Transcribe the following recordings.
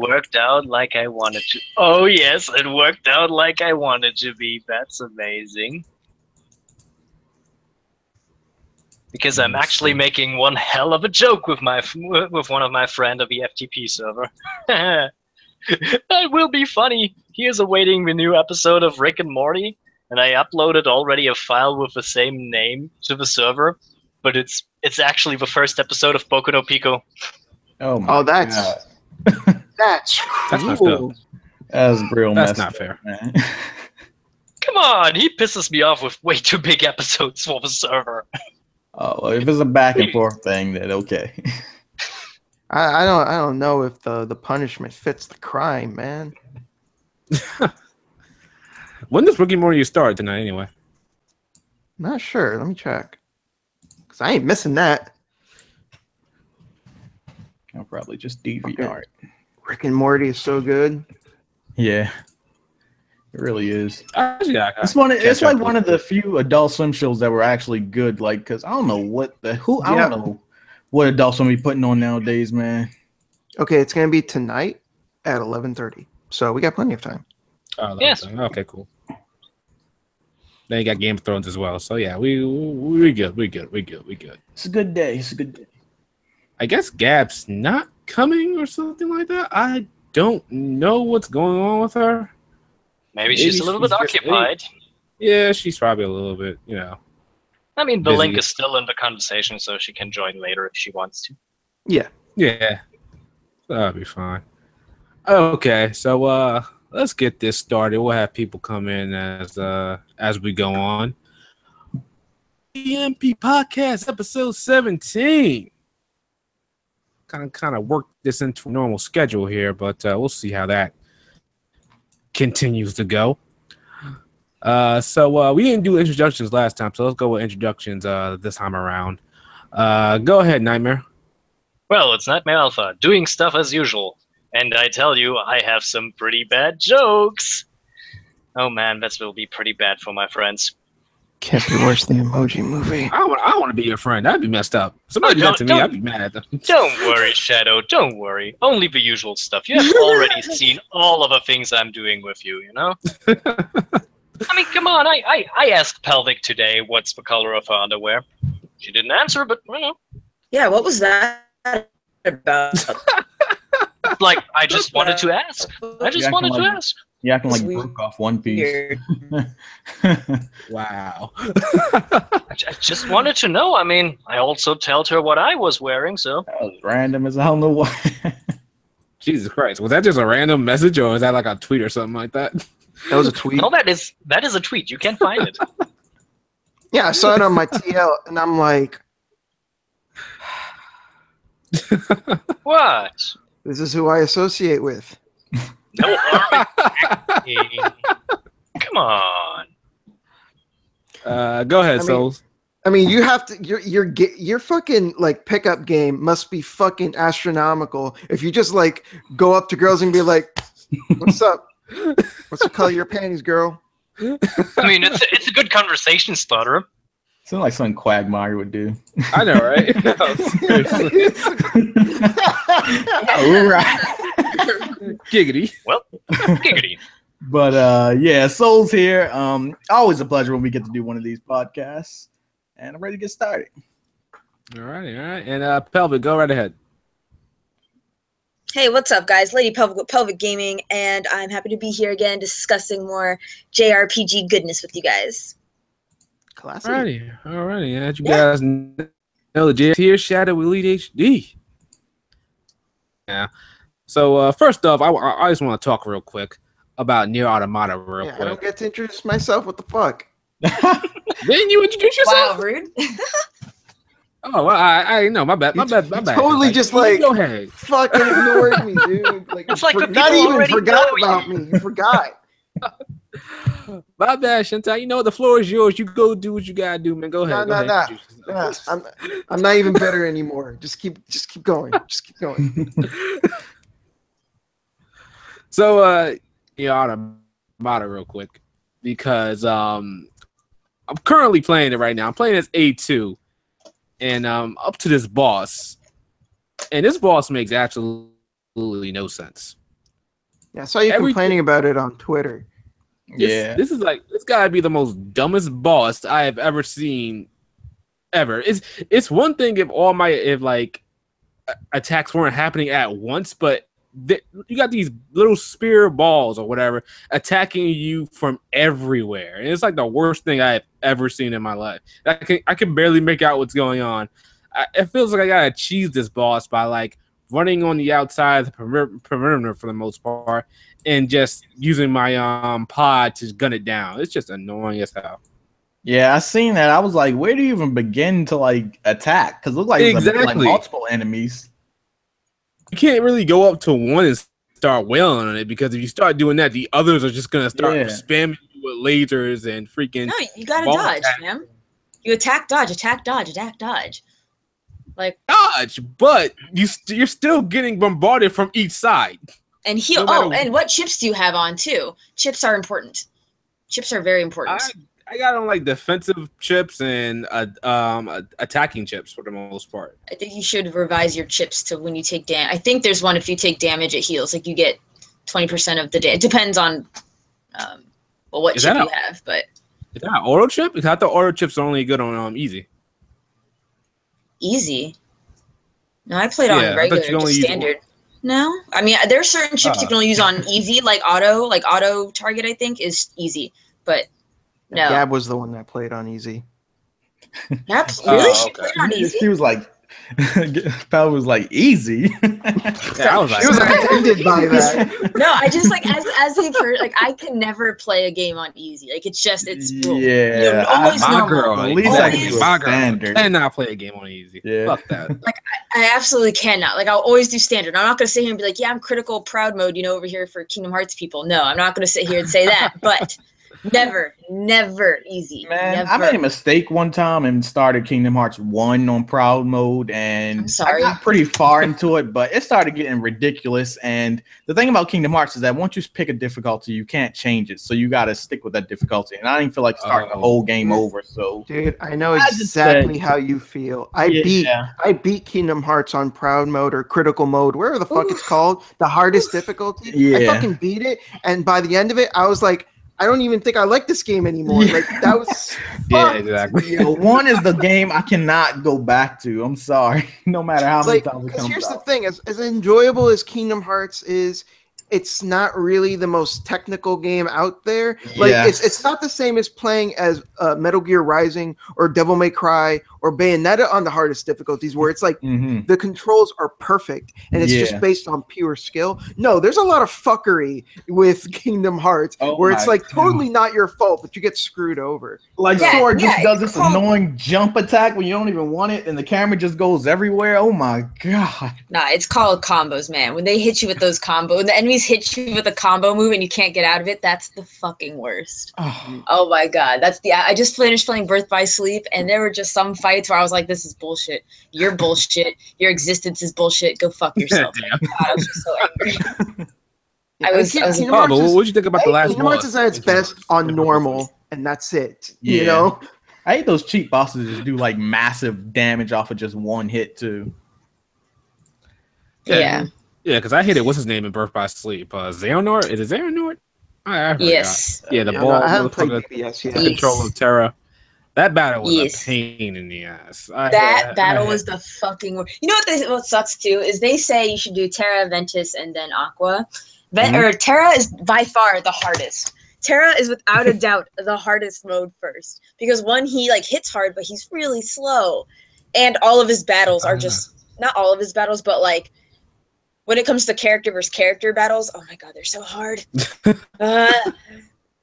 worked out like I wanted to. Oh yes, it worked out like I wanted to be. That's amazing. Because I'm actually making one hell of a joke with one of my friends of the FTP server. That will be funny. He is awaiting the new episode of Rick and Morty, and I uploaded already a file with the same name to the server, but it's actually the first episode of Boku no Pico. Oh, that's that's cool. That's real. That's not fair, man. Come on, he pisses me off with way too big episodes for the server. Oh, well, if it's a back and forth thing, then okay. I don't know if the punishment fits the crime, man. When does Rick and Morty start tonight, anyway? Not sure. Let me check. Cause I ain't missing that. I'll probably just DVR it. Rick and Morty is so good. Yeah, it really is. Yeah, it's like one of the few Adult Swim shows that were actually good. Like, cause I don't know I don't know what Adult Swim be putting on nowadays, man. Okay, it's gonna be tonight at 11:30, so we got plenty of time. Oh, yes. Okay, cool. Then you got Game of Thrones as well. So yeah, we good. It's a good day. It's a good day. I guess Gab's not coming or something like that. I don't know what's going on with her. Maybe she's a little bit occupied. Yeah, she's probably a little bit, you know. I mean, the busy. link is still in the conversation, so she can join later if she wants to. Yeah. That'll be fine. Okay, so let's get this started. We'll have people come in as we go on. EMP Podcast, episode 17. Kind of work this into a normal schedule here, but we'll see how that continues to go. So we didn't do introductions last time, so let's go with introductions this time around. Go ahead, Knightmare. Well, it's Knightmare Alpha, doing stuff as usual. And I tell you, I have some pretty bad jokes. Oh man, that will be pretty bad for my friends. Can't be worse than the Emoji Movie. I want to be your friend. That'd be messed up. Somebody do that to me, I'd be mad at them. Don't worry, Shadow. Don't worry. Only the usual stuff. You have already seen all of the things I'm doing with you, you know? I mean, come on. I asked Pelvic today what's the color of her underwear. She didn't answer, but, you know. Yeah, what was that about? Like, I just wanted to ask. You acting like broke off One Piece. Wow. I just wanted to know. I mean, I also told her what I was wearing, so. That was random as I don't know why. Jesus Christ. Was that just a random message, or was that like a tweet or something like that? That was a tweet. No, that is a tweet. You can't find it. Yeah, I saw it on my TL, and I'm like, What? this is who I associate with. No harm in acting. Come on. Go ahead, Souls. I mean, you have to. Your fucking like pickup game must be fucking astronomical. If you just like go up to girls and be like, "What's up? What's the color of your panties, girl?" I mean, it's a good conversation starter. Sounds like something Quagmire would do. I know, right? No, Giggity. Well, giggity. But yeah, Soul's here. Always a pleasure when we get to do one of these podcasts. And I'm ready to get started. All right. And Pelvic, go right ahead. Hey, what's up, guys? Lady Pelvic with Pelvic Gaming, and I'm happy to be here again discussing more JRPG goodness with you guys. Classic. Alrighty. As you guys know, the JRPG here, ShadowElite HD. Yeah. So first off, I just want to talk real quick about Nier Automata real quick. I don't get to introduce myself. What the fuck? Didn't you introduce yourself? Wow, rude. Oh, well, I know. My bad. Totally just like go ahead. Fucking ignored me, dude. Like, It's like the not people even already forgot know about me. You forgot. My bad, Shintai. You know the floor is yours. You go do what you gotta do, man. Go ahead. Nah. I'm not even bitter anymore. Just keep going. Just keep going. So, Nier Automata real quick, because I'm currently playing it right now. I'm playing as A2, and up to this boss, and this boss makes absolutely no sense. Yeah, I saw you complaining about it on Twitter. Yeah. This is like, it's gotta be the most dumbest boss I have ever seen ever. It's one thing if attacks weren't happening at once, but you got these little spear balls or whatever attacking you from everywhere, and it's like the worst thing I've ever seen in my life. I can barely make out what's going on. It feels like I gotta cheese this boss by like running on the outside of the perimeter for the most part, and just using my pod to gun it down. It's just annoying as hell. Yeah, I seen that. I was like, where do you even begin to like attack? Because it looked like Exactly. like multiple enemies. You can't really go up to one and start wailing on it, because if you start doing that, the others are just gonna start spamming you with lasers and freaking. No, you gotta dodge, man. You attack, dodge, attack, dodge, attack, dodge. Like dodge, but you're still getting bombarded from each side. And heal. And what chips do you have on too? Chips are important. Chips are very important. I got on like defensive chips and attacking chips for the most part. I think you should revise your chips to when you take damage. I think there's one if you take damage, it heals. Like you get 20% of the damage. It depends on what chip you have. But is that an auto chip? Because I thought auto chips are only good on easy. Easy? No, I played on regular, just standard. No, I mean there are certain chips you can only use on easy, like auto target. I think is easy, but. No. Gab was the one that played on easy. Yep. Really? She played on easy? She was like, Pal was like, easy. I was like, she was offended by that. No, I just like, as a person, like, I can never play a game on easy. Like, it's yeah. Always my normal. girl, at least I can do my standard. girl cannot play a game on easy. Yeah. Fuck that. Like, I absolutely cannot. Like, I'll always do standard. I'm not going to sit here and be like, yeah, I'm critical proud mode, over here for Kingdom Hearts people. No, I'm not going to sit here and say that, but... Never easy. Man, never. I made a mistake one time and started Kingdom Hearts 1 on proud mode, and I'm sorry. I got pretty far into it, but it started getting ridiculous. And the thing about Kingdom Hearts is that once you pick a difficulty, you can't change it, so you got to stick with that difficulty. And I didn't feel like starting the whole game over. So, dude, I know exactly how you feel. I beat Kingdom Hearts on proud mode or critical mode, wherever the fuck it's called, the hardest difficulty. Yeah. I fucking beat it, and by the end of it, I was like, I don't even think I like this game anymore. Like that was yeah, exactly. One is the game I cannot go back to. I'm sorry, no matter how many times it comes out. Here's the thing: as enjoyable as Kingdom Hearts is, it's not really the most technical game out there. Like it's not the same as playing as Metal Gear Rising or Devil May Cry or Bayonetta on the hardest difficulties, where it's like the controls are perfect and it's just based on pure skill. No, there's a lot of fuckery with Kingdom Hearts where it's like totally not your fault, but you get screwed over. Like Sword just does this annoying jump attack when you don't even want it, and the camera just goes everywhere. Oh my god! Nah, it's called combos, man. When they hit you with those combos, when the enemies hit you with a combo move and you can't get out of it, that's the fucking worst. Oh my god, I just finished playing Birth by Sleep, and there were just some fights where I was like, this is bullshit. You're bullshit. Your existence is bullshit. Go fuck yourself. God, I was just so angry. I was but what did you think about the last one? Kingdom Hearts is at its best on normal, and that's it. You know? I hate those cheap bosses that just do like massive damage off of just one hit too. Yeah. Yeah, because I hated what's his name in Birth by Sleep. Xehanort? Is it Xehanort? Yes. Yeah, the ball. I haven't played BBS yet. Control of Terra. That battle was a pain in the ass. That battle was the fucking worst. You know what sucks too is they say you should do Terra, Ventus, and then Aqua. Or Terra is by far the hardest. Terra is without a doubt the hardest mode first because one, he like hits hard, but he's really slow, and all of his battles are just not all of his battles, but like when it comes to character versus character battles, oh my god, they're so hard.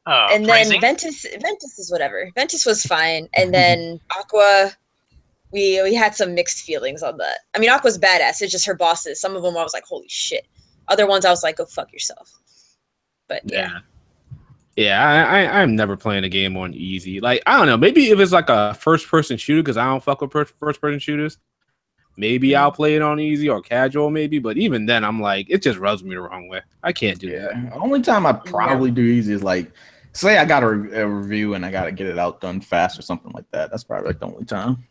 And then Ventus is whatever. Ventus was fine, and then Aqua, we had some mixed feelings on that. I mean, Aqua's badass. It's just her bosses. Some of them I was like, holy shit. Other ones I was like, go fuck yourself. But I'm never playing a game on easy. Like I don't know. Maybe if it's like a first-person shooter, because I don't fuck with first-person shooters. Maybe I'll play it on easy or casual, maybe. But even then, I'm like, it just rubs me the wrong way. I can't do that. The only time I probably do easy is like, say I got a review and I got to get it out done fast or something like that. That's probably like the only time.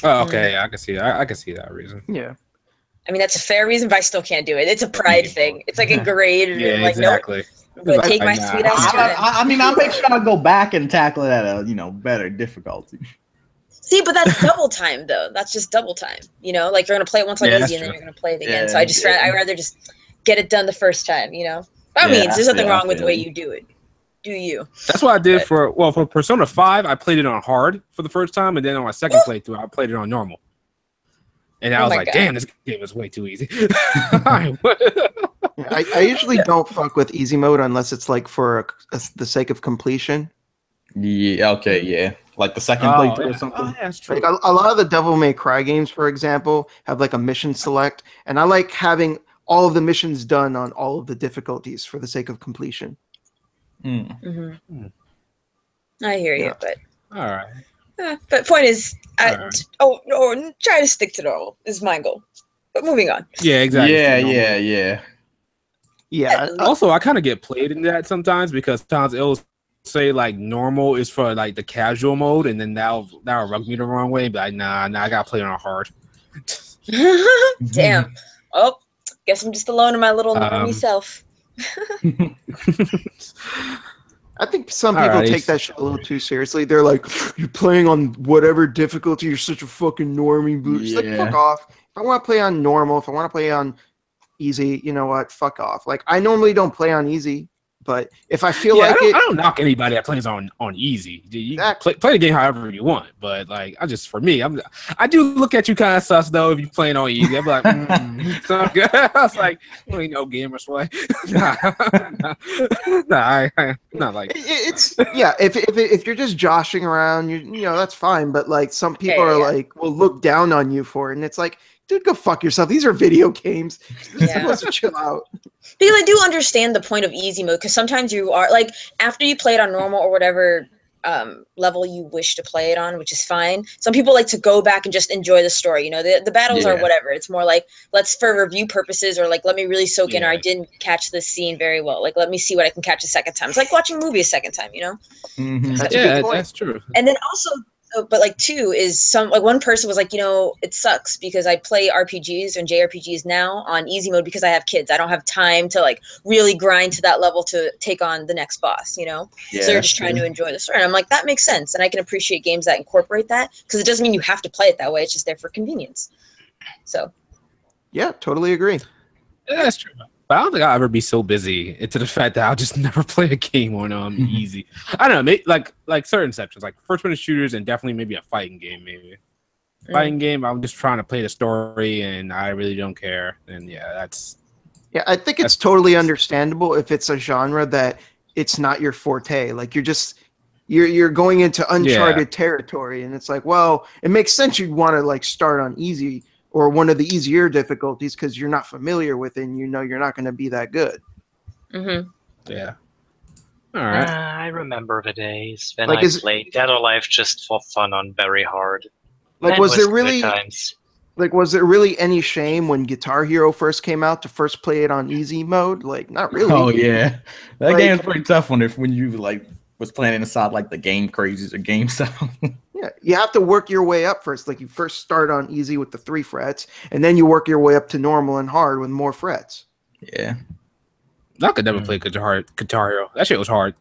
Oh, okay. I can see that. I can see that reason. Yeah. I mean, that's a fair reason, but I still can't do it. It's a pride thing. It's like a grade. Yeah, like, exactly. Nope. But take my sweet ass time. I mean, I'll make sure I go back and tackle it at a better difficulty. See, but that's double time though. That's just double time. Like you're gonna play it once on easy, and then you're gonna play it again. So I'd rather just get it done the first time. I mean, there's nothing wrong with the way you do it. Do you? That's what I did for Persona 5. I played it on hard for the first time, and then on my second playthrough, I played it on normal. And I was like, damn, this game is way too easy. I usually don't fuck with easy mode unless it's like for the sake of completion. Yeah, okay, yeah. Like the second playthrough or something. Oh, yeah, that's true. Like a lot of the Devil May Cry games, for example, have like a mission select, and I like having all of the missions done on all of the difficulties for the sake of completion. I hear you, but all right. But point is, try to stick to normal is my goal. But moving on. Yeah, exactly. Yeah. Also, I kind of get played in that sometimes because sometimes it'll say like normal is for like the casual mode, and then that'll rub me the wrong way. But nah, I gotta play it on hard. Damn. Oh, guess I'm just alone in my little normie self. I think some people take that shit a little too seriously. They're like, you're playing on whatever difficulty, you're such a fucking normie. It's like, fuck off. If I want to play on normal, if I want to play on easy, you know what? Fuck off. Like, I normally don't play on easy, but if I feel like I don't knock anybody that plays on easy. You play the game however you want, but like for me, I do look at you kind of sus though if you're playing on easy. I'm like, so good. I was like, you ain't no gamer sway. I'm not like it's If you're just joshing around, you know that's fine. But like some people are like will look down on you for it, and it's like, dude, go fuck yourself. These are video games. You're supposed to chill out. Because I do understand the point of easy mode, because sometimes you are like after you play it on normal or whatever level you wish to play it on, which is fine. Some people like to go back and just enjoy the story. The battles are whatever. It's more like let's for review purposes, or like let me really soak in, or I didn't catch this scene very well. Like let me see what I can catch a second time. It's like watching a movie a second time. That's true. And then also. But like two is one person was like, it sucks because I play RPGs and JRPGs now on easy mode because I have kids. I don't have time to like really grind to that level to take on the next boss, so they're just trying to enjoy the story. And I'm like, that makes sense. And I can appreciate games that incorporate that because it doesn't mean you have to play it that way. It's just there for convenience. So. Yeah, totally agree. Yeah, that's true. But I don't think I'll ever be so busy into the fact that I'll just never play a game on easy. I don't know, maybe, like certain sections, like first-person shooters, and definitely maybe a fighting game. Fighting game, I'm just trying to play the story, and I really don't care. And I think it's totally understandable if it's a genre that it's not your forte. Like you're going into uncharted territory, and it's like, well, it makes sense you'd want to like start on easy. Or one of the easier difficulties because you're not familiar with it and you're not going to be that good. Yeah. All right. I remember the days when I played Dead or Alive just for fun on very hard. Like, was there really any shame when Guitar Hero first came out to first play it on easy mode? Like, not really. Oh, yeah. That game's pretty tough when you like was playing inside like the Game Crazies or Game Sound. Yeah, you have to work your way up first. Like you first start on easy with the 3 frets, and then you work your way up to normal and hard with more frets. Yeah. I could never play Guitar Hero. That shit was hard.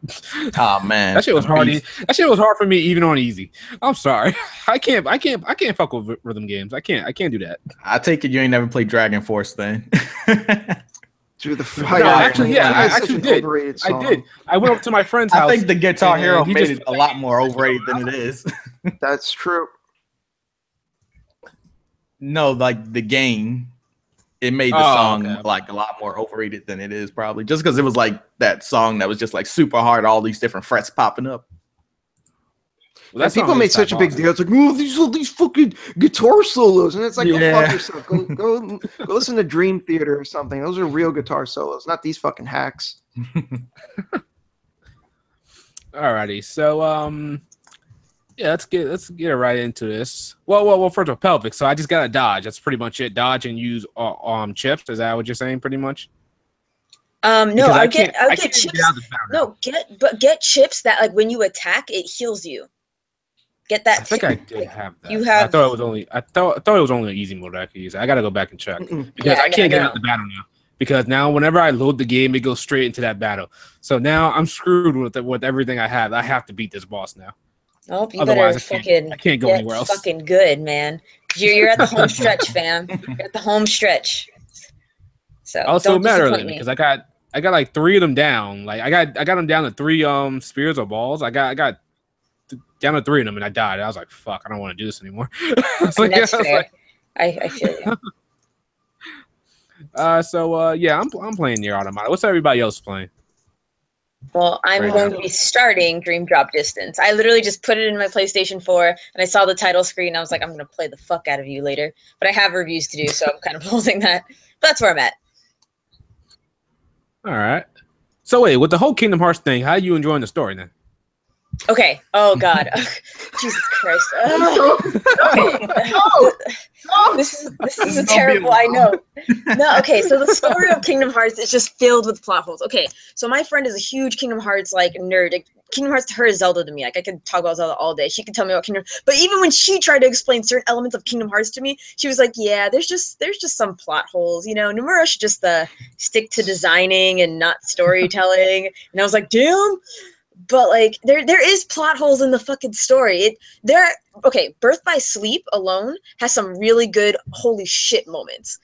Oh man, that shit was hard. That shit was hard for me even on easy. I'm sorry. I can't fuck with rhythm games. I can't do that. I take it you ain't never played Dragon Force then. Through the fire. No, actually, I actually did. I did. I went up to my friend's house. I think the Guitar Hero made it a lot more overrated than it is. That's true. No, like the game, it made the song like a lot more overrated than it is probably. Just because it was like that song that was just like super hard, all these different frets popping up. Well, people make such a big deal. It's like, oh, these fucking guitar solos, and it's like, go fuck yourself. Go listen to Dream Theater or something. Those are real guitar solos, not these fucking hacks. Alrighty, so let's get right into this. Well, first of all, Pelvic. So I just gotta dodge. That's pretty much it. Dodge and use chips. Is that what you're saying, pretty much? No, I get chips. No, get chips that like when you attack, it heals you. Get that. I think I did have that. You have. I thought it was only. I thought it was only an easy mode I could use. I gotta go back and check because I can't get out the battle now. Because now, whenever I load the game, it goes straight into that battle. So now I'm screwed with everything I have. I have to beat this boss now. Oh, you Otherwise, better I can't go anywhere else. Fucking good, man. You're at the home stretch, fam. You're at the home stretch. So I was so mad earlier me. because I got like 3 of them down. Like I got them down to 3 spears or balls. I got down to 3 of them and I died. I was like, fuck, I don't want to do this anymore. That's fair. I feel you. Yeah, I'm playing Nier Automata. What's everybody else playing? Well, I'm going to be starting Dream Drop Distance. I literally just put it in my PlayStation 4, and I saw the title screen, and I was like, I'm going to play the fuck out of you later. But I have reviews to do, so I'm kind of holding that. But that's where I'm at. All right. So wait, with the whole Kingdom Hearts thing, how are you enjoying the story then? Okay. Oh, God. Jesus Christ. Okay. This is terrible. I know. No. Okay. So the story of Kingdom Hearts is just filled with plot holes. Okay. So my friend is a huge Kingdom Hearts nerd. Kingdom Hearts to her is Zelda to me. Like I could talk about Zelda all day. She could tell me about Kingdom. But even when she tried to explain certain elements of Kingdom Hearts to me, she was like, "Yeah, there's just some plot holes. You know, Nomura should just stick to designing and not storytelling." And I was like, "Damn." But like there is plot holes in the fucking story. Birth by Sleep alone has some really good holy shit moments.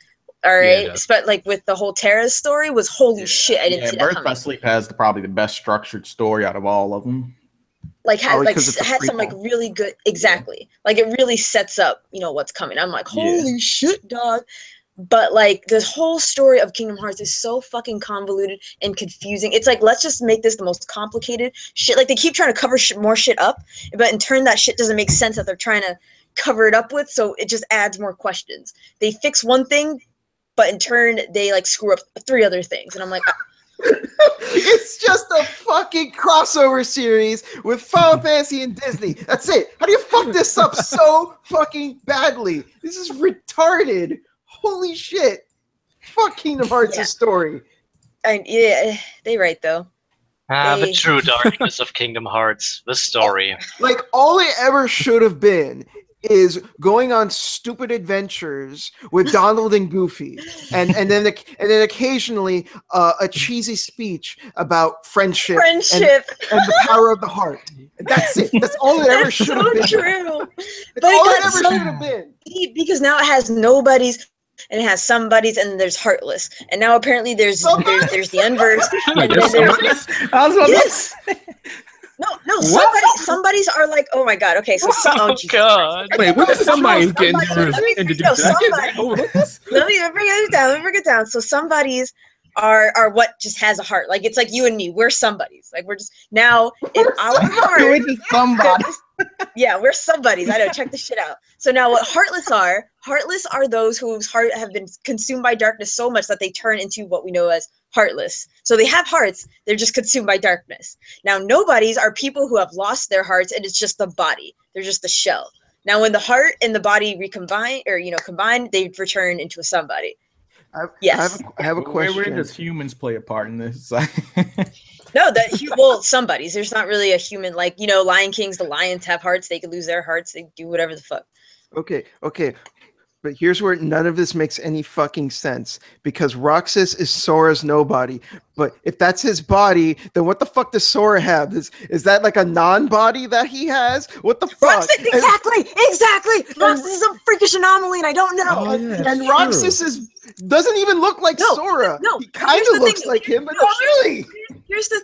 All right, but like with the whole Terra's story was holy shit. I didn't see that coming. Birth by Sleep has probably the best structured story out of all of them. Like had some like really good Like it really sets up what's coming. I'm like holy shit, dog. But like this whole story of Kingdom Hearts is so fucking convoluted and confusing. It's like, let's just make this the most complicated shit. Like they keep trying to cover more shit up, but in turn that shit doesn't make sense that they're trying to cover it up with. So it just adds more questions. They fix one thing, but in turn they like screw up 3 other things. And I'm like, it's just a fucking crossover series with Final Fantasy and Disney. That's it. How do you fuck this up so fucking badly? This is retarded. Holy shit. Fuck Kingdom Hearts' story. And they right though. The true darkness of Kingdom Hearts, the story. Like all it ever should have been is going on stupid adventures with Donald and Goofy, and then occasionally a cheesy speech about friendship. And the power of the heart. That's it. That's all it ever should have been. True. That's all it ever should have been. Because now it has nobodies. And it has somebodies, and there's Heartless, and now apparently there's the Unversed. No, somebodies are like, oh my god. Okay, so God. Wait, what is somebody's getting introduced? Let me bring it down. So somebody's are what just has a heart. Like it's like you and me. We're somebodies. Like we're just now in our heart. We're just somebody. Yeah, we're somebodies. I know. Check this shit out. So now what Heartless are those whose heart have been consumed by darkness so much that they turn into what we know as Heartless. So they have hearts, they're just consumed by darkness. Now nobodies are people who have lost their hearts and it's just the body. They're just the shell. Now when the heart and the body recombine or combine, they return into a somebody. I have a question. Where does humans play a part in this? No, somebody's. There's not really a human, like, Lion Kings, the lions have hearts. They can lose their hearts. They do whatever the fuck. Okay. But here's where none of this makes any fucking sense. Because Roxas is Sora's nobody. But if that's his body, then what the fuck does Sora have? Is that like a non-body that he has? What the fuck? Roxas, exactly. Roxas is a freakish anomaly, and I don't know. Oh, yeah, and Roxas doesn't even look like Sora. No, he kind of looks like him, but not really. Here's the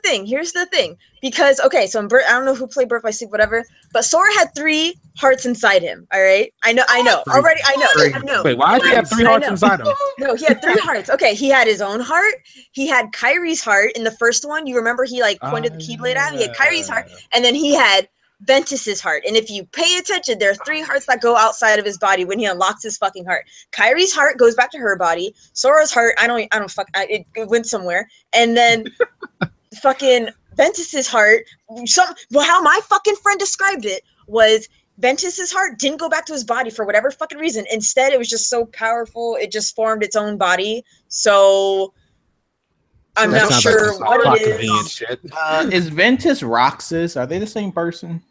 thing. Because, okay, so I don't know who played Birth by Sleep, whatever, but Sora had 3 hearts inside him, all right? I know. Already, I know. Wait, why did he have 3 hearts inside him? No, he had 3 hearts. Okay, he had his own heart. He had Kyrie's heart in the first one. You remember he, pointed the Keyblade at him? He had Kyrie's heart, and then he had Ventus's heart. And if you pay attention, there are 3 hearts that go outside of his body when he unlocks his fucking heart. Kyrie's heart goes back to her body. Sora's heart, it went somewhere. And then fucking Ventus's heart, how my fucking friend described it was Ventus's heart didn't go back to his body for whatever fucking reason. Instead, it was just so powerful, it just formed its own body. So I'm not sure what it is. Is Ventus Roxas? Are they the same person?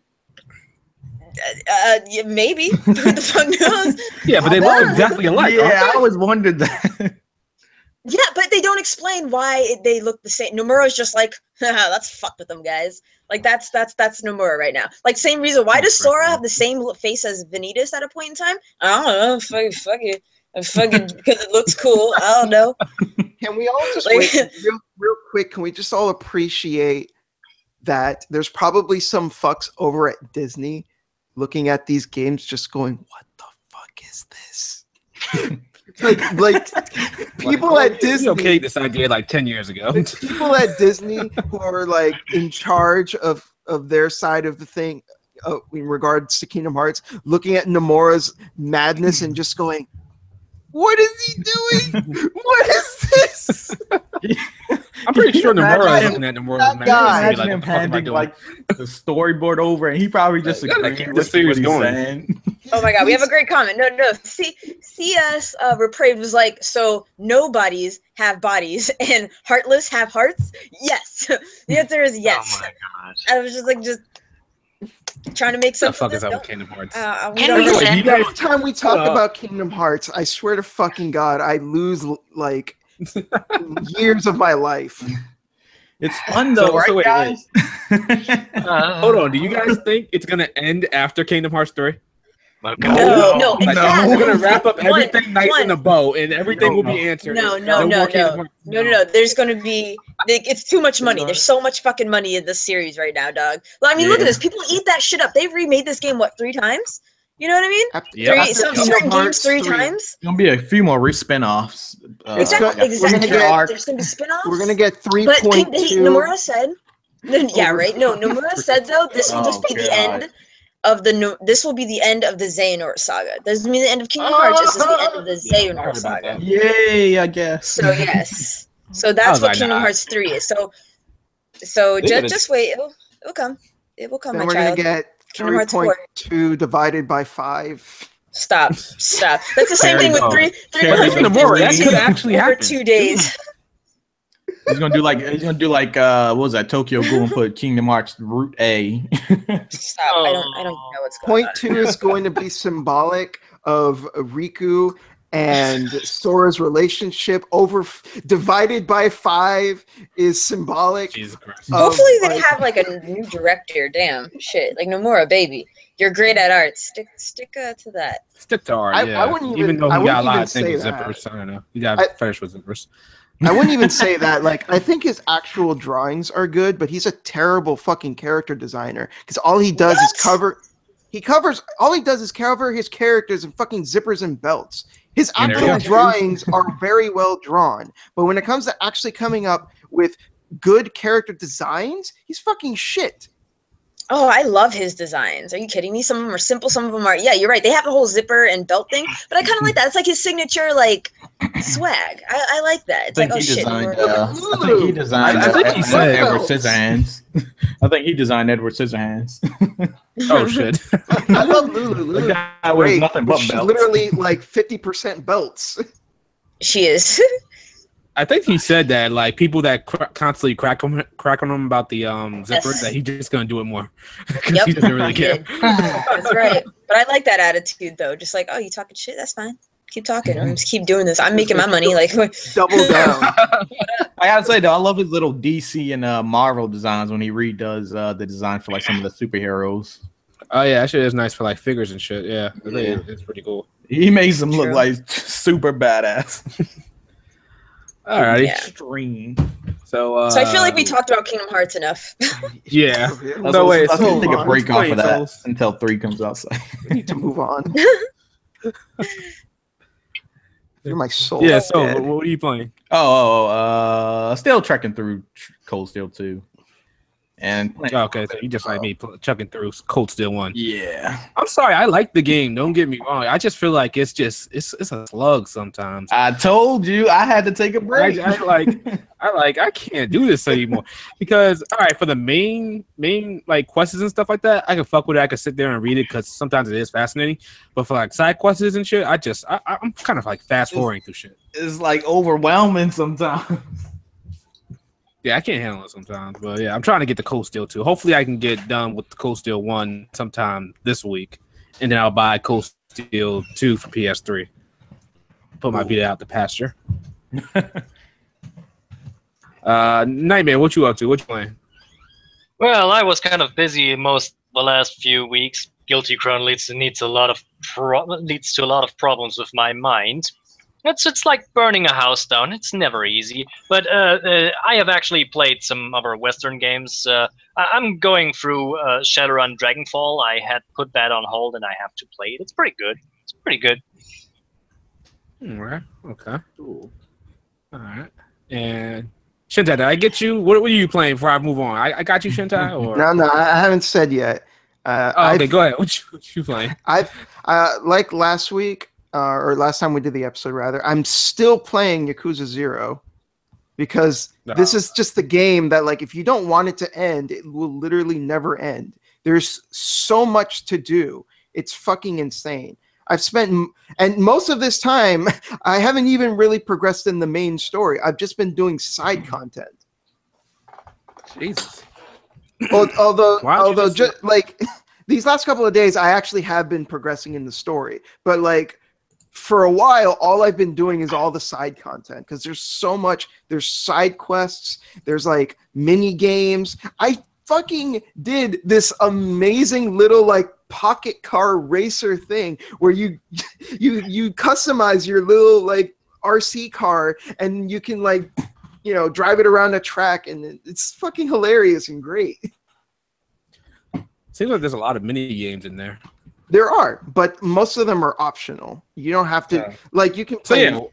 Yeah, maybe. Who the fuck knows? Yeah, but they look exactly alike. Yeah, I always wondered that. Yeah, but they don't explain why they look the same. Nomura's just like, haha, let's fuck with them, guys. Like that's Nomura right now. Like same reason. Why does Sora have the same face as Vanitas at a point in time? I don't know. Fuck it. Because it looks cool. I don't know. Can we all just Like- wait real quick? Can we just all appreciate that there's probably some fucks over at Disney looking at these games just going, what the fuck is this? like people at Disney okayed this idea like 10 years ago. people at Disney who are like in charge of their side of the thing in regards to Kingdom Hearts, looking at Nomura's madness and just going, what is he doing? What is this? I'm pretty sure Nomura is Imagine looking at Nomura's that guy. magazine. Imagine him handing like the storyboard over, and he probably just Gotta agreed keep the with series what he's going. saying. Oh my god, we have a great comment. No. CS Repraved was like, so nobodies have bodies and heartless have hearts? Yes. The answer is yes. Oh my god. I was just trying to make What the sense fuck of is this. up with Kingdom Hearts? We Can don't we know. send- Every time we talk about Kingdom Hearts, I swear to fucking God, I lose like years of my life. It's fun though, So right, wait. guys? Hold on. Do you guys think it's gonna end after Kingdom Hearts 3? Oh, No, Like, No. we're gonna wrap up One- everything nice in a bow, and everything will be answered. No. more Kingdom Hearts. No. There's gonna be it's too much money. There's so much fucking money in this series right now, dog. Well, I mean, look at Yeah. this. People eat that shit up. They've remade this game 3 times? You know what I mean? Yeah. Three, some Kingdom certain games Hearts 3 3. times. Gonna be a few more spin-offs. Exactly. we're gonna get- There's gonna be spin-offs. We're gonna get But 3.2. Nomura said, yeah, right. No, Nomura said though this will just be the God. end of this will be the end of the Xehanort saga. This doesn't mean the end of Kingdom Hearts. This is the end of the I heard Xehanort about saga. that. Yay, I guess. So yes, so How that's was what I Kingdom not? Hearts 3 is. So They could've- just wait. It'll come. It will come, Then my we're gonna child. get Kingdom Hearts 4. 3.2 divided by 5. Stop. That's the same There thing you with go. 3. Carry Listen to Nomura, that could actually over happen. 2 days. He's gonna do like what was that? Tokyo Ghoul and put Kingdom Hearts Route A. Stop. I don't know what's going Point on. 2 is going to be symbolic of Riku and Sora's relationship. Divided by 5 is symbolic. Jesus Christ. of, Hopefully they like- have like a new director. Damn shit, like Nomura, baby, you're great at art. Stick to that. Stick to art, I yeah. wouldn't even though I he got a wouldn't lot even of things with say that. zippers. I don't know. He got I- fetish with zippers. I wouldn't even say that. Like, I think his actual drawings are good, but he's a terrible fucking character designer because all he does is cover. All he does is cover his characters in fucking zippers and belts. His And there actual you go. drawings are very well drawn, but when it comes to actually coming up with good character designs, he's fucking shit. Oh, I love his designs. Are you kidding me? Some of them are simple. Some of them are. Yeah, you're right. They have the whole zipper and belt thing, but I kind of like that. It's like his signature, like swag. I like that. It's I like, think oh he shit. designed. Nomura- I think he designed. I think he said- Edward Scissorhands. I think he designed Edward Scissorhands. Oh shit. I love Lulu. The Lulu, guy wears great, nothing but but she's belts. literally like 50% belts. She is. I think he said that like people that constantly crack on him about the zippers, Yes. that he's just gonna do it more because Yep. he doesn't really care. That's right. But I like that attitude though. Just like, oh, you talking shit? That's fine. Keep talking. I'm just keep doing this. I'm making my money. Like, Double down. I gotta say though, I love his little DC and Marvel designs when he redoes the design for like some of the superheroes. Oh yeah, that shit is nice for like figures and shit. Yeah, it's pretty cool. He makes them look True. like super badass. Alrighty. Yeah. Extreme. So I feel like we talked about Kingdom Hearts enough. Yeah. Let's No, wait, Let's so take a break off explain, of that Souls. until 3 comes out. We need to move on. You're my soul. Yeah. So Dead. what are you playing? Still trekking through Cold Steel 2. And Oh, okay, so you just like me chucking through Cold Steel 1. yeah. I'm sorry, I like the game. Don't get me wrong. I just feel like it's a slug sometimes. I told you I had to take a break. I can't do this anymore because all right, for the main like quests and stuff like that, I can fuck with it. I can sit there and read it because sometimes it is fascinating. But for like side quests and shit, I'm kind of like fast forwarding through shit. It's like overwhelming sometimes. Yeah, I can't handle it sometimes, but yeah, I'm trying to get the Cold Steel 2. Hopefully, I can get done with the Cold Steel 1 sometime this week, and then I'll buy Cold Steel 2 for PS3. Put my Vita out the pasture. Nightmare, what you up to? What you playing? Well, I was kind of busy the last few weeks. Guilty Crown leads to a lot of problems with my mind. It's like burning a house down. It's never easy. But I have actually played some other Western games. I'm going through Shadowrun Dragonfall. I had put that on hold, and I have to play it. It's pretty good. It's pretty good. All right. Okay. Cool. All right. And Shintai, did I get you? What are you playing before I move on? I got you, Shintai? Or? No, I haven't said yet. Okay, go ahead. What you playing? I've like last week. Or last time we did the episode, rather, I'm still playing Yakuza 0 because this is just the game that, like, if you don't want it to end, it will literally never end. There's so much to do. It's fucking insane. I've spent, and most of this time, I haven't even really progressed in the main story. I've just been doing side content. Jesus. Although just like these last couple of days, I actually have been progressing in the story, but like, for a while, all I've been doing is all the side content because there's so much. There's side quests. There's like mini games. I fucking did this amazing little like pocket car racer thing where you customize your little like RC car and you can like drive it around a track, and it's fucking hilarious and great. Seems like there's a lot of mini games in there. There are, but most of them are optional. You don't have to like. You can play. So,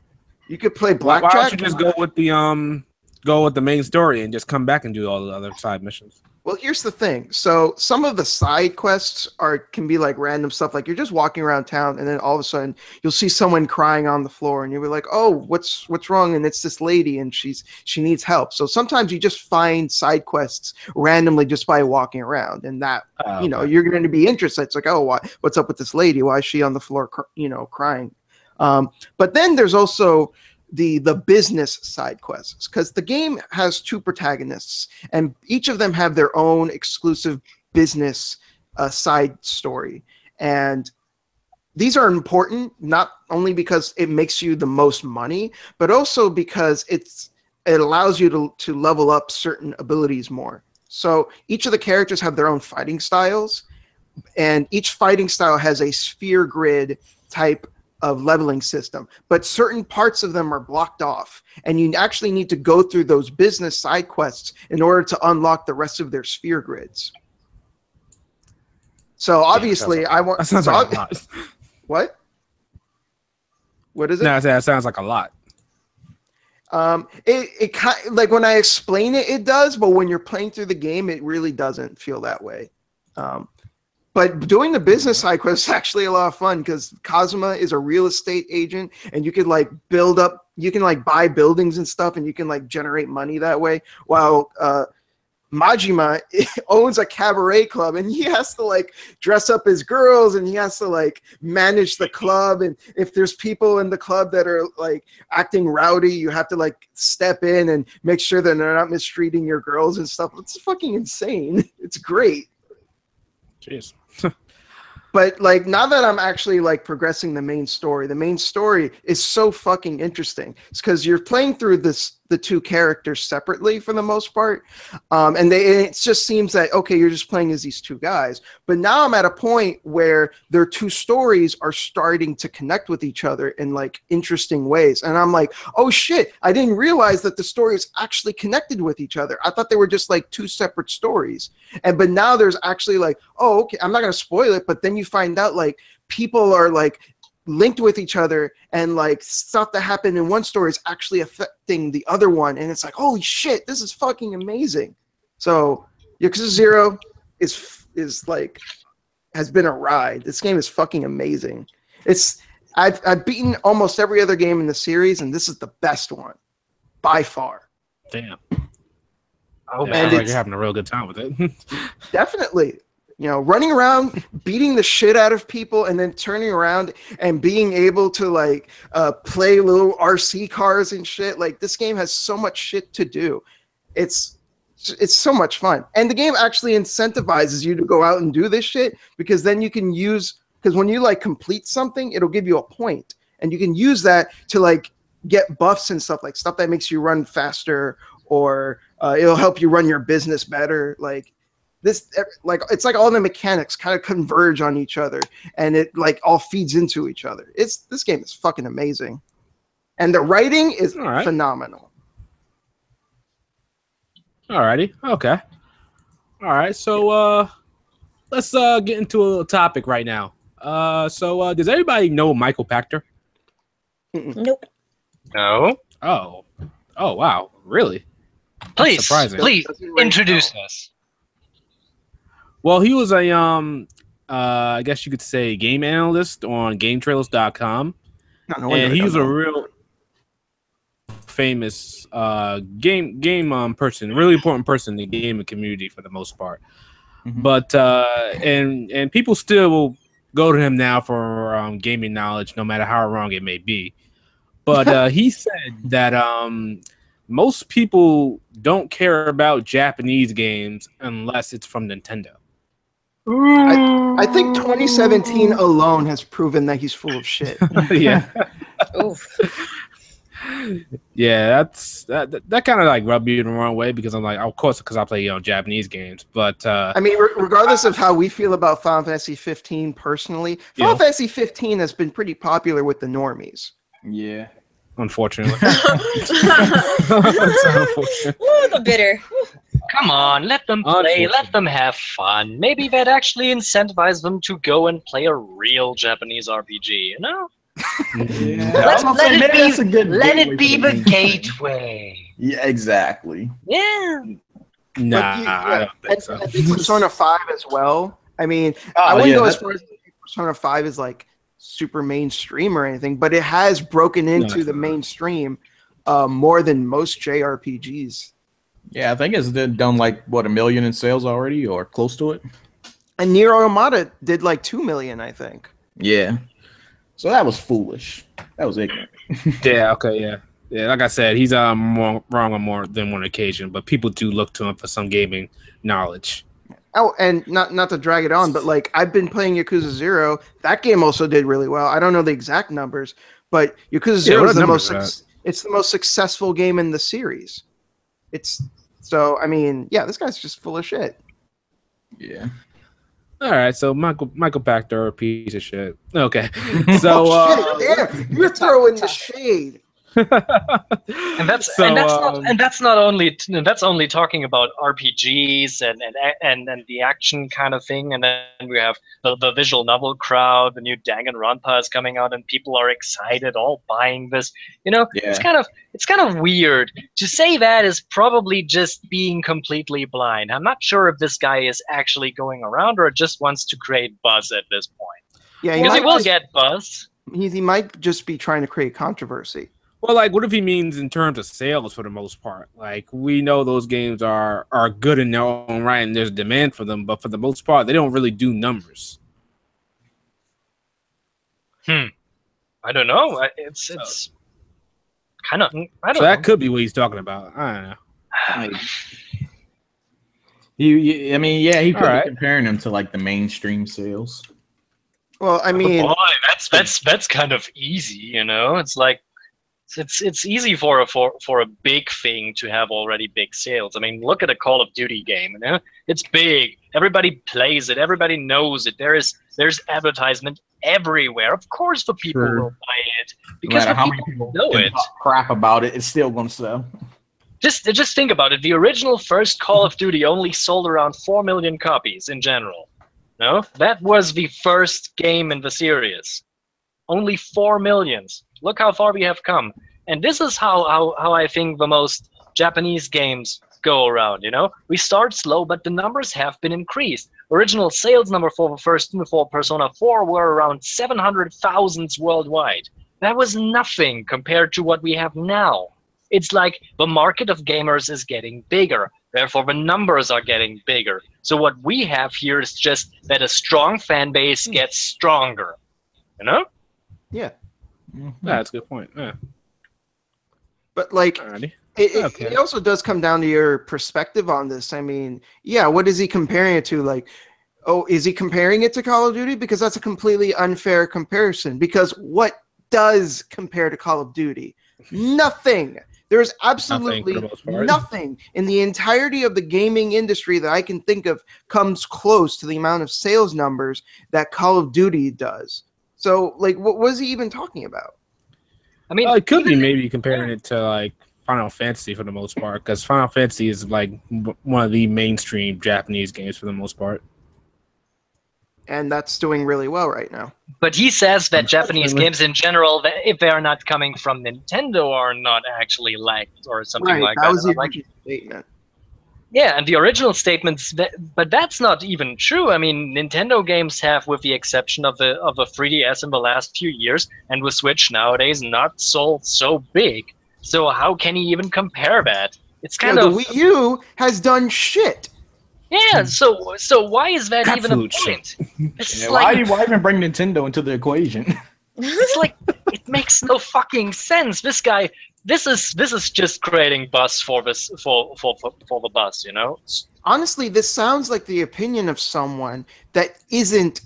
you could play blackjack. Why don't you just go with the main story and just come back and do all the other side missions? Well, here's the thing. So some of the side quests can be like random stuff. Like you're just walking around town, and then all of a sudden you'll see someone crying on the floor, and you'll be like, "Oh, what's wrong?" And it's this lady, and she needs help. So sometimes you just find side quests randomly just by walking around, and that you're going to be interested. It's like, oh, what's up with this lady? Why is she on the floor, crying? But then there's also the business side quests, because the game has two protagonists and each of them have their own exclusive business side story, and these are important not only because it makes you the most money, but also because it allows you to level up certain abilities more. So each of the characters have their own fighting styles, and each fighting style has a sphere grid type of leveling system, but certain parts of them are blocked off, and you actually need to go through those business side quests in order to unlock the rest of their sphere grids. So obviously, that sounds like a lot. What? What is it? No, that sounds like a lot. It kind like when I explain it, it does, but when you're playing through the game, it really doesn't feel that way. But doing the business side quest is actually a lot of fun because Kazuma is a real estate agent, and you can like you can like buy buildings and stuff, and you can like generate money that way. While Majima owns a cabaret club, and he has to like dress up as girls, and he has to like manage the club. And if there's people in the club that are like acting rowdy, you have to like step in and make sure that they're not mistreating your girls and stuff. It's fucking insane. It's great. Jeez. But like now that I'm actually like progressing the main story is so fucking interesting. It's because you're playing through the two characters separately for the most part, and it just seems that okay, you're just playing as these two guys. But now I'm at a point where their two stories are starting to connect with each other in like interesting ways, and I'm like, oh shit, I didn't realize that the stories actually connected with each other. I thought they were just like two separate stories, but now there's actually like, oh okay, I'm not gonna spoil it, but then you find out like people are like linked with each other, and like stuff that happened in one story is actually affecting the other one, and it's like, holy shit, this is fucking amazing. So Yakuza 0 is like has been a ride. This game is fucking amazing. I've beaten almost every other game in the series, and this is the best one by far. Damn. Oh, man, like you're having a real good time with it. Definitely. Running around, beating the shit out of people, and then turning around and being able to like play little RC cars and shit. Like this game has so much shit to do. it's so much fun. And the game actually incentivizes you to go out and do this shit, because then you can use, because when you like complete something, it'll give you a point, and you can use that to like get buffs and stuff, like stuff that makes you run faster, or it'll help you run your business better. Like this, like it's like all the mechanics kind of converge on each other, and it like all feeds into each other. This game is fucking amazing, and the writing is phenomenal. Alrighty, okay, all right. So let's get into a little topic right now. So does everybody know Michael Pachter? Nope. No. Oh, wow, really? Please, surprising. please introduce us. Well, he was a I guess you could say game analyst on GameTrailers.com, and he was a real famous game person, really important person in the gaming community for the most part. But and people still go to him now for gaming knowledge, no matter how wrong it may be. But he said that most people don't care about Japanese games unless it's from Nintendo. I think 2017 alone has proven that he's full of shit. Yeah. Oof. Yeah, that kind of like rubbed me the wrong way, because I'm like, of course, because I play Japanese games. But I mean, regardless of how we feel about Final Fantasy 15 personally, Final Fantasy 15 has been pretty popular with the normies. Yeah. Unfortunately. Unfortunate. Ooh, the bitter. Come on, let them play, let them have fun. Maybe that actually incentivizes them to go and play a real Japanese RPG, you know? Yeah. Let it be the gateway. Yeah, exactly. Yeah. Nah, I don't think so. I think Persona 5 as well. I mean, I wouldn't go as far as Persona 5 is like super mainstream or anything, but it has broken into the mainstream more than most JRPGs. Yeah, I think it's done like what, 1 million in sales already, or close to it. And Nier Automata did like 2 million, I think. Yeah. So that was foolish. That was ignorant. Yeah. Okay. Yeah. Yeah. Like I said, he's wrong on more than one occasion, but people do look to him for some gaming knowledge. Oh, and not to drag it on, but like I've been playing Yakuza 0. That game also did really well. I don't know the exact numbers, but Yakuza 0 is the most successful game in the series. So I mean, yeah, this guy's just full of shit. Yeah. All right, so Michael Pachter, a piece of shit. Okay, so damn, you're throwing the shade. And that's only talking about RPGs and the action kind of thing, and then we have the visual novel crowd. The new Danganronpa is coming out, and people are excited, all buying this. You know, it's kind of weird to say that is probably just being completely blind. I'm not sure if this guy is actually going around or just wants to create buzz at this point. Yeah, because he will get buzz. He might just be trying to create controversy. Well, like, what if he means in terms of sales for the most part? Like, we know those games are good in their own right, and there's demand for them, but for the most part, they don't really do numbers. I don't know. It's kind of. I don't know. That could be what he's talking about. I don't know. I mean, yeah, he could be comparing them to like the mainstream sales. Well, I mean, boy, that's kind of easy, you know. It's like. It's easy for a big thing to have already big sales. I mean, look at a Call of Duty game. You know, it's big. Everybody plays it. Everybody knows it. There's advertisement everywhere. Of course, the people will buy it because no the how people many people know it. Crap about it. It's still going to sell. Just think about it. The original first Call of Duty only sold around 4 million copies in general. No, that was the first game in the series. Only 4 million. Look how far we have come. And this is how I think the most Japanese games go around, you know? We start slow, but the numbers have been increased. Original sales number for Persona 4 were around 700,000 worldwide. That was nothing compared to what we have now. It's like the market of gamers is getting bigger. Therefore, the numbers are getting bigger. So what we have here is just that a strong fan base gets stronger. You know? Yeah. That's a good point. Yeah. But like, It also does come down to your perspective on this. I mean, yeah, what is he comparing it to? Like, oh, is he comparing it to Call of Duty? Because that's a completely unfair comparison. Because what does compare to Call of Duty? Nothing. There's absolutely nothing in the entirety of the gaming industry that I can think of comes close to the amount of sales numbers that Call of Duty does. So, like, what was he even talking about? I mean, it could be maybe comparing it to like Final Fantasy for the most part, because Final Fantasy is like one of the mainstream Japanese games for the most part. And that's doing really well right now. But he says that Japanese games in general, if they are not coming from Nintendo, are not actually liked or something like that. That was the original statement. Yeah, and the original statements, but that's not even true. I mean, Nintendo games have, with the exception of the 3DS in the last few years, and with Switch nowadays, not sold so big. So how can he even compare that? It's kind of the Wii U has done shit. Yeah, so why is that even a point? Yeah, why even bring Nintendo into the equation? It's like, it makes no fucking sense. This guy, this is just creating buzz for the buzz, you know? Honestly, this sounds like the opinion of someone that isn't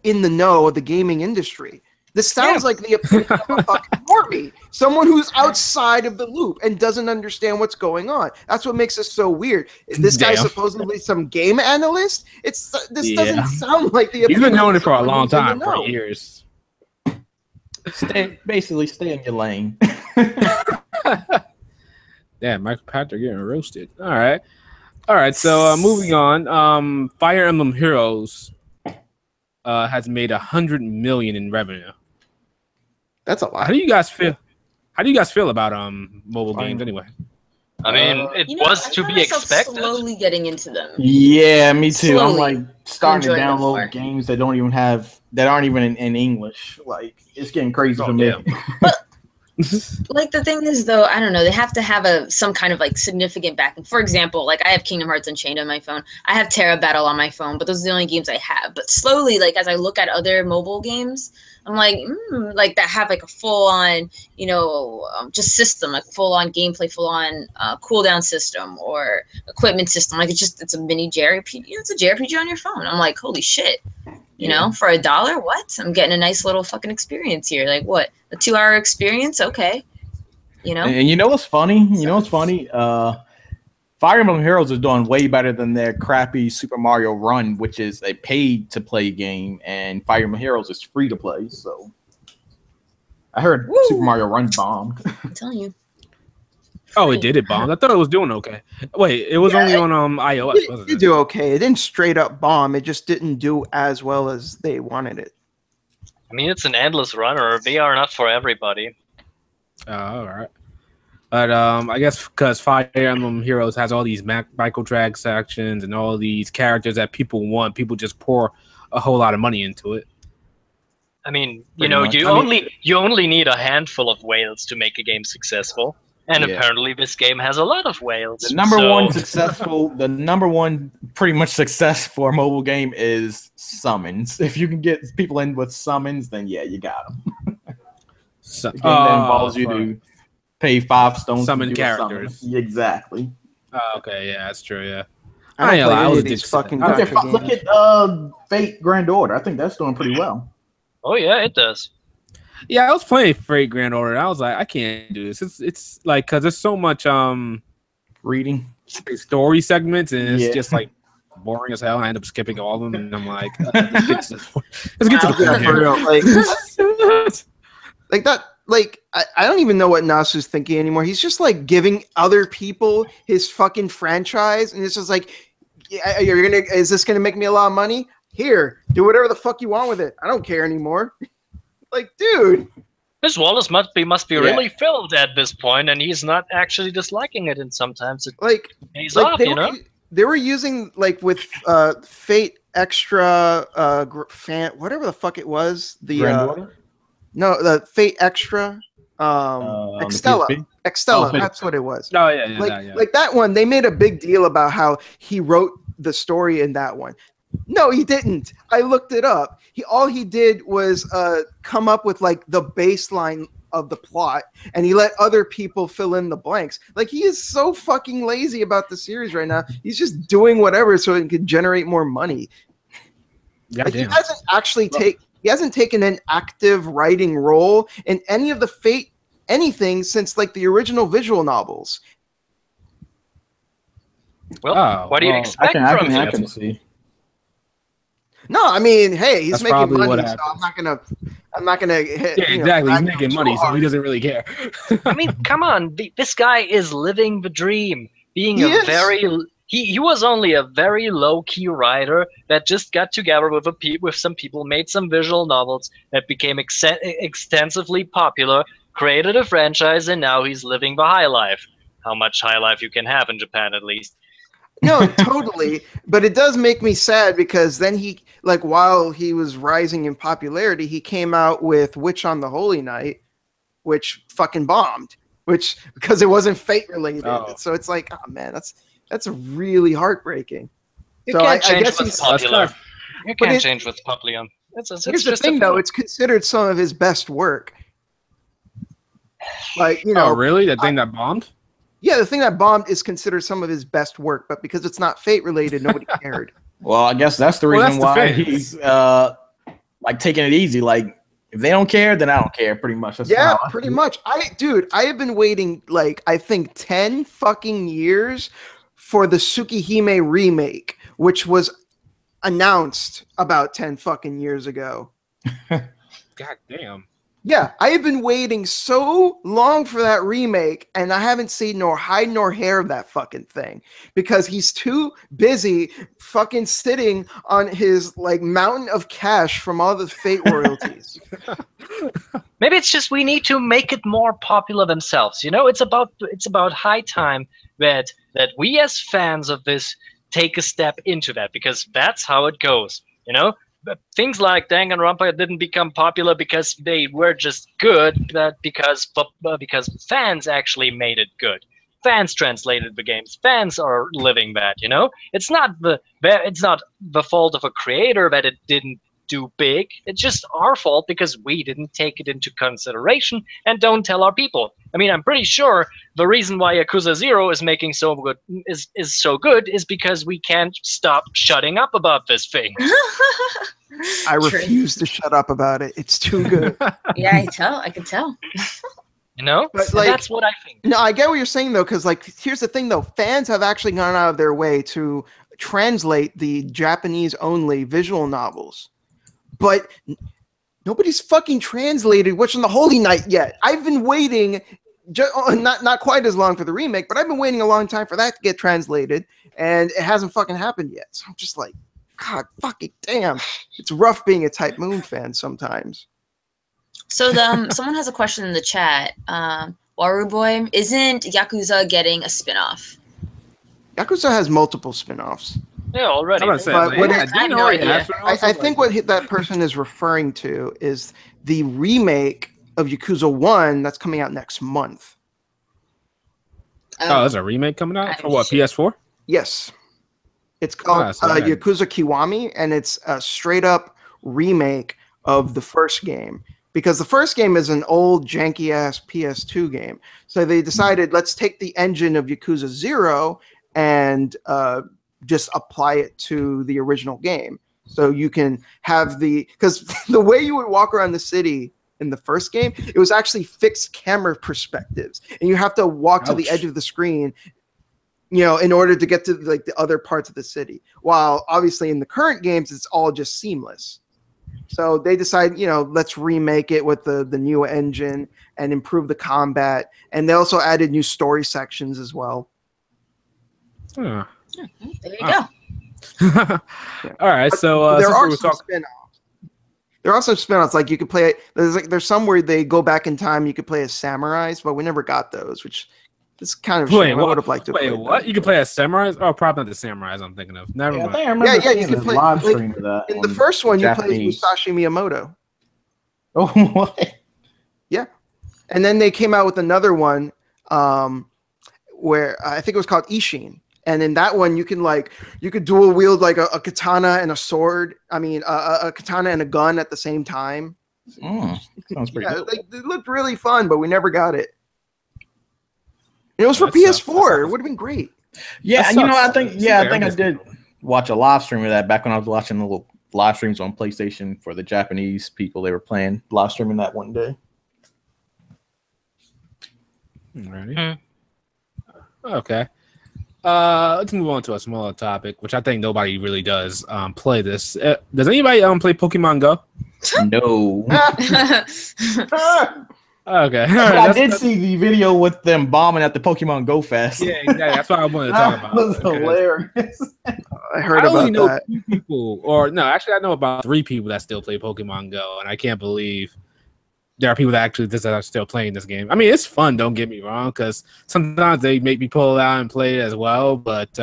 in the know of the gaming industry. This sounds like the opinion of a fucking normie, someone who's outside of the loop and doesn't understand what's going on. That's what makes this so weird. This guy's supposedly some game analyst. This doesn't sound like the opinion. He's been knowing it for a long time, for years. Basically, stay in your lane. Damn, Michael Pachter getting roasted. All right. So moving on. Fire Emblem Heroes has made $100 million in revenue. That's a lot. How do you guys feel about mobile games anyway? I mean, it was to be expected. Slowly getting into them. Yeah, me too. I'm like starting to enjoying download games that aren't even in English. Like, it's getting crazy for me. But like, the thing is, though, I don't know, they have to have some kind of like significant backing. For example, like, I have Kingdom Hearts Unchained on my phone. I have Terra Battle on my phone, but those are the only games I have. But slowly, like, as I look at other mobile games, I'm like, like, that have like a full-on, just system, like full-on gameplay, full-on cooldown system or equipment system. Like, it's a mini JRPG. It's a JRPG on your phone. I'm like, holy shit. You know, for $1, what? I'm getting a nice little fucking experience here. Like, what? A 2-hour experience? Okay. You know? And you know what's funny? Fire Emblem Heroes is doing way better than their crappy Super Mario Run, which is a paid-to-play game, and Fire Emblem Heroes is free-to-play, so... I heard Super Mario Run bombed. I'm telling you. Oh, it did. It bombed. I thought it was doing okay. Wait, it was only on iOS, wasn't it? It did okay. It didn't straight up bomb. It just didn't do as well as they wanted it. I mean, it's an endless runner. They are not for everybody. All right. But I guess because Fire Emblem Heroes has all these microtransactions and all these characters that people want, people just pour a whole lot of money into it. I mean, you only need a handful of whales to make a game successful. And apparently this game has a lot of whales. The number one pretty much success for a mobile game is summons. If you can get people in with summons, then yeah, you got them. The game that involves you to pay 5 stones summon to characters. Exactly. Okay, yeah, that's true, yeah. I don't play any of these fucking look at Fate Grand Order. I think that's doing pretty well. Oh yeah, it does. Yeah, I was playing Fate Grand Order. I was like, I can't do this. It's like, because there's so much reading story segments, and it's just like boring as hell. I end up skipping all of them, and I'm like, let's get to the point. Like that. Like, I don't even know what Nasu's thinking anymore. He's just like giving other people his fucking franchise, and it's just like, is this gonna make me a lot of money? Here, do whatever the fuck you want with it. I don't care anymore. Like, dude, this wallet must be really filled at this point, and he's not actually disliking it. And sometimes it pays off, They were using like with Fate Extra, whatever the fuck it was. The Fate Extra, Extella. That's what it was. Oh yeah, like that one. They made a big deal about how he wrote the story in that one. No, he didn't. I looked it up. All he did was come up with like the baseline of the plot, and he let other people fill in the blanks. Like, he is so fucking lazy about the series right now. He's just doing whatever so he can generate more money. Yeah, Like, he hasn't taken an active writing role in any of the Fate anything since like the original visual novels. Well, what do you expect from him? I can see. No, I mean, hey, he's That's making probably what money, so I'm not gonna hit. Yeah, exactly. He's making money, so he doesn't really care. I mean, come on, this guy is living the dream. Being he was only a very low key writer that just got together with some people, made some visual novels that became extensively popular, created a franchise, and now he's living the high life. How much high life you can have in Japan, at least. No, totally. But it does make me sad because then he, like, while he was rising in popularity, he came out with Witch on the Holy Night, which fucking bombed, because it wasn't Fate related. Oh. So it's like, oh man, that's really heartbreaking. You can't change what's popular. You can't change what's popular. Here's the thing, though. It's considered some of his best work. Like, Oh, really? That thing that bombed? Yeah, the thing that bombed is considered some of his best work, but because it's not Fate related, nobody cared. Well, I guess that's the reason why he's like taking it easy. Like, if they don't care, then I don't care. Pretty much. That's pretty much. I have been waiting like I think 10 fucking years for the Tsukihime remake, which was announced about 10 fucking years ago. God damn. Yeah, I have been waiting so long for that remake, and I haven't seen nor hide nor hair of that fucking thing because he's too busy fucking sitting on his like mountain of cash from all the Fate royalties. Maybe it's just we need to make it more popular themselves. You know, it's about high time that we as fans of this take a step into that, because that's how it goes. You know. But things like Danganronpa didn't become popular because they were just good, but because fans actually made it good. Fans translated the games. Fans are living that, you know? It's not the fault of a creator that it didn't do big. It's just our fault because we didn't take it into consideration and don't tell our people. I mean, I'm pretty sure the reason why Yakuza 0 is making so good is because we can't stop shutting up about this thing. I refuse to shut up about it. It's too good. Yeah, I can tell. You know? But, so like, that's what I think. No, I get what you're saying, though, because, like, here's the thing, though. Fans have actually gone out of their way to translate the Japanese-only visual novels. But nobody's fucking translated Witch on the Holy Night yet. I've been waiting, not quite as long for the remake, but I've been waiting a long time for that to get translated, and it hasn't fucking happened yet. So I'm just like, God fucking damn. It's rough being a Type Moon fan sometimes. So someone has a question in the chat. Waru Boy, isn't Yakuza getting a spin-off? Yakuza has multiple spin-offs. Yeah, already. I think what that person is referring to is the remake of Yakuza 1 that's coming out next month. Oh, there's a remake coming out? For what, PS4? Yes. It's called Yakuza Kiwami, and it's a straight-up remake of the first game. Because the first game is an old, janky-ass PS2 game. So they decided, let's take the engine of Yakuza 0 and just apply it to the original game. So you can have because the way you would walk around the city in the first game, it was actually fixed camera perspectives. And you have to walk to the edge of the screen, you know, in order to get to like the other parts of the city. While obviously in the current games, it's all just seamless. So they decide, you know, let's remake it with the new engine and improve the combat. And they also added new story sections as well. There you go. All right, so there are some spin-offs. There are some spin-offs, like you could play. There's some where they go back in time. You could play as samurais, but we never got those, which is kind of shame. I would have liked to. Wait, what? You can play as samurais? Oh, probably not the samurais. I'm thinking of. Never mind. Yeah, you can play. Like, in the first one, you played Musashi Miyamoto. Oh, what? Yeah, and then they came out with another one, where I think it was called Ishin. And in that one, you could dual wield like a katana and a sword. I mean, a katana and a gun at the same time. Sounds pretty good. It looked really fun, but we never got it. It was for That sucks. PS4. It would have been great. Yeah, That you know, sucks. I think I did watch a live stream of that back when I was watching the little live streams on PlayStation for the Japanese people. They were playing live streaming that one day. Alrighty. Okay. Let's move on to a smaller topic, which I think nobody really does play this. Does anybody play Pokemon Go? No. Okay. But I did see the video with them bombing at the Pokemon Go Fest. Yeah, exactly. That's what I wanted to talk about. That was hilarious. I heard I only about know that. 2 people, or no, actually, I know about 3 people that still play Pokemon Go, and I can't believe there are people that actually that are still playing this game. I mean, it's fun. Don't get me wrong, because sometimes they make me pull it out and play it as well. But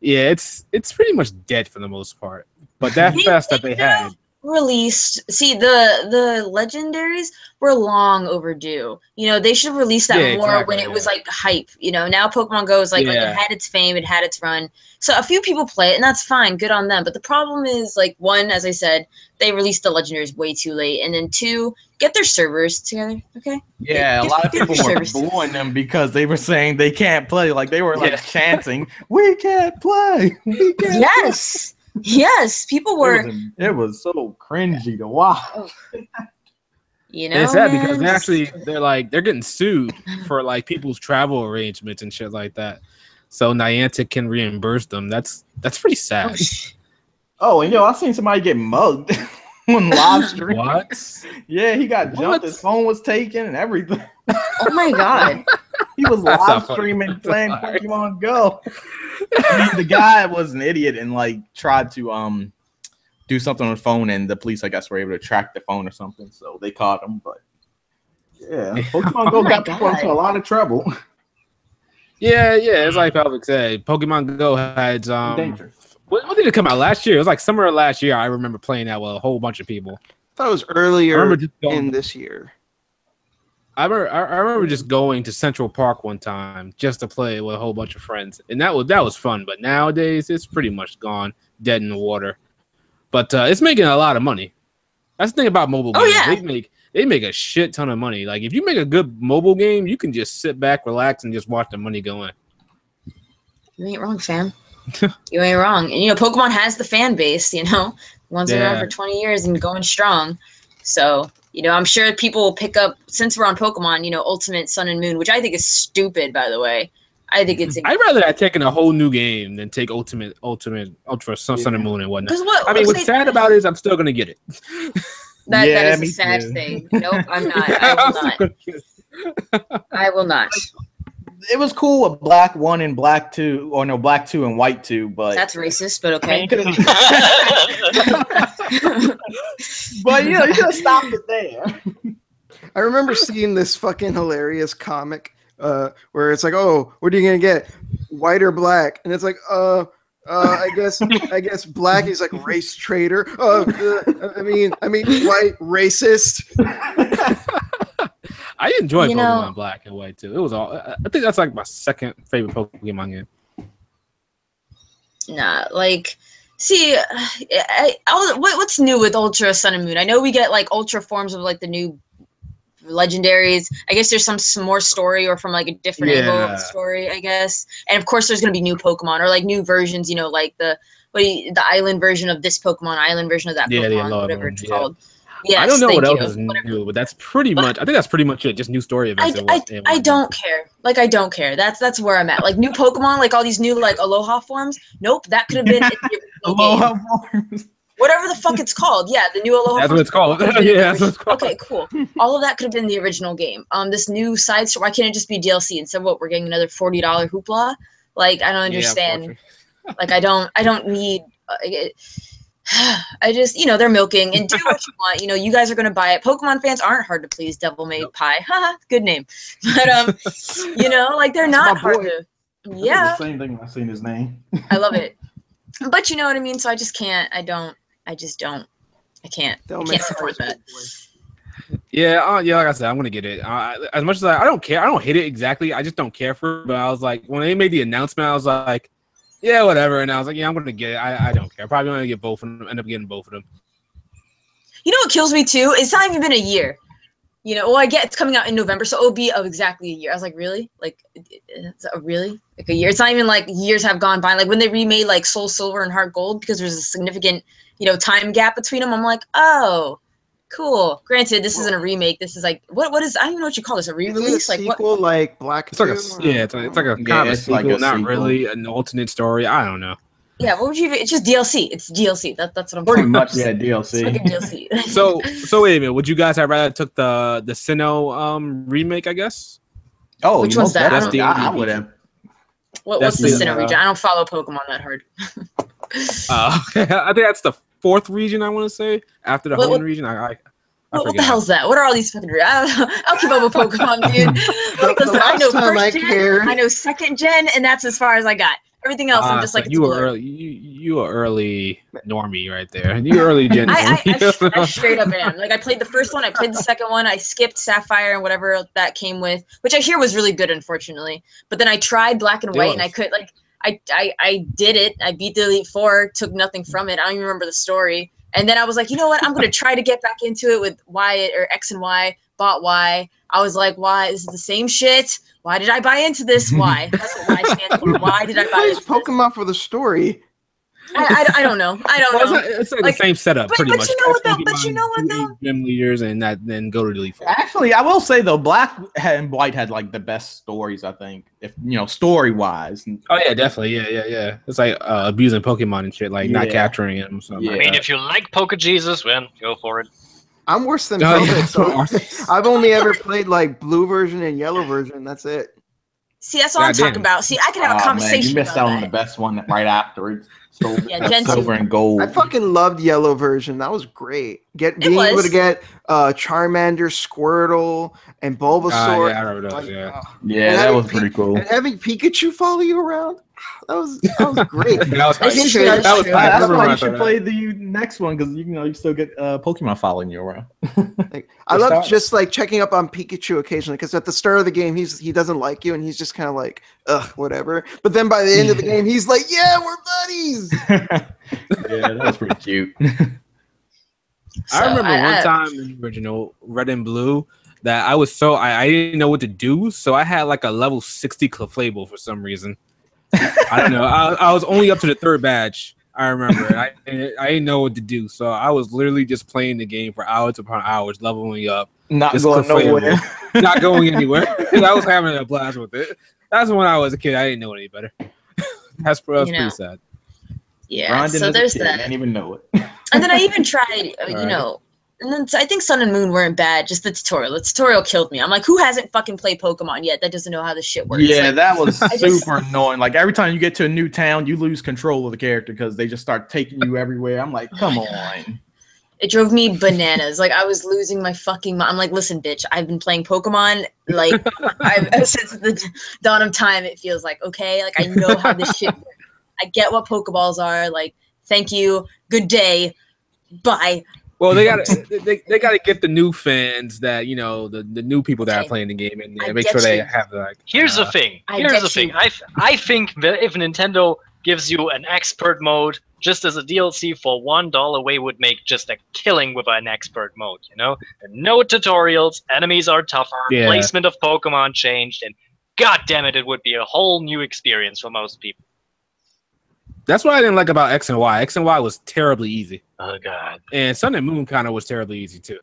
yeah, it's pretty much dead for the most part. But that fest that they had. Released, see, the legendaries were long overdue. You know, they should release that more when it was like hype. You know, now Pokemon Go is like it had its fame, it had its run. So a few people play it, and that's fine, good on them. But the problem is, like, 1, as I said, they released the legendaries way too late, and then 2, get their servers together, okay? Yeah, a lot of people were booing them because they were saying they can't play. Like, they were like chanting, "We can't play." We can't yes. Yes, people were. It was so cringy to watch. You know, it's sad because they're getting sued for like people's travel arrangements and shit like that. So Niantic can reimburse them. That's pretty sad. Oh, and I seen somebody get mugged on live stream. What? Yeah, he got jumped. His phone was taken and everything. Oh my god. He was live streaming playing Pokemon Go. I mean, the guy was an idiot and like tried to do something on the phone, and the police, I guess, were able to track the phone or something, so they caught him. But yeah, Pokemon Go got people into a lot of trouble. Yeah, it's like Pelvic said. Pokemon Go had what did it come out last year? It was like summer of last year. I remember playing that with a whole bunch of people. I thought it was earlier in this year. I remember just going to Central Park one time just to play with a whole bunch of friends, and that was fun. But nowadays, it's pretty much gone, dead in the water. But it's making a lot of money. That's the thing about mobile games. Yeah. They make a shit ton of money. Like if you make a good mobile game, you can just sit back, relax, and just watch the money go in. You ain't wrong, fam. You ain't wrong. And Pokemon has the fan base. One's been around for 20 years and going strong. So. I'm sure people will pick up, since we're on Pokemon, Ultimate Sun and Moon, which I think is stupid, by the way. I think it's... I'd rather have taken a whole new game than take Ultra Sun and Moon and whatnot. What's sad about it is I'm still going to get it. That is a sad thing. Nope, I'm not. I will not. I will not. It was cool with Black 1 and Black 2, or no, Black 2 and White 2, but... That's racist, but okay. But, you could have stopped it there. I remember seeing this fucking hilarious comic where it's like, oh, what are you going to get? White or black? And it's like, I guess black is like race traitor. I mean, white racist. I enjoy Pokemon Black and White too. It was all. I think that's like my second favorite Pokemon game. Nah, like, see, what's new with Ultra Sun and Moon? I know we get like Ultra forms of like the new legendaries. I guess there's some more story, or from like a different angle of the story, I guess. And of course, there's gonna be new Pokemon or like new versions. Like the island version of this Pokemon, island version of that Pokemon, whatever it's called. Yes, I don't know what else is new, but that's pretty much. I think that's pretty much it. Just new story events. I don't care. Like, I don't care. That's where I'm at. Like new Pokemon, like all these new like Aloha forms. Nope, that could have been in the Aloha forms. Whatever the fuck it's called. Yeah, the new Aloha. That's what it's called. Yeah, that's what it's called. Okay, cool. All of that could have been the original game. This new side story. Why can't it just be DLC instead? What, we're getting another $40 hoopla? Like, I don't understand. Like, I don't need. I just, they're milking, and do what you want. You guys are going to buy it. Pokemon fans aren't hard to please. Devil May Pie. Haha, good name. But, like, they're not hard to. Yeah. The same thing when I seen his name. I love it. But you know what I mean? So I just can't. I can't support that. Yeah, like I said, I'm gonna get it. As much as I don't care, I don't hate it exactly. I just don't care for it. But I was like, when they made the announcement, I was like, yeah, whatever. And I was like, yeah, I'm gonna get it. I don't care. Probably gonna get both of them. End up getting both of them. You know what kills me too? It's not even been a year. You know, well, I get it's coming out in November, so it'll be of exactly a year. I was like, really? Like, really? Like a year? It's not even like years have gone by. Like when they remade like Soul Silver and Heart Gold, because there's a significant, time gap between them. I'm like, oh, cool. Granted, this isn't a remake. This is like, what is? I don't even know what you call this. A re-release? Like sequel, like Black. It's like it's like a kind of a sequel, like a not sequel. really an alternate story. I don't know. Yeah, what would you? It's just DLC. It's DLC. That's what I'm Pretty talking much, about. yeah, DLC. It's fucking DLC. So wait a minute. Would you guys have rather took the Sinnoh remake? I guess. Oh, Which one's that? That's I would have. What's the Sinnoh region? I don't follow Pokemon that hard. I think that's the 4th region. I want to say after the Hoenn region. What the hell's that? What are all these fucking? I'll keep up with Pokemon, dude. Like, listen, I know first gen, I know 2nd gen, and that's as far as I got. Everything else, I'm just like, you were early. You were early normie right there. You were early gen. I straight up am. Like I played the first one, I played the second one, I skipped Sapphire and whatever that came with, which I hear was really good, unfortunately. But then I tried Black and White, and I could I did it. I beat the Elite Four, took nothing from it. I don't even remember the story. And then I was like, you know what? I'm gonna try to get back into it with Y or X and Y. Bought Y. I was like, why? This is the same shit. Why did I buy into this? Why? That's what Y stands for. Why did I buy into Pokemon for the story? I don't know. I don't know. It's like the same setup, pretty much. You know what though? But you know what though? Gym leaders and then go to the Elite Four. Actually, I will say though, Black and White had like the best stories. I think, if story wise. Oh yeah, definitely. Yeah. It's like abusing Pokemon and shit, like not capturing them. So I mean, if you like Pokejesus, well, go for it. I'm worse than I've only ever played like blue version and yellow version. That's it. See, that's what I'm talking about. See, I can have a conversation. Man, you missed out on the best one right after it. Silver and gold. I fucking loved yellow version. That was great. Being able to get Charmander, Squirtle, and Bulbasaur. Yeah, I remember those. That was pretty cool. And having Pikachu follow you around. That was great. That's why you should play the next one, because you still get Pokemon following you around. I love just like checking up on Pikachu occasionally, because at the start of the game he doesn't like you and he's just kind of like whatever. But then by the end of the game he's like, yeah, we're buddies. Yeah, that was pretty cute. I remember one time in the original Red and Blue that I was I didn't know what to do, so I had like a level 60 Clefable for some reason. I don't know. I was only up to the 3rd badge. I remember. I didn't know what to do, so I was literally just playing the game for hours upon hours, leveling up, not going nowhere, not going anywhere. I was having a blast with it. That's when I was a kid. I didn't know any better. That's pretty sad. Yeah. So there's that. I didn't even know it. And then I even tried, and then I think Sun and Moon weren't bad, just the tutorial. The tutorial killed me. I'm like, who hasn't fucking played Pokemon yet that doesn't know how this shit works? Yeah, that was super annoying. Like, every time you get to a new town, you lose control of the character because they just start taking you everywhere. I'm like, come on. It drove me bananas. Like, I was losing my fucking mind. I'm like, listen, bitch, I've been playing Pokemon, like, since the dawn of time, it feels like, okay? Like, I know how this shit works. I get what Pokeballs are. Like, thank you. Good day. Bye. Well, they gotta get the new fans that the new people that are playing the game and make sure they have like. Here's the thing. I think that if Nintendo gives you an expert mode just as a DLC for $1, we would make just a killing with an expert mode. No tutorials, enemies are tougher, placement of Pokemon changed, and god damn it would be a whole new experience for most people. That's what I didn't like about X and Y. X and Y was terribly easy. Oh god. And Sun and Moon kind of was terribly easy too.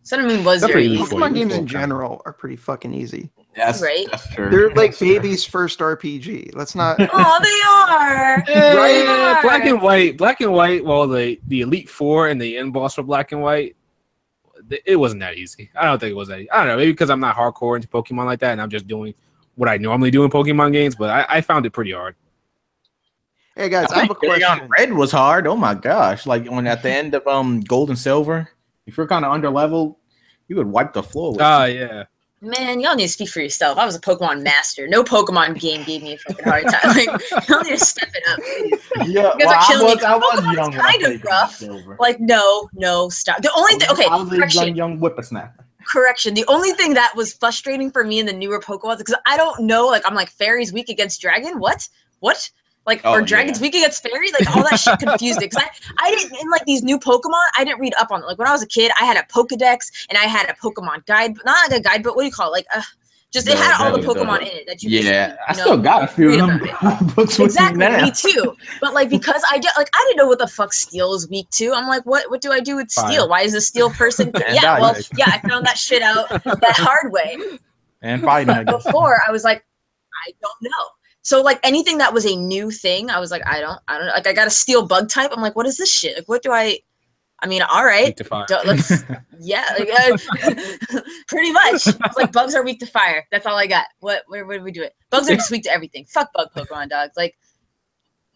Sun and Moon was very easy. Pokemon games in general are pretty fucking easy. Yes, right. That's true. They're like baby's first RPG. Let's not. Oh, they are. Right? Black and White. Well, the Elite Four and the end boss for Black and White, it wasn't that easy. I don't think it was that easy. I don't know. Maybe because I'm not hardcore into Pokemon like that, and I'm just doing what I normally do in Pokemon games. But I found it pretty hard. Hey guys, I have a question. Red was hard. Oh my gosh! Like at the end of Gold and Silver, if you're kind of under level, you would wipe the floor with. Yeah. Man, y'all need to speak for yourself. I was a Pokemon master. No Pokemon game gave me a fucking hard time. Like, y'all need to step it up, please. Yeah, you guys are killing me. I was young. Kind of rough. Like, no, stop. The only thing, I was a young whippersnapper. Correction. The only thing that was frustrating for me in the newer Pokemon, because I don't know, like, I'm like, fairy's weak against dragon? What? Like, or Dragon Speaking Gets Fairy, like all that shit confused it. Cause I didn't, in like these new Pokemon, I didn't read up on it. Like when I was a kid, I had a Pokedex and I had a Pokemon guide, not like a guide, but what do you call it? Like, just it had all the Pokemon in it that you could, I still got a few of them books with exactly, me now. me too. But like because I didn't know what the fuck Steel is weak to. I'm like, what do I do with Steel? Why is the Steel person? I found that shit out that hard way. And fighting before I was like, I don't know. So like anything that was a new thing, I was like, I don't know. Like I got a Steel bug type. I'm like, what is this shit? Like what do I mean, all right. Let's pretty much. It's like bugs are weak to fire. That's all I got. Where do we do it? Bugs are just weak to everything. Fuck bug Pokemon dogs. Like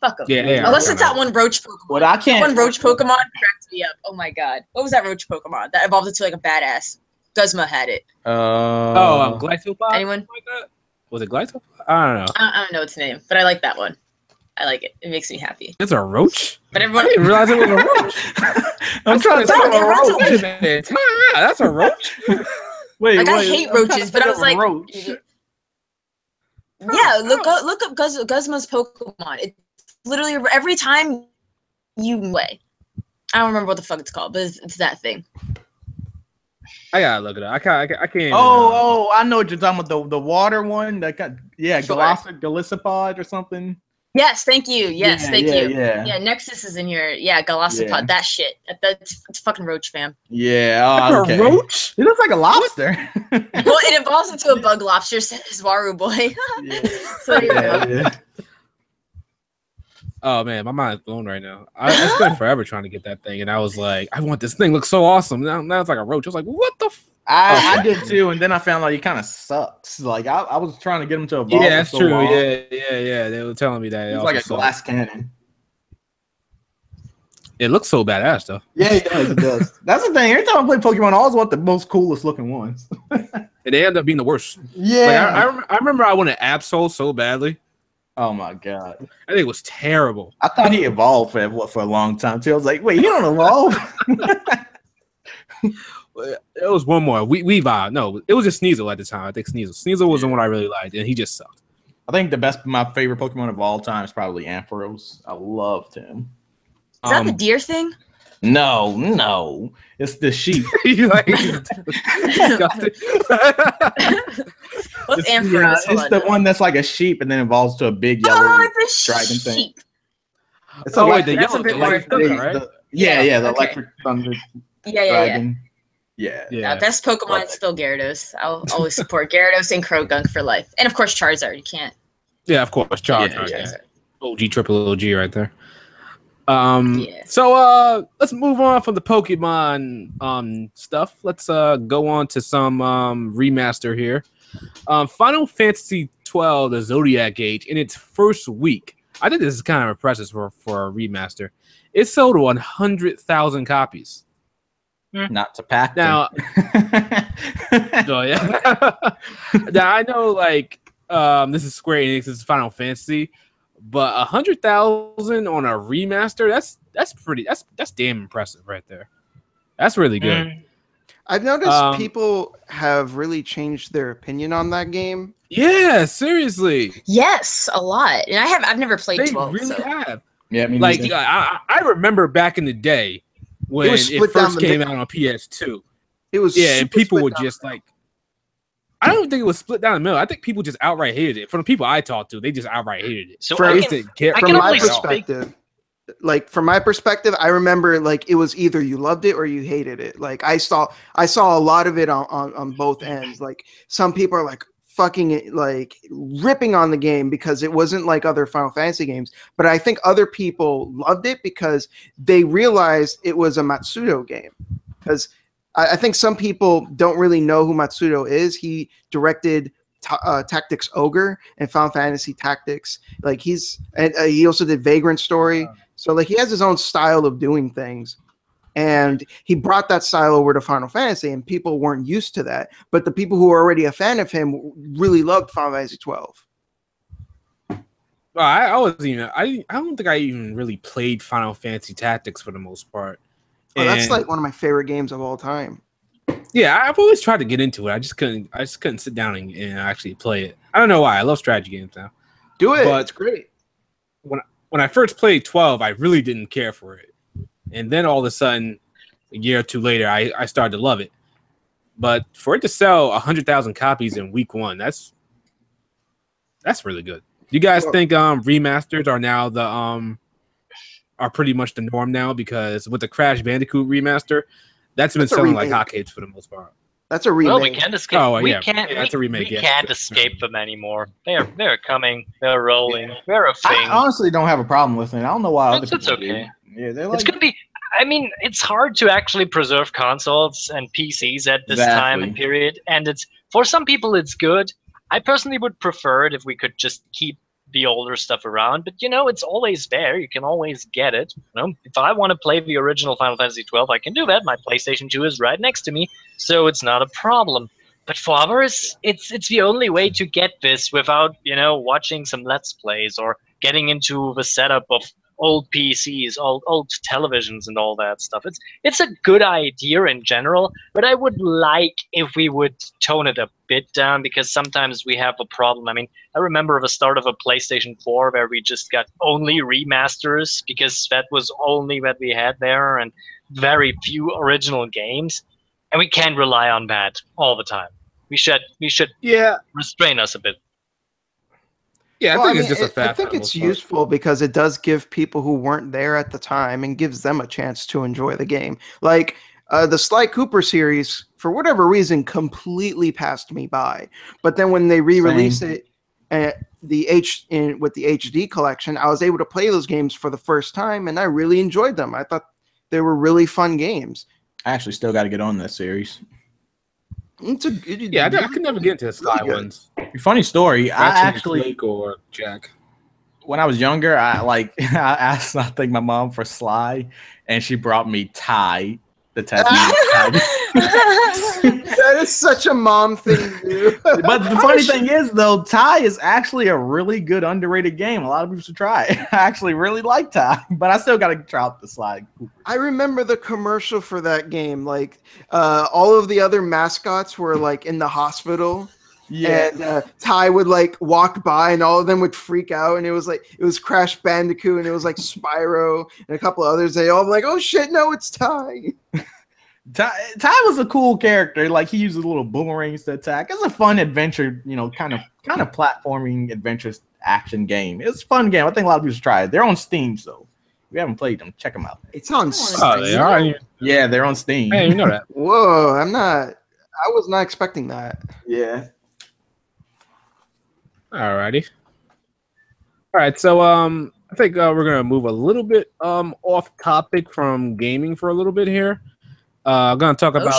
fuck them. Yeah. Unless it's that one roach Pokemon. What I can't. One roach Pokemon cracked me up. Oh my god. What was that roach Pokemon that evolved into like a badass? Guzma had it. Glyphopod? Anyone? Like that? Was it Glyphopod? I don't know. I don't know its name, but I like that one. I like it. It makes me happy. It's a roach? But everyone I didn't realize it was a roach. I'm trying to say a roach. That's a roach? Wait, I hate roaches, but I was like, yeah, look up Guzma's Pokemon. It's literally every time you play. I don't remember what the fuck it's called, but it's that thing. I gotta look it up. I can't. I know what you're talking about. The water one that got Sure. Gallisopod or something. Yes, thank you. Yes, thank you. Yeah, Nexus is in here. Yeah, Gallisopod. That shit. It's fucking roach, fam. Yeah. Okay. A roach? It looks like a lobster. Well, it evolves into a bug lobster, says Waru Boy. Yeah. Oh man, my mind's blown right now. I spent forever trying to get that thing, and I was like, I want this thing. Looks so awesome. Now it's like a roach. I was like, what the? I did too, and then I found out he kind of sucks. Like I was trying to get him to evolve. Yeah, that's true. Yeah. They were telling me that. He's like a glass cannon. It looks so badass though. Yeah, it does. It does. That's the thing. Every time I play Pokemon, I always want the most coolest looking ones. And they end up being the worst. Yeah. Like, I remember I wanted Absol so badly. Oh my god! I think it was terrible. I thought he evolved for a long time too. I was like, wait, you don't evolve? It was one more. We vibed. No, it was just Sneasel at the time. I think Sneasel was the one I really liked, and he just sucked. I think my favorite Pokemon of all time is probably Ampharos. I loved him. Is that the deer thing? No, it's the sheep. What's Ampharos? It's the one that's like a sheep and then evolves to a big yellow dragon thing. It's the electric thunder. Yeah. Yeah. Best Pokemon is still Gyarados. I'll always support Gyarados and Croagunk for life, and of course Charizard. You can't. Yeah, of course Charizard. Yeah. OG triple OG right there. Yeah. So let's move on from the Pokemon stuff. Let's go on to some remaster here. Final Fantasy 12, the Zodiac Age, in its first week. I think this is kind of impressive for a remaster. It sold 100,000 copies. Not to Pachter. Now, now I know like this is Square Enix, this is Final Fantasy. But 100,000 on a remaster, that's damn impressive right there. That's really good. I've noticed people have really changed their opinion on that game. Yeah, seriously. Yes, a lot. And I've never played 12. They really have. Yeah, like I remember back in the day when it first came out on PS2. It was and people were just like, I don't think it was split down the middle. I think people just outright hated it. From the people I talked to, they just outright hated it. So from my perspective, I remember like it was either you loved it or you hated it. Like I saw a lot of it on both ends. Like some people are like fucking it, like ripping on the game because it wasn't like other Final Fantasy games. But I think other people loved it because they realized it was a Matsudo game. Because I think some people don't really know who Matsudo is. He directed Tactics Ogre and Final Fantasy Tactics. Like he also did Vagrant Story. So like he has his own style of doing things. And he brought that style over to Final Fantasy, and people weren't used to that. But the people who were already a fan of him really loved Final Fantasy 12. Well, I don't think I even really played Final Fantasy Tactics for the most part. Oh, that's like one of my favorite games of all time. Yeah, I've always tried to get into it. I just couldn't sit down and actually play it. I don't know why. I love strategy games now. Do it. But it's great. when I first played 12, I really didn't care for it, and then all of a sudden, a year or two later, I started to love it. But for it to sell 100,000 copies in week one, that's really good. Do you guys think remasters are now the are pretty much the norm now? Because with the Crash Bandicoot remaster, that's been selling like hotcakes for the most part. That's a remake. Well, we can't escape. That's a remake. We can't escape them anymore. They're coming. They're rolling. They're a thing. I honestly don't have a problem with it. I don't know why other people It's okay. do. Yeah, they're like, it's gonna be. I mean, it's hard to actually preserve consoles and PCs at this time and period, and it's for some people it's good. I personally would prefer it if we could just keep the older stuff around, but it's always there. You can always get it. If I want to play the original Final Fantasy 12, I can do that. My PlayStation 2 is right next to me, so it's not a problem. But for others, it's the only way to get this without watching some Let's Plays or getting into the setup of old PCs, old televisions, and all that stuff. It's a good idea in general, but I would like if we would tone it a bit down, because sometimes we have a problem. I mean, I remember the start of a PlayStation 4 where we just got only remasters because that was only what we had there, and very few original games, and we can't rely on that all the time. We should restrain us a bit. Yeah, I think it's just a fact. I think it's useful because it does give people who weren't there at the time and gives them a chance to enjoy the game. Like the Sly Cooper series, for whatever reason, completely passed me by. But then when they re-released it with the HD collection, I was able to play those games for the first time, and I really enjoyed them. I thought they were really fun games. I actually still got to get on that series. I could never get into the Sly ones. Funny story. I actually or Jack. When I was younger, I asked my mom for Sly, and she brought me Ty, the Tasmanian tiger. That is such a mom thing to do. But the funny thing is, though, Ty is actually a really good underrated game. A lot of people should try it. I actually really like Ty, but I still got to try out the Sly. I remember the commercial for that game. Like all of the other mascots were like in the hospital. Yeah, and Ty would like walk by, and all of them would freak out, and it was Crash Bandicoot, and it was like Spyro and a couple others. They all were like, "Oh shit, no, it's Ty." Ty was a cool character. Like, he uses little boomerangs to attack. It's a fun adventure, kind of platforming adventure action game. It's a fun game. I think a lot of people should try it. They're on Steam, so if you haven't played them, check them out. It's on Steam. Oh, they are. Yeah, they're on Steam. Hey, you know that. Whoa, I was not expecting that. Yeah. Alrighty. All right, so I think we're gonna move a little bit off topic from gaming for a little bit here. I'm gonna talk about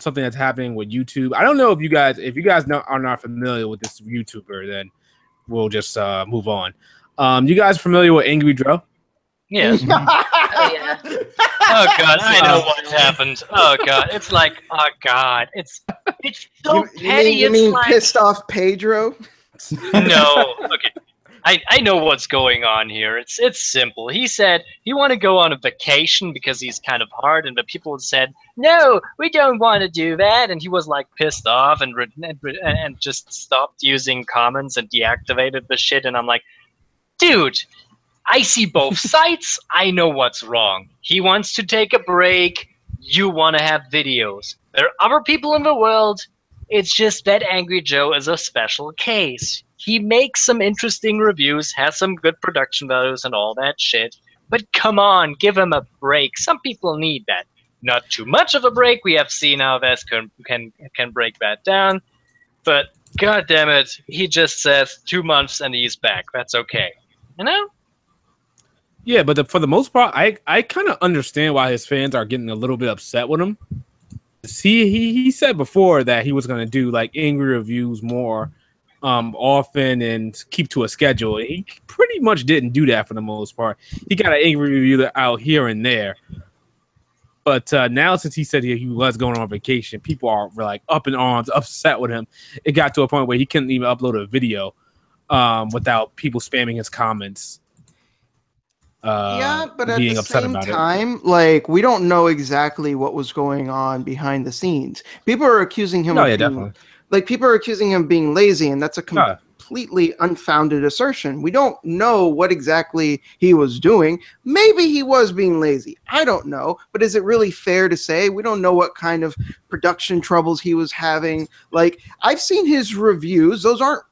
something that's happening with YouTube. I don't know if you guys are not familiar with this YouTuber, then we'll just move on. You guys familiar with AngryJoe? Yes. Oh yeah. Oh god, I know what's happened. Oh god, it's like, oh god, it's so petty. You mean like... pissed off Pedro? No, okay. I know what's going on here. It's simple. He said he wanted to go on a vacation because he's kind of hard, and the people said, "No, we don't want to do that." And he was like pissed off and just stopped using comments and deactivated the shit. And I'm like, dude, I see both sides. I know what's wrong. He wants to take a break. You want to have videos. There are other people in the world. It's just that AngryJoe is a special case. He makes some interesting reviews, has some good production values and all that shit. But come on, give him a break. Some people need that. Not too much of a break. We have seen how this can break that down. But god damn it, he just says 2 months and he's back. That's okay. You know? Yeah, but for the most part, I kind of understand why his fans are getting a little bit upset with him. He said before that he was going to do like angry reviews more often and keep to a schedule. He pretty much didn't do that for the most part. He got an angry review out here and there. But now, since he said he was going on vacation, people are like up in arms, upset with him. It got to a point where he couldn't even upload a video without people spamming his comments. Yeah, but at the same time, like, we don't know exactly what was going on behind the scenes. People are accusing him of being, like, people are accusing him of being lazy, and that's a complete completely unfounded assertion. We don't know what exactly he was doing. Maybe he was being lazy. I don't know. But is it really fair to say? We don't know what kind of production troubles he was having. Like, I've seen his reviews. Those aren't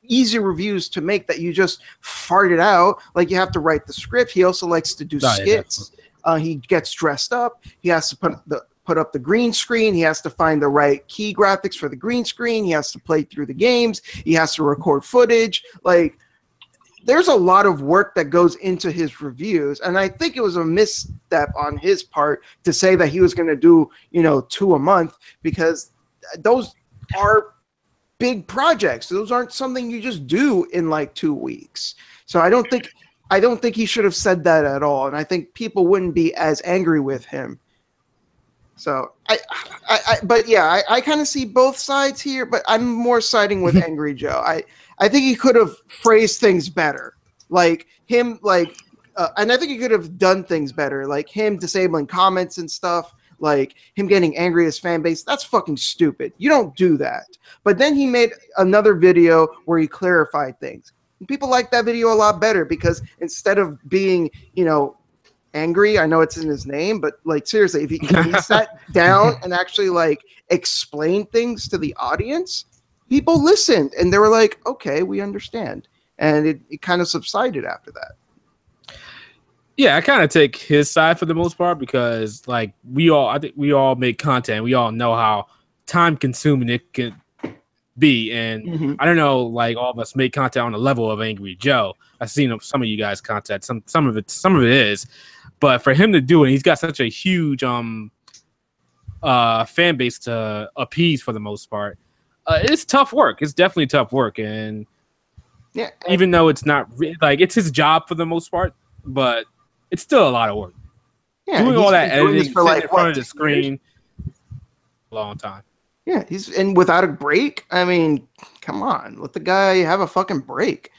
easy reviews to make that you just fart it out. Like, you have to write the script. He also likes to do skits. He gets dressed up. He has to put up the green screen. He has to find the right key graphics for the green screen. He has to play through the games. He has to record footage. Like, there's a lot of work that goes into his reviews. And I think it was a misstep on his part to say that he was going to do, 2 a month, because those are big projects. Those aren't something you just do in like 2 weeks. So I don't think he should have said that at all. And I think people wouldn't be as angry with him. So I kind of see both sides here, but I'm more siding with AngryJoe. I think he could have phrased things better, like him, and I think he could have done things better, like him disabling comments and stuff, like him getting angry at his fan base. That's fucking stupid. You don't do that. But then he made another video where he clarified things. And people like that video a lot better because instead of being, angry, I know it's in his name, but like seriously, if he sat down and actually like explained things to the audience, people listened and they were like, okay, we understand. And it kind of subsided after that. Yeah, I kind of take his side for the most part because like I think we all make content. We all know how time consuming it can be. And I don't know, like all of us make content on the level of AngryJoe. I've seen some of you guys content. Some of it is. But for him to do it, he's got such a huge fan base to appease for the most part. It's tough work. It's definitely tough work. And yeah, even though it's not like it's his job for the most part, but it's still a lot of work. Yeah, doing all that editing for like in front of the screen, a long time. Yeah, and without a break. I mean, come on, let the guy have a fucking break.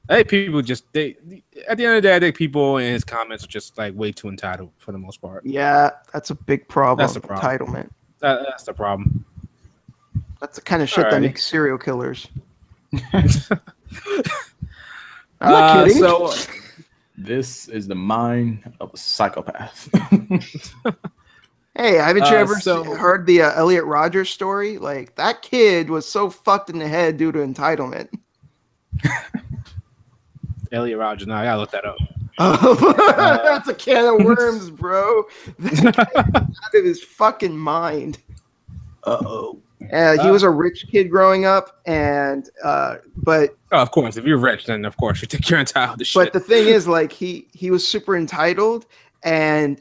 I think people at the end of the day, I think people in his comments are just like way too entitled for the most part. Yeah, that's a big problem. That's the problem. Entitlement. That's the problem. That's the kind of shit that makes serial killers. I'm not kidding. So this is the mind of a psychopath. Hey, haven't you ever heard the Elliot Rogers story? Like, that kid was so fucked in the head due to entitlement. Elliot Rogers. No, I gotta look that up. That's a can of worms, bro. Out of his fucking mind. Uh-oh. He was a rich kid growing up, and but of course, if you're rich, then of course you think you're entitled to shit. But the thing is, like, he was super entitled and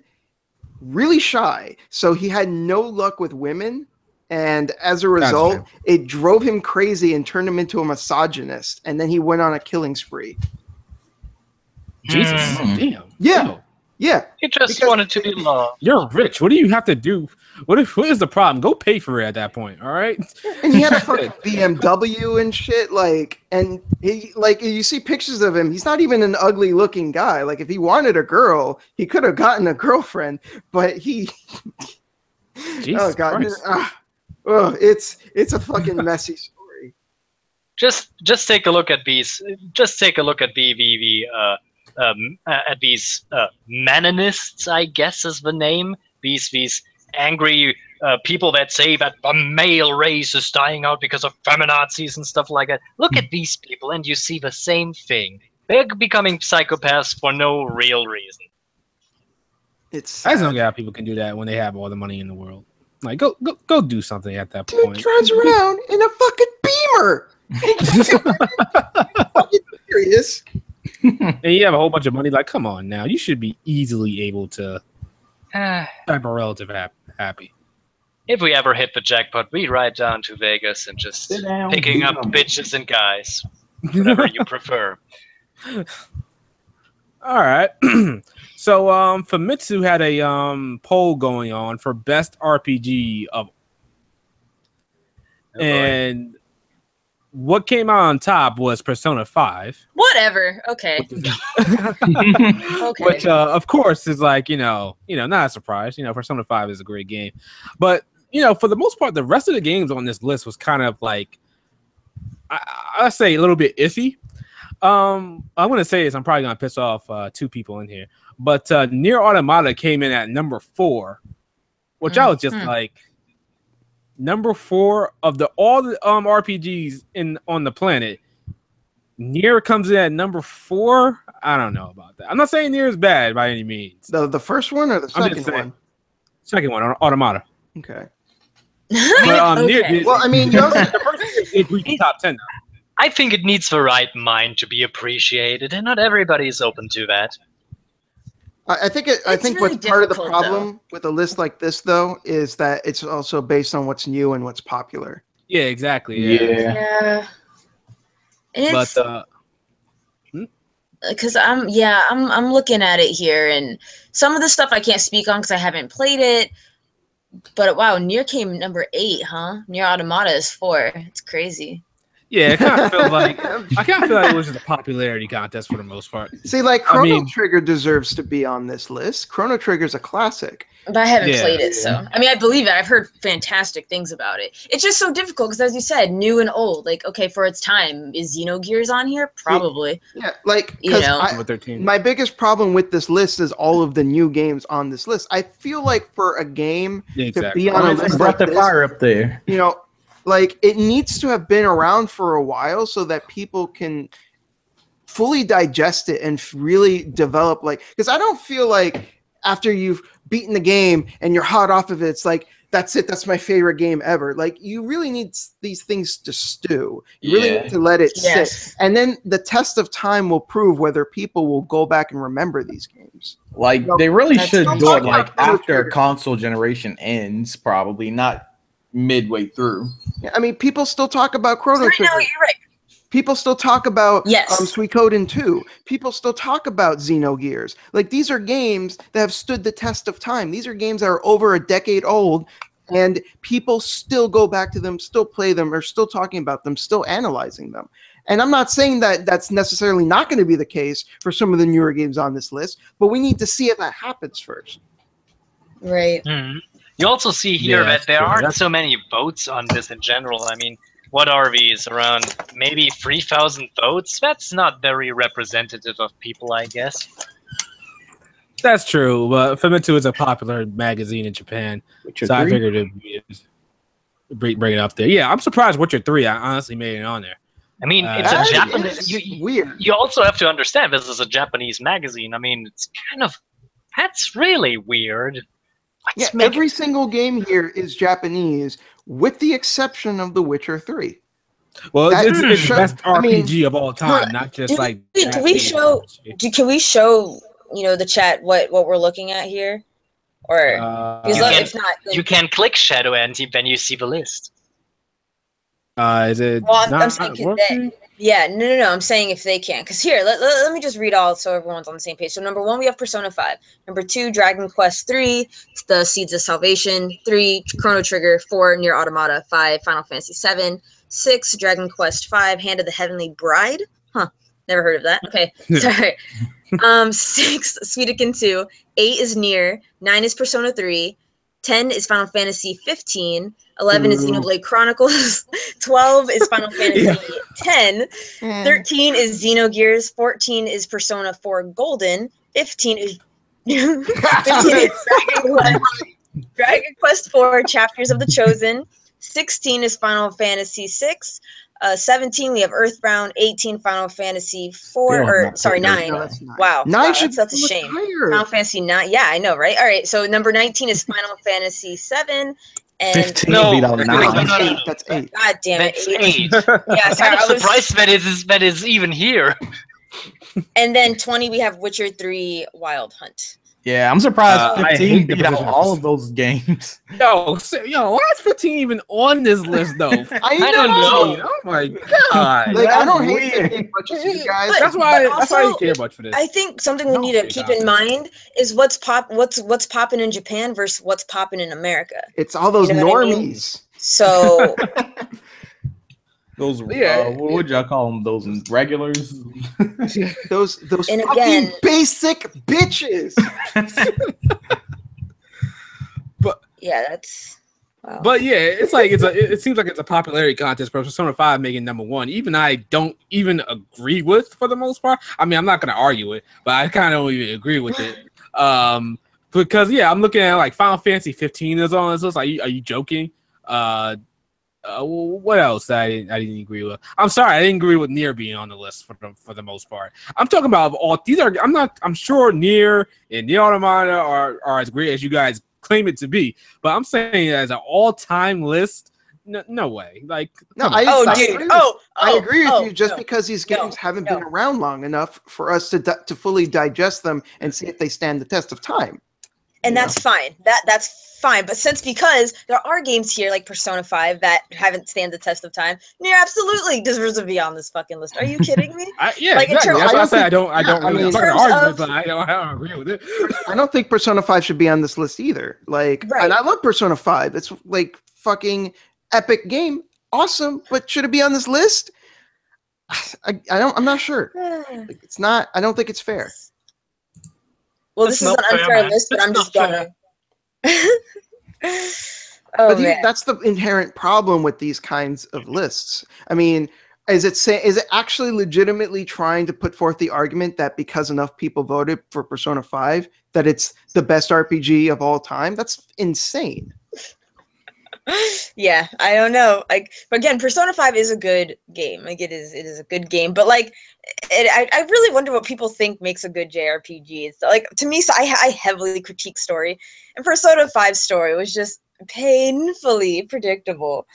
really shy, so he had no luck with women. And as a result, it drove him crazy and turned him into a misogynist. And then he went on a killing spree. Jesus, damn. Yeah. Ew. Yeah. He just wanted to be loved. You're rich. What do you have to do? What is the problem? Go pay for it at that point, all right? And he had a fucking BMW and shit. Like, and he, like, you see pictures of him. He's not even an ugly looking guy. Like, if he wanted a girl, he could have gotten a girlfriend. But he, Jesus oh god, it's a fucking messy story. Just take a look at these. Just take a look at these maninists, I guess is the name. These angry people that say that the male race is dying out because of feminazis and stuff like that. Look at these people, and you see the same thing. They're becoming psychopaths for no real reason. I just don't get how people can do that when they have all the money in the world. Like, go do something at that point. Dude drives around in a fucking Beamer. Fucking serious. And you have a whole bunch of money. Like, come on now, you should be easily able to have a relative happy. If we ever hit the jackpot, we ride down to Vegas and just picking up bitches and guys, whatever you prefer. All right. So Famitsu had a poll going on for best RPG of, and what came out on top was Persona 5. Whatever. Okay. Okay. Which of course is like, not a surprise. Persona 5 is a great game. But, for the most part, the rest of the games on this list was kind of like, I say a little bit iffy. I'm gonna say this. I'm probably gonna piss off 2 people in here, but Nier Automata came in at number 4, which I was just like, number 4 of all the RPGs on the planet. Nier comes in at number 4. I don't know about that. I'm not saying Nier is bad by any means. The first one or the second one? Second one, Automata. Okay. But, Okay. Well, I mean, you also, it reached the top 10 now. I think it needs the right mind to be appreciated, and not everybody is open to that. I think really what's part of the difficult, problem with a list like this, though, is that it's also based on what's new and what's popular. Yeah, exactly. Yeah. And it's But because I'm looking at it here, and some of the stuff I can't speak on because I haven't played it. But wow, Nier came number 8, huh? Nier Automata is 4. It's crazy. yeah, it kind of feels like it was just a popularity contest for the most part. See, like Chrono Trigger deserves to be on this list. Chrono Trigger's a classic. But I haven't played it, so I mean, I believe it. I've heard fantastic things about it. It's just so difficult because, as you said, new and old. Like, okay, for its time, is Xenogears on here? Probably. Yeah, like my biggest problem with this list is all of the new games on this list. I feel like for a game to be on a list like this, fire up there. You know, like it needs to have been around for a while so that people can fully digest it and really develop. Like, because I don't feel like after you've beaten the game and you're hot off of it, it's like, that's it. That's my favorite game ever. Like, you really need these things to stew. You really need to let it sit. And then the test of time will prove whether people will go back and remember these games. Like, they really should do it like after a console generation ends, probably, not midway through. Yeah, I mean, people still talk about Chrono Trigger. No, you're right. People still talk about Suikoden 2. People still talk about Xenogears. Like, these are games that have stood the test of time. These are games that are over a decade old, and people still go back to them, still play them, or still talking about them, still analyzing them. And I'm not saying that that's necessarily not going to be the case for some of the newer games on this list, but we need to see if that happens first. Right. Mm-hmm. You also see here that there aren't so many votes on this in general. I mean, what are these? Around maybe 3,000 votes? That's not very representative of people, I guess. That's true, but Famitsu is a popular magazine in Japan, so I figured it'd bring it up there. Yeah, I'm surprised Witcher 3 I honestly made it on there. I mean, it's a Japanese... Weird. You also have to understand this is a Japanese magazine. I mean, it's kind of... That's really weird. Every single game here is Japanese, with the exception of The Witcher 3. Well, it's the best RPG of all time, not just like. Can we show? Can we show? You know, the chat what we're looking at here, or if not, you can click ShadowElite, then you see the list. Is it? Well, I'm saying can they? Yeah, no. I'm saying if they can, because here, let me just read all so everyone's on the same page. So number 1, we have Persona 5. Number 2, Dragon Quest 3, The Seeds of Salvation. 3, Chrono Trigger. 4, Nier Automata. 5, Final Fantasy 7. 6, Dragon Quest 5, Hand of the Heavenly Bride. Huh, never heard of that. Okay, sorry. 6, Suikoden 2. 8 is Nier. 9 is Persona 3. 10 is Final Fantasy 15. 11 is Xenoblade Chronicles. 12 is Final Fantasy 10. 13 is Xenogears. 14 is Persona 4 Golden. 15 is Dragon Quest 4 Chapters of the Chosen. 16 is Final Fantasy 6. 17 we have Earthbound. 18 Final Fantasy 9. No, Wow, 9 that's a shame. Higher. Final Fantasy 9. Yeah, I know, right? All right, so number 19 is Final Fantasy 7. And 15 beat out 9. That's 8. God damn it. That's 8. Yeah, sorry, I'm surprised that is even here. And then 20 we have Witcher 3 Wild Hunt. Yeah, I'm surprised 15 beat out position. all of those games. Yo, why is 15 even on this list though? I don't know. Oh my god! Like, I don't hate 15 much as you guys. That's why I didn't care much for this. I think something we need to keep in mind is what's popping in Japan versus what's popping in America. It's all those normies. I mean? So Those what would y'all call them? Those regulars? those and fucking again, basic bitches. But yeah, that's Wow. But yeah, it's like it seems like it's a popularity contest. But Persona 5 making #1, even I don't even agree with for the most part. I mean, I'm not gonna argue it, but I kind of don't even agree with it. Because yeah, I'm looking at like Final Fantasy 15 is on this list. Are you joking? What else I didn't agree with? I'm sorry, I didn't agree with Nier being on the list for the most part. I'm talking about all these are. I'm sure Nier and Nier Automata are as great as you guys claim it to be, but I'm saying as an all-time list, no way. Like, No, come on. I agree with you. Just because these games haven't been around long enough for us to fully digest them and see if they stand the test of time. And that's fine. That's fine. But because there are games here like Persona 5 that haven't stand the test of time, Nier absolutely deserves to be on this fucking list. Are you kidding me? Yeah, like, exactly. That's why I say I don't really, I mean, I'm not gonna argue it, but I don't agree with it. I don't think Persona 5 should be on this list either. Like, and I love Persona 5. It's like fucking epic game. Awesome, but should it be on this list? I'm not sure. Like, it's not. I don't think it's fair. Well, this is an unfair list, but I'm just going. That's the inherent problem with these kinds of lists. I mean, is it actually legitimately trying to put forth the argument that because enough people voted for Persona 5 that it's the best RPG of all time? That's insane. Yeah, I don't know. Like, but again, Persona 5 is a good game. Like, it is a good game. But like, I really wonder what people think makes a good JRPG. It's like, to me, so I heavily critique story, and Persona 5's story was just painfully predictable.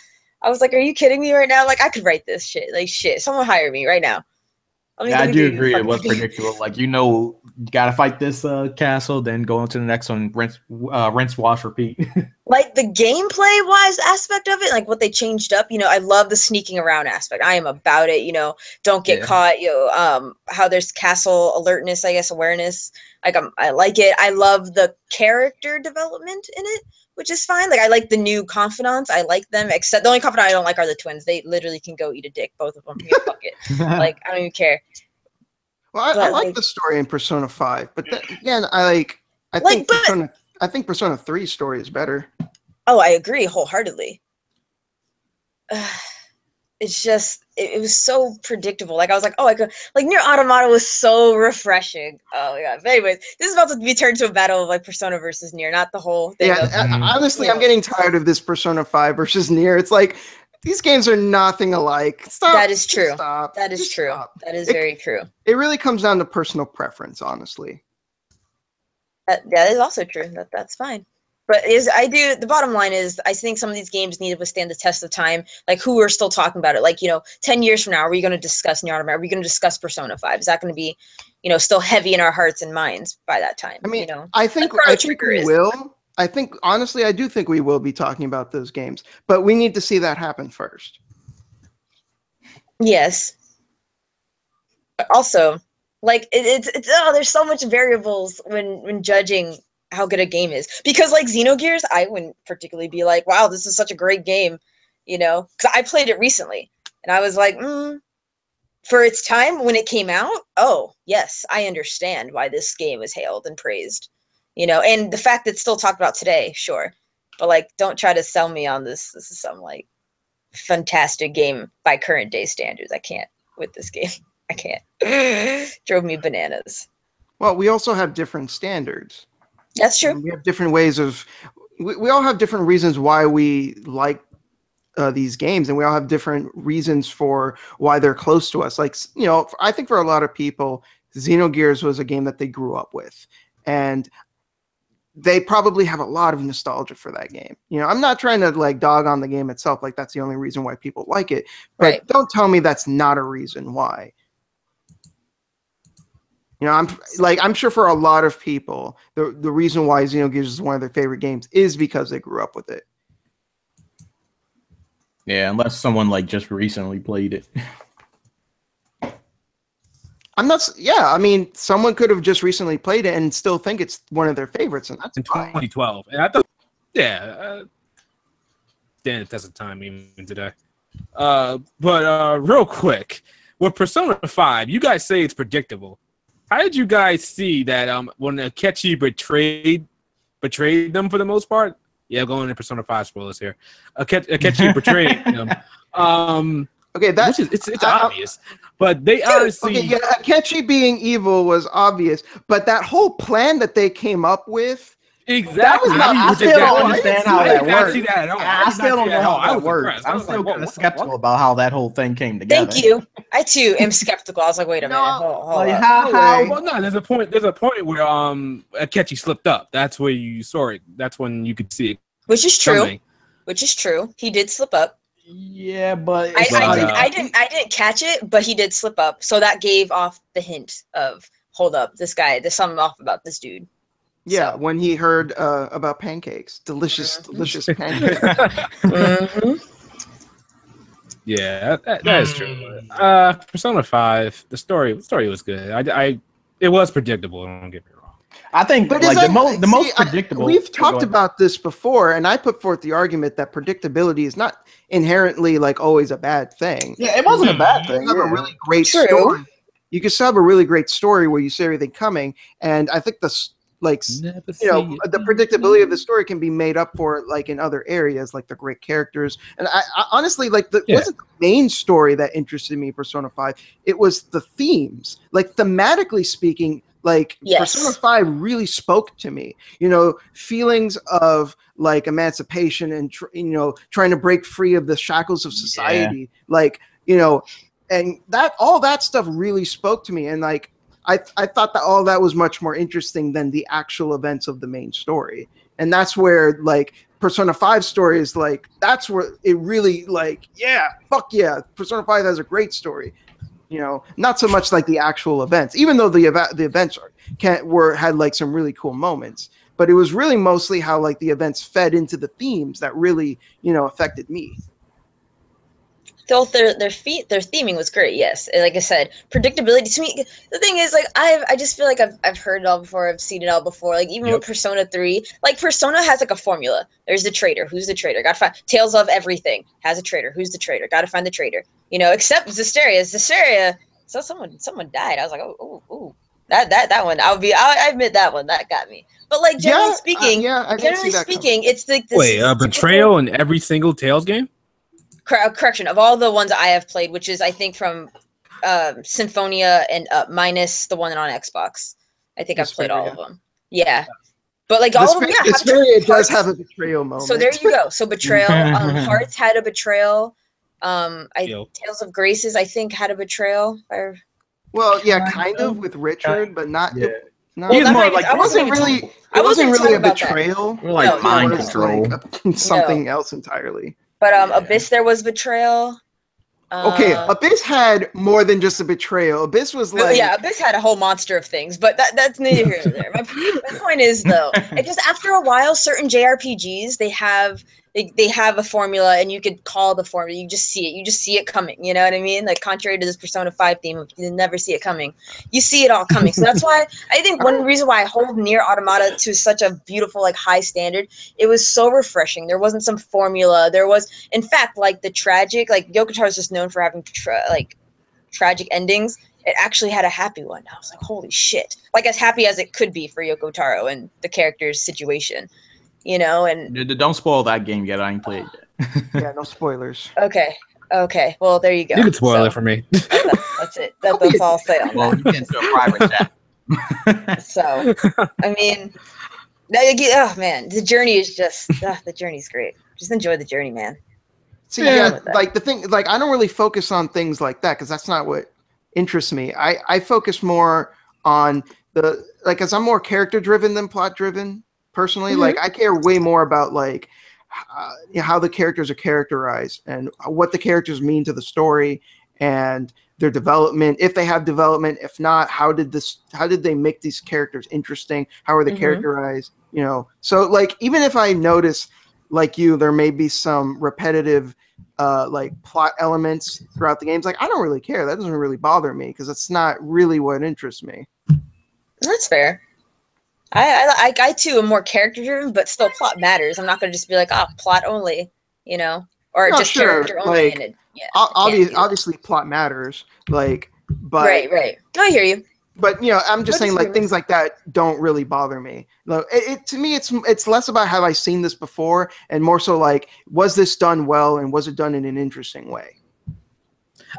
I was like, are you kidding me right now? Like, I could write this shit. Like, shit, someone hire me right now. I do agree. It was predictable. Like, you gotta fight this castle, then go on to the next one, rinse, wash, repeat. Like, the gameplay-wise aspect of it, like what they changed up, I love the sneaking around aspect. I am about it, don't get caught, how there's castle alertness, I guess, awareness. Like, I like it. I love the character development in it, which is fine. Like, I like the new confidants. I like them, except the only confidant I don't like are the twins. They literally can go eat a dick, both of them. Yeah, fuck it. Like, I don't even care. Well, I like the story in Persona 5, but again, I think Persona 3's story is better. Oh, I agree wholeheartedly. It's just, it was so predictable. Like, I was like, oh, I could, like, Nier Automata was so refreshing. Oh my god. But anyways, this is about to be turned to a battle of like Persona versus Nier, not the whole thing. Honestly, I'm getting tired of this Persona 5 versus Nier. It's like, these games are nothing alike. Stop. That is true. Stop. That is true. Stop. That is very true. It really comes down to personal preference, honestly. That is also true. That's fine. But the bottom line is, I think some of these games need to withstand the test of time. Like, who are still talking about it? Like, 10 years from now, are we going to discuss Nier Automata? Are we going to discuss Persona 5? Is that going to be, still heavy in our hearts and minds by that time? I mean, I think we will. Honestly, I do think we will be talking about those games, but we need to see that happen first. Yes. But also, like, there's so much variables when judging how good a game is, because like Xenogears, I wouldn't particularly be like, wow, this is such a great game, because I played it recently and I was like, for its time when it came out, oh yes, I understand why this game was hailed and praised, and the fact that it's still talked about today, sure, but like, don't try to sell me on this is some like fantastic game by current day standards. I can't with this game. I can't. Drove me bananas. Well, we also have different standards. That's true. We have different ways of. We all have different reasons why we like these games, and we all have different reasons for why they're close to us. Like, I think for a lot of people, Xenogears was a game that they grew up with, and they probably have a lot of nostalgia for that game. I'm not trying to like dog on the game itself, like that's the only reason why people like it. But Don't tell me that's not a reason why. I'm sure for a lot of people, the reason why Xenogears is one of their favorite games is because they grew up with it. Yeah, unless someone like just recently played it. I mean, someone could have just recently played it and still think it's one of their favorites, and that's in 2012. And I thought, stand the test of time even today. But real quick, with Persona 5, you guys say it's predictable. How did you guys see that when Akechi betrayed them for the most part? Yeah, going into Persona 5 spoilers here. Akechi portraying him. Okay, which is it's obvious, but they honestly. Okay, yeah, Akechi being evil was obvious, but that whole plan that they came up with. Exactly. That was not. I still don't understand how that works. See that at all. I still don't know how that works. Impressed. I'm still kind of skeptical about how that whole thing came together. Thank you. I too am skeptical. I was like, wait a minute. Hold Like, up. how? Well, no, there's a point where Akechi slipped up. That's where you saw it. That's when you could see it. Which is true. Coming. Which is true. He did slip up. Yeah, but I didn't catch it, but he did slip up. So that gave off the hint of, hold up, this guy. There's something off about this dude. Yeah, So. when he heard about pancakes, delicious pancakes. Yeah, that is true. Persona 5, the story was good. It was predictable. Don't get me wrong. I think, but like the most predictable. We've talked about this before, and I put forth the argument that predictability is not inherently like always a bad thing. Yeah, it wasn't a bad thing. You have a really great story. You can still have a really great story where you see everything coming, and I think the predictability of the story can be made up for like in other areas, like the great characters. And I honestly like wasn't the main story that interested me in Persona 5. It was the themes, like thematically speaking. Like Persona 5 really spoke to me, feelings of like emancipation and trying to break free of the shackles of society, and that all that stuff really spoke to me. And like I thought that all that was much more interesting than the actual events of the main story. And that's where like Persona 5 story is like, that's where it really like, yeah, fuck yeah. Persona 5 has a great story. Not so much like the actual events, even though the events had like some really cool moments, but it was really mostly how like the events fed into the themes that really, affected me. Their theming was great. Yes, like I said, predictability to me. The thing is, like I just feel like I've heard it all before. I've seen it all before. Like even with Persona 3, like Persona has like a formula. There's the traitor. Who's the traitor? Gotta find. Tales of everything has a traitor. Who's the traitor? Gotta find the traitor. Except Zestiria. So someone died. I was like, oh, that one. I admit that one. That got me. But like generally speaking, it's like this. Wait, betrayal in every single Tales game? Correction, of all the ones I have played, which is I think from Symphonia and minus the one on Xbox. I think I've played all of them. Yeah. But like all of them, Vesperia does have a betrayal moment. So there you go. So betrayal. Hearts had a betrayal. Tales of Graces, I think, had a betrayal. Well, yeah, kind of with Richard, but not. Yeah. No, He's more like it wasn't really a betrayal. More like mind control. Something else entirely. But Abyss, there was betrayal. Okay, Abyss had more than just a betrayal. Abyss was like Abyss had a whole monster of things, but that's neither here nor there. My point is though, just after a while, certain JRPGs they have a formula, and you could call the formula. You just see it coming. You know what I mean? Like contrary to this Persona 5 theme, you never see it coming. You see it all coming. So that's why I think one reason why I hold Nier Automata to such a beautiful, like high standard. It was so refreshing. There wasn't some formula. There was, in fact, like the tragic. Like Yoko Taro is just known for having tragic endings. It actually had a happy one. I was like, holy shit! Like as happy as it could be for Yoko Taro and the character's situation. And don't spoil that game yet. I ain't played it yet. Yeah, no spoilers. Okay. Well, there you go. You can spoil it for me. That's it. That's all I'll say on that. Well, you can do a private chat. So, I mean, oh man, the journey is just the journey's great. Just enjoy the journey, man. See, like the thing, like I don't really focus on things like that because that's not what interests me. I focus more on because I'm more character driven than plot driven. Personally, like I care way more about like how the characters are characterized and what the characters mean to the story and their development. If they have development, if not, how did they make these characters interesting? How are they characterized? So like even if I notice like there may be some repetitive like plot elements throughout the games. Like I don't really care. That doesn't really bother me because it's not really what interests me. That's fair. I too am more character driven, but still plot matters. I'm not going to just be like, plot only, or just character only. Like, obviously plot matters, like, but right. No, I hear you. But I'm just saying, like, things like that don't really bother me. To me, it's less about have I seen this before, and more so like, was this done well, and was it done in an interesting way?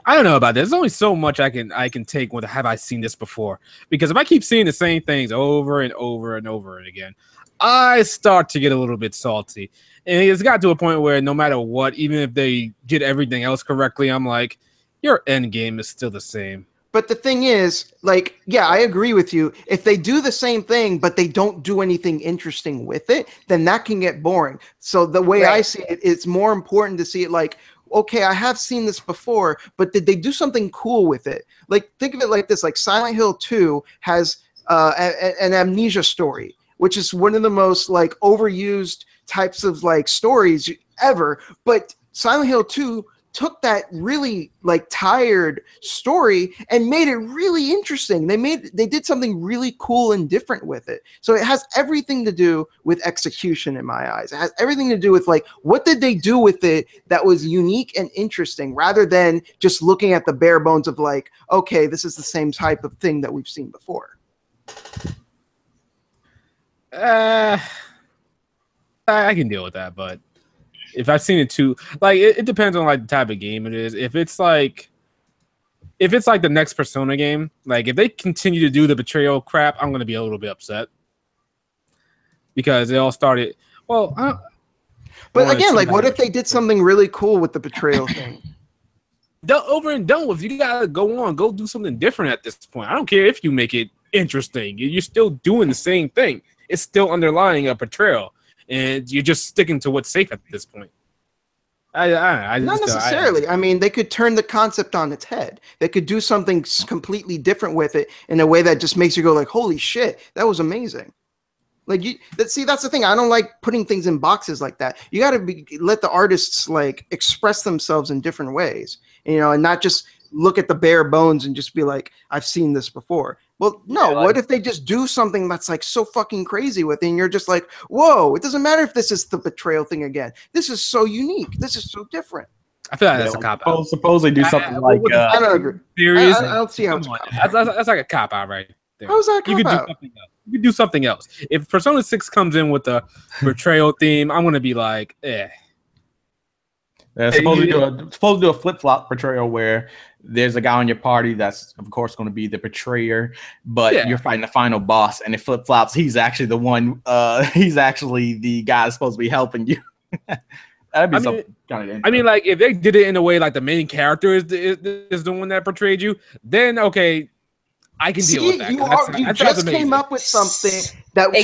I don't know about this. There's only so much I can take with have I seen this before? Because if I keep seeing the same things over and over and over again, I start to get a little bit salty. And it's got to a point where no matter what, even if they get everything else correctly, I'm like, your end game is still the same. But the thing is, like, yeah, I agree with you. If they do the same thing, but they don't do anything interesting with it, then that can get boring. So the way I see it, it's more important to see it like, okay, I have seen this before, but did they do something cool with it? Like, think of it like this, like Silent Hill 2 has an amnesia story, which is one of the most like overused types of like stories ever. But Silent Hill 2 took that really like tired story and made it really interesting. They did something really cool and different with it. So it has everything to do with execution in my eyes. It has everything to do with like, what did they do with it that was unique and interesting, rather than just looking at the bare bones of like, okay, this is the same type of thing that we've seen before. I can deal with that, but if I've seen it too, like it depends on like the type of game it is. If it's like the next Persona game, like if they continue to do the betrayal crap, I'm gonna be a little bit upset because it all started. Well, but again, like, what if they did something really cool with the betrayal thing? Over and done with. You gotta go do something different at this point. I don't care if you make it interesting. You're still doing the same thing. It's still underlying a betrayal. And you're just sticking to what's safe at this point. Not necessarily. I mean, they could turn the concept on its head. They could do something completely different with it in a way that just makes you go like, holy shit, that was amazing. Like, that's the thing. I don't like putting things in boxes like that. You got to let the artists like express themselves in different ways, and not just look at the bare bones and just be like, I've seen this before. Well, no, what if they just do something that's like so fucking crazy with it, and you're just like, whoa, it doesn't matter if this is the betrayal thing again. This is so unique. This is so different. I feel like that's a cop-out. Suppose they do something like... I don't agree. Serious? I don't see how it's that's like a cop-out right there. How is that a cop-out? You could do something else. If Persona 6 comes in with the betrayal theme, I'm going to be like, eh. Suppose to do a flip-flop betrayal where there's a guy on your party that's, of course, going to be the betrayer, but you're fighting the final boss, and it flip-flops. He's actually the one. He's actually the guy that's supposed to be helping you. That'd be something kind of. I mean, like if they did it in a way like the main character is the one that betrayed you, then okay, I can deal with that. You just came up with something that would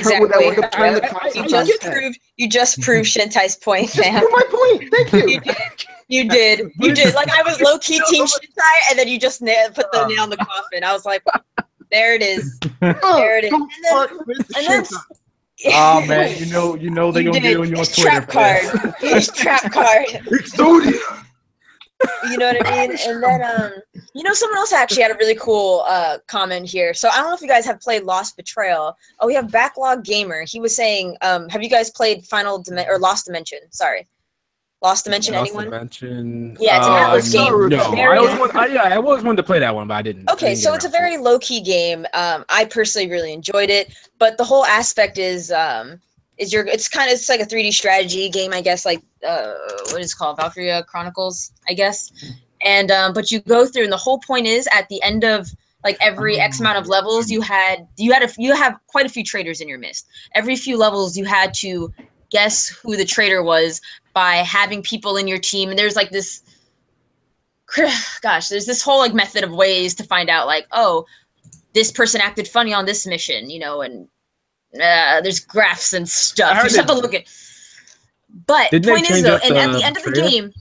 have turned the concept. You just proved Shintai's point, fam. Prove my point. Thank you. You did. Like, I was low-key team Shintai, and then you just put the nail in the coffin. I was like, there it is. There it is. And then oh man, you know they're gonna get on your Twitter. Trap card. Here's trap card. Zodiac. You know what I mean? And then, someone else actually had a really cool comment here. So I don't know if you guys have played Lost Betrayal. Oh, we have Backlog Gamer. He was saying, have you guys played Lost Dimension? Sorry. Lost Dimension, anyone? Dimension. Yeah, it's an Atlus game. No, I always wanted to play that one, but I didn't. Okay, so it's a very low-key game. I personally really enjoyed it, but the whole aspect is it's like a 3D strategy game, I guess, like what is it called, Valkyria Chronicles, I guess. And but you go through, and the whole point is at the end of like every X amount of levels, you have quite a few traitors in your midst. Every few levels, you had to guess who the traitor was by having people in your team, and there's like this. Gosh, there's this whole like method of ways to find out, like, oh, this person acted funny on this mission, and there's graphs and stuff. You just have to look at. But the point is though, and at the end of the game,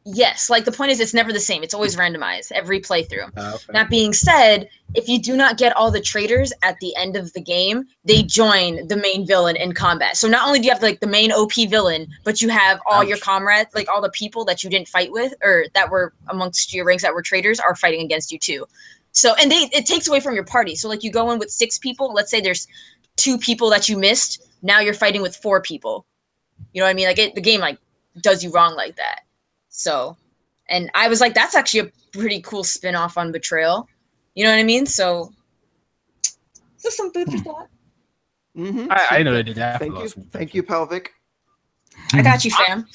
yes, like the point is, it's never the same. It's always randomized every playthrough. Okay. That being said, if you do not get all the traitors at the end of the game, they join the main villain in combat. So not only do you have like the main OP villain, but you have all your comrades, like all the people that you didn't fight with or that were amongst your ranks that were traitors, are fighting against you too. So, and it takes away from your party. So like you go in with 6 people. Let's say there's 2 people that you missed. Now you're fighting with 4 people. You know what I mean? Like the game like does you wrong like that. So, and I was like, that's actually a pretty cool spin-off on Betrayal. You know what I mean? So, just some food for thought. Mm-hmm. I know they did that. Thank you, Pelvic. I got you, fam.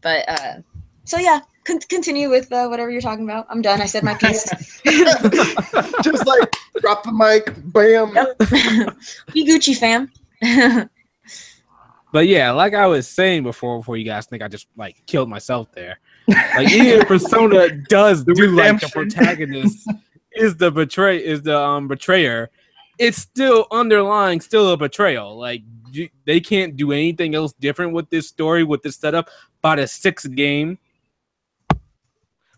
But so yeah, continue with whatever you're talking about. I'm done. I said my piece. Just like drop the mic, bam. Yep. Be Gucci, fam. But yeah, like I was saying before you guys think I just like killed myself there. Like even Persona does do like the protagonist is the betrayer. It's still underlying, still a betrayal. Like they can't do anything else different with this story, with this setup. By the 6th game.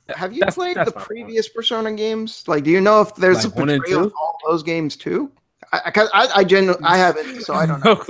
Have you played the previous Persona games? Like, do you know if there's a betrayal in all those games too? I haven't, so I don't know.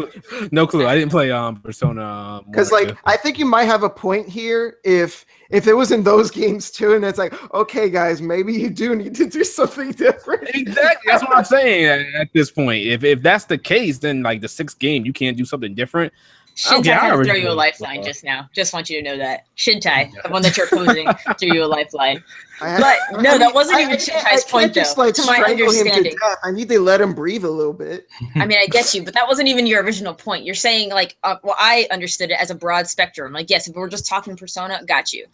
No clue. I didn't play Persona. Because I think you might have a point here if it was in those games too, and it's like, okay, guys, maybe you do need to do something different. Exactly. That's what I'm saying at this point. If that's the case, then like the 6th game, you can't do something different. Shintai had to throw you a lifeline just now. Just want you to know that. Shintai, the one that you're opposing, threw you a lifeline. But no, that wasn't even Shintai's point, though. Just, like, to my understanding. I need to let him breathe a little bit. I mean, I get you, but that wasn't even your original point. You're saying, like, well, I understood it as a broad spectrum. Like, yes, if we're just talking Persona, got you.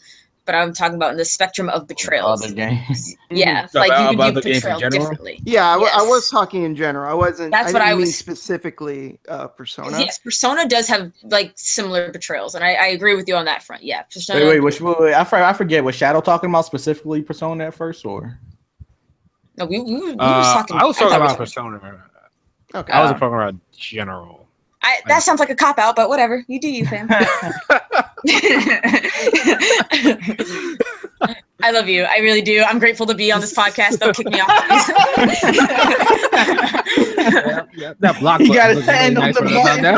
But I'm talking about in the spectrum of betrayals. Other games. Yeah, like you can do betrayal differently. Yeah, yes. I was talking in general. I wasn't. That's what I was specifically. Persona. Yes, Persona does have like similar betrayals, and I agree with you on that front. Yeah, Persona. Wait, I forget. Was Shadow talking about specifically Persona at first, or? No, we were talking. I was talking about Persona. Okay. I was talking about general. That sounds like a cop out, but whatever. You do you, fam. I love you. I really do. I'm grateful to be on this podcast. Don't kick me off. That block you got to stand on the button.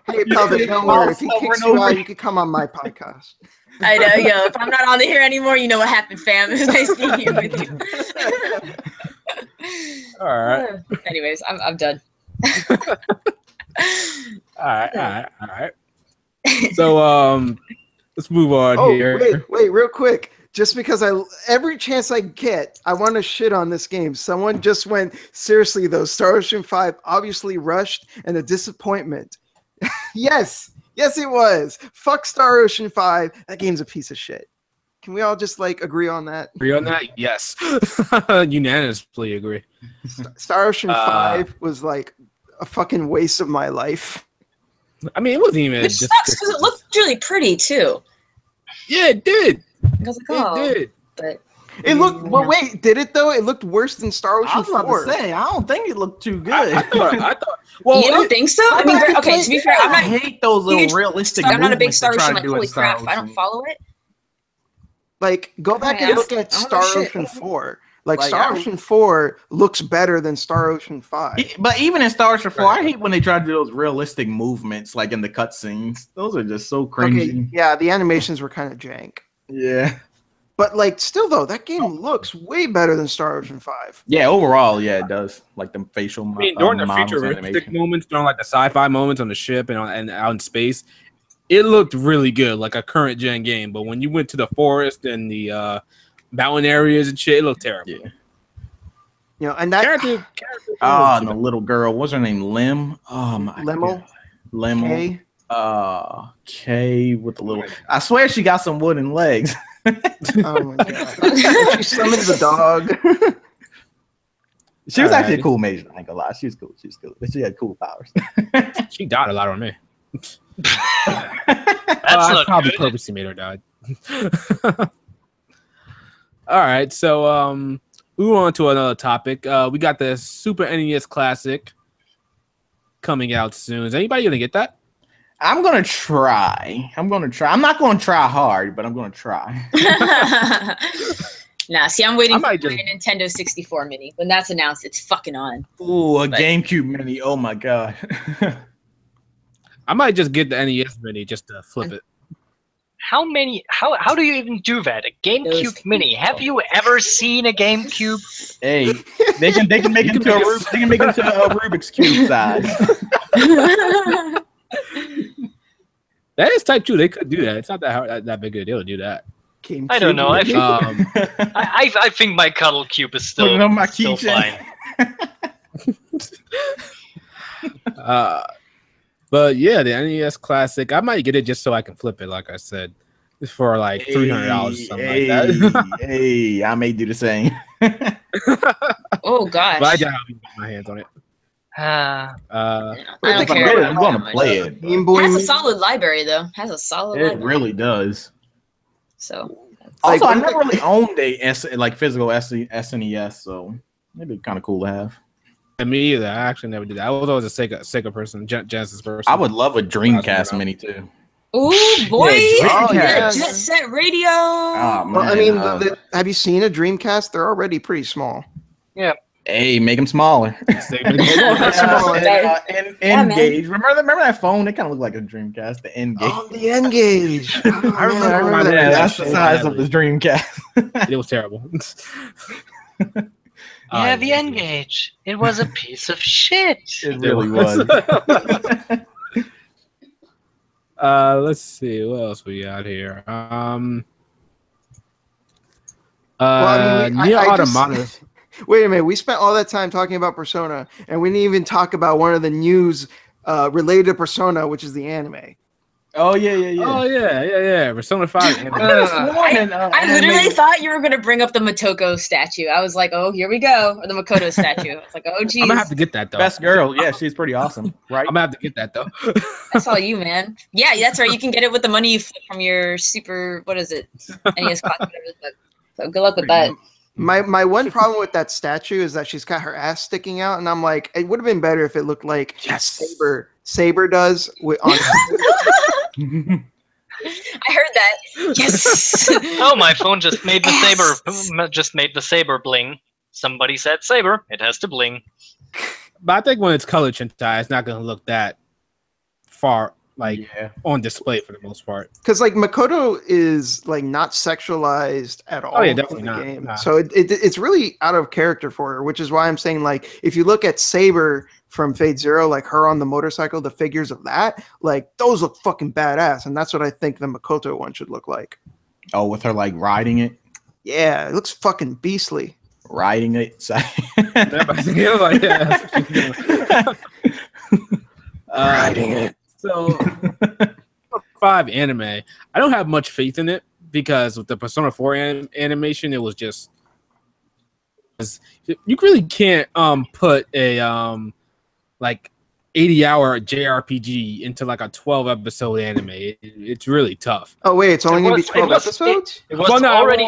Hey, Pelvic, don't worry. If he kicks you out, you can come on my podcast. I know, yo. If I'm not on here anymore, you know what happened, fam. It was nice speaking with you. All right. Anyways, I'm done. All right. So let's move on here. Wait, real quick. Just because every chance I get, I want to shit on this game. Someone just went, seriously though, Star Ocean 5 obviously rushed and a disappointment. Yes, it was. Fuck Star Ocean 5. That game's a piece of shit. Can we all just like agree on that? Agree on that? Yes. Unanimously agree. Star Ocean 5 was like a fucking waste of my life. I mean, it wasn't even. Which sucks because it looked really pretty too. Yeah, it did. I was like, oh, it did. But it looked. Well, wait, did it though? It looked worse than Star Ocean 4. I was about to say, I don't think it looked too good. I thought. Well, you don't think so? I mean, okay. To be fair, I hate those little realistic. I'm not a big Star Ocean. Like, holy crap! If I don't follow it. Like, go back and look at Star Ocean 4. Like Star Ocean 4 looks better than Star Ocean 5. But even in Star Ocean 4, I hate when they try to do those realistic movements, like in the cutscenes. Those are just so cringy. Okay, yeah, the animations were kind of jank. Yeah. But like, still though, that game looks way better than Star Ocean 5. Yeah, overall, yeah, it does. Like the facial. I mean, during the futuristic moments, during like the sci-fi moments on the ship and out in space, it looked really good, like a current gen game. But when you went to the forest and the mountain areas and shit, it looked terrible. Yeah. You know, and that character and the little girl, what's her name? Lim. Oh my God. Lemo. K with the little. I swear she got some wooden legs. Oh my God. She summoned the dog. She was actually a cool mage. I ain't gonna lie. She was cool. She had cool powers. She died a lot on me. That's probably purposely made her die. All right, so move on to another topic. We got the Super NES Classic coming out soon. Is anybody gonna get that? I'm gonna try. I'm not gonna try hard, but I'm gonna try. Nah, see, I'm waiting for a Nintendo 64 Mini. When that's announced, it's fucking on. Ooh, a GameCube Mini. Oh my God. I might just get the NES Mini just to flip it. How do you even do that? A GameCube Mini? Have you ever seen a GameCube? Hey, they can make it into a Rubik's Cube size. That is type 2. They could do that. It's not that hard, that big of a deal to do that. I don't know. I think, Um, I think my cuddle cube is still, Putting on my still keychain. fine. But yeah, the NES Classic. I might get it just so I can flip it. Like I said, for like $300 or something like that. Hey, I may do the same. Oh gosh. But I doubt I'll get my hands on it. I If don't they care. can I'm going to play it. but Game Boy. Has a solid library though. Has a solid It library. really does. So Also, Like, I never really owned a physical SNES, so maybe kind of cool to have. And me either. I actually never did that. I was always a Sega person, Genesis person. I would love a Dreamcast Mini too. ooh boy, Yeah, yeah, Dreamcast. Jet Set Radio. Oh, Well, I man, mean, have you seen a Dreamcast? They're already pretty small. hey, make them smaller. Smaller. And Yeah, man. N-Gage. Remember that phone? It kind of looked like a Dreamcast. The N-Gage. Oh, the N-Gage. Oh, man, I remember my that. Yeah, dad that's the so size of badly. the Dreamcast. It was terrible. Yeah, the N-Gage. It was a piece of shit. It really was. Let's see what else we got here. Nier I just- Automata. Wait a minute. We spent all that time talking about Persona, and we didn't even talk about one of the news related to Persona, which is the anime. Oh yeah. Oh yeah. Persona 5. anime. I literally thought you were gonna bring up the Matoko statue. I was like, oh, here we go, or the Makoto statue. I was like, oh, geez. I'm gonna have to get that though. Best girl. Yeah, she's pretty awesome, right? I'm gonna have to get that though. That's all you, man. Yeah, that's right. You can get it with the money you flip from your super. What is it? NES class, whatever the fuck. So good luck with that. My one problem with that statue is that she's got her ass sticking out, and I'm like, it would have been better if it looked like Saber does on. I heard that. Yes. Oh, my phone just made the saber bling. Somebody said saber. It has to bling. But I think when it's colored Shintai, it's not gonna look that far on display for the most part. Because like Makoto is like not sexualized at all. Oh, yeah, in definitely the not. game. Nah. So it's really out of character for her, which is why I'm saying like if you look at Saber from Fate Zero, like her on the motorcycle, the figures of that, like those look fucking badass, and that's what I think the Makoto one should look like. Oh, with her like riding it, Yeah, it looks fucking beastly. riding it. Riding it. So 5 anime, I don't have much faith in it because with the Persona 4 animation, it was just you really can't put a like 80-hour JRPG into like a 12-episode anime. It's really tough. Oh wait, it's only gonna be It 12 was- episodes. It was already.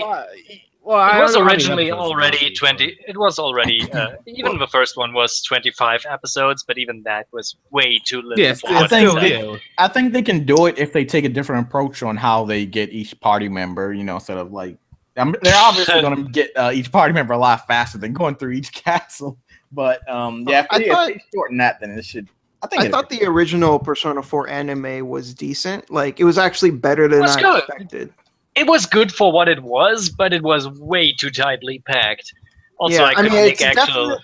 I It was don't know how many originally episodes already it was, 20. It was already even the first one was 25 episodes, but even that was way too little. Yes, for I what think it's they- like. I think they can do it if they take a different approach on how they get each party member. You know, instead of like they're obviously going to get each party member a lot faster than going through each castle. But if they shorten that, then it should. I thought the original Persona 4 anime was decent. Like it was actually better than was I good. expected. It was good for what it was, but it was way too tightly packed. Also, Yeah, I couldn't mean, make it's actual.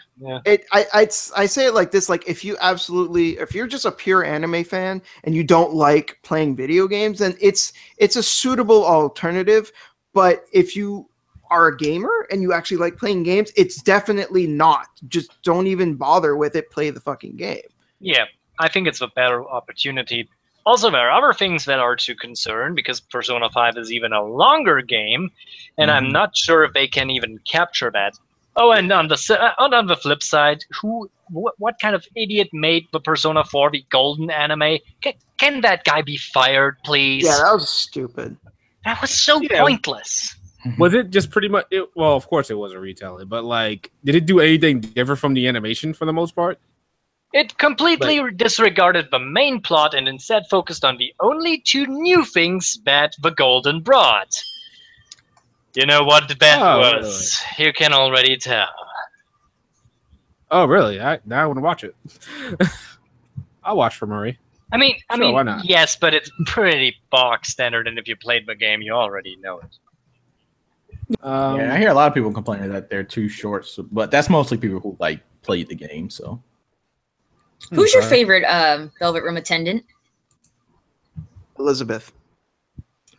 I say it like this: like if you're just a pure anime fan and you don't like playing video games, then it's a suitable alternative. But if you are a gamer and you actually like playing games, it's definitely not. Just don't even bother with it. Play the fucking game. Yeah, I think it's a better opportunity. Also, there are other things that are to concern because Persona 5 is even a longer game, and I'm not sure if they can even capture that. Oh, and on the flip side, what kind of idiot made the Persona 4 the golden anime? Can that guy be fired, please? Yeah, that was stupid. That was so pointless. Was it just pretty much? Well, of course it was a retelling, but like, did it do anything different from the animation for the most part? It completely disregarded the main plot and instead focused on the only 2 new things that the Golden brought. You know what that was? Really? You can already tell. Oh, really? Now I want to watch it. I'll watch for Murray. I mean, why not? Yes, but it's pretty box standard, and if you played the game, you already know it. I hear a lot of people complaining that they're too short, but that's mostly people who like played the game. So, who's your favorite Velvet Room attendant? Elizabeth.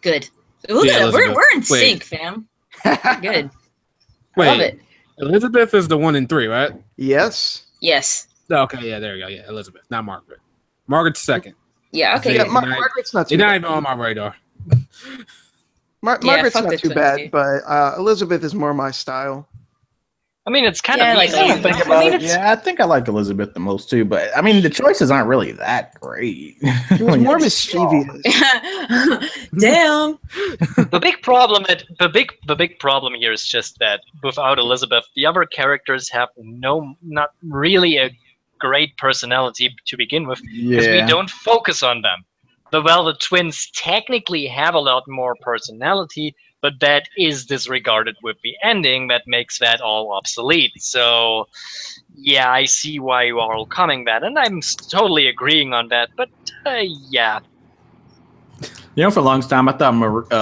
Good. Look Yeah, at it. We're Elizabeth. in Wait. sync, fam. We're good. Wait, Love it. Elizabeth is the 1 in 3, right? Yes. Yes. Okay, yeah, there you go. Yeah, Elizabeth, not Margaret. Margaret's second. Yeah. Okay. Yeah, Good. Margaret's not too You're not bad. even on my radar. Margaret's fuck not the too twins, bad, dude. but Elizabeth is more my style. I mean, it's kind Yeah, I of like easy. Elizabeth. Think I about mean, it. Yeah, I think I like Elizabeth the most too. But I mean, the choices aren't really that great. She was more mischievous. Damn. The big problem here is just that without Elizabeth, the other characters have not really a great personality to begin with, because we don't focus on them. The twins technically have a lot more personality, but that is disregarded with the ending that makes that all obsolete. So, yeah, I see why you are all coming that, and I'm totally agreeing on that. But yeah, You know, for a long time, I thought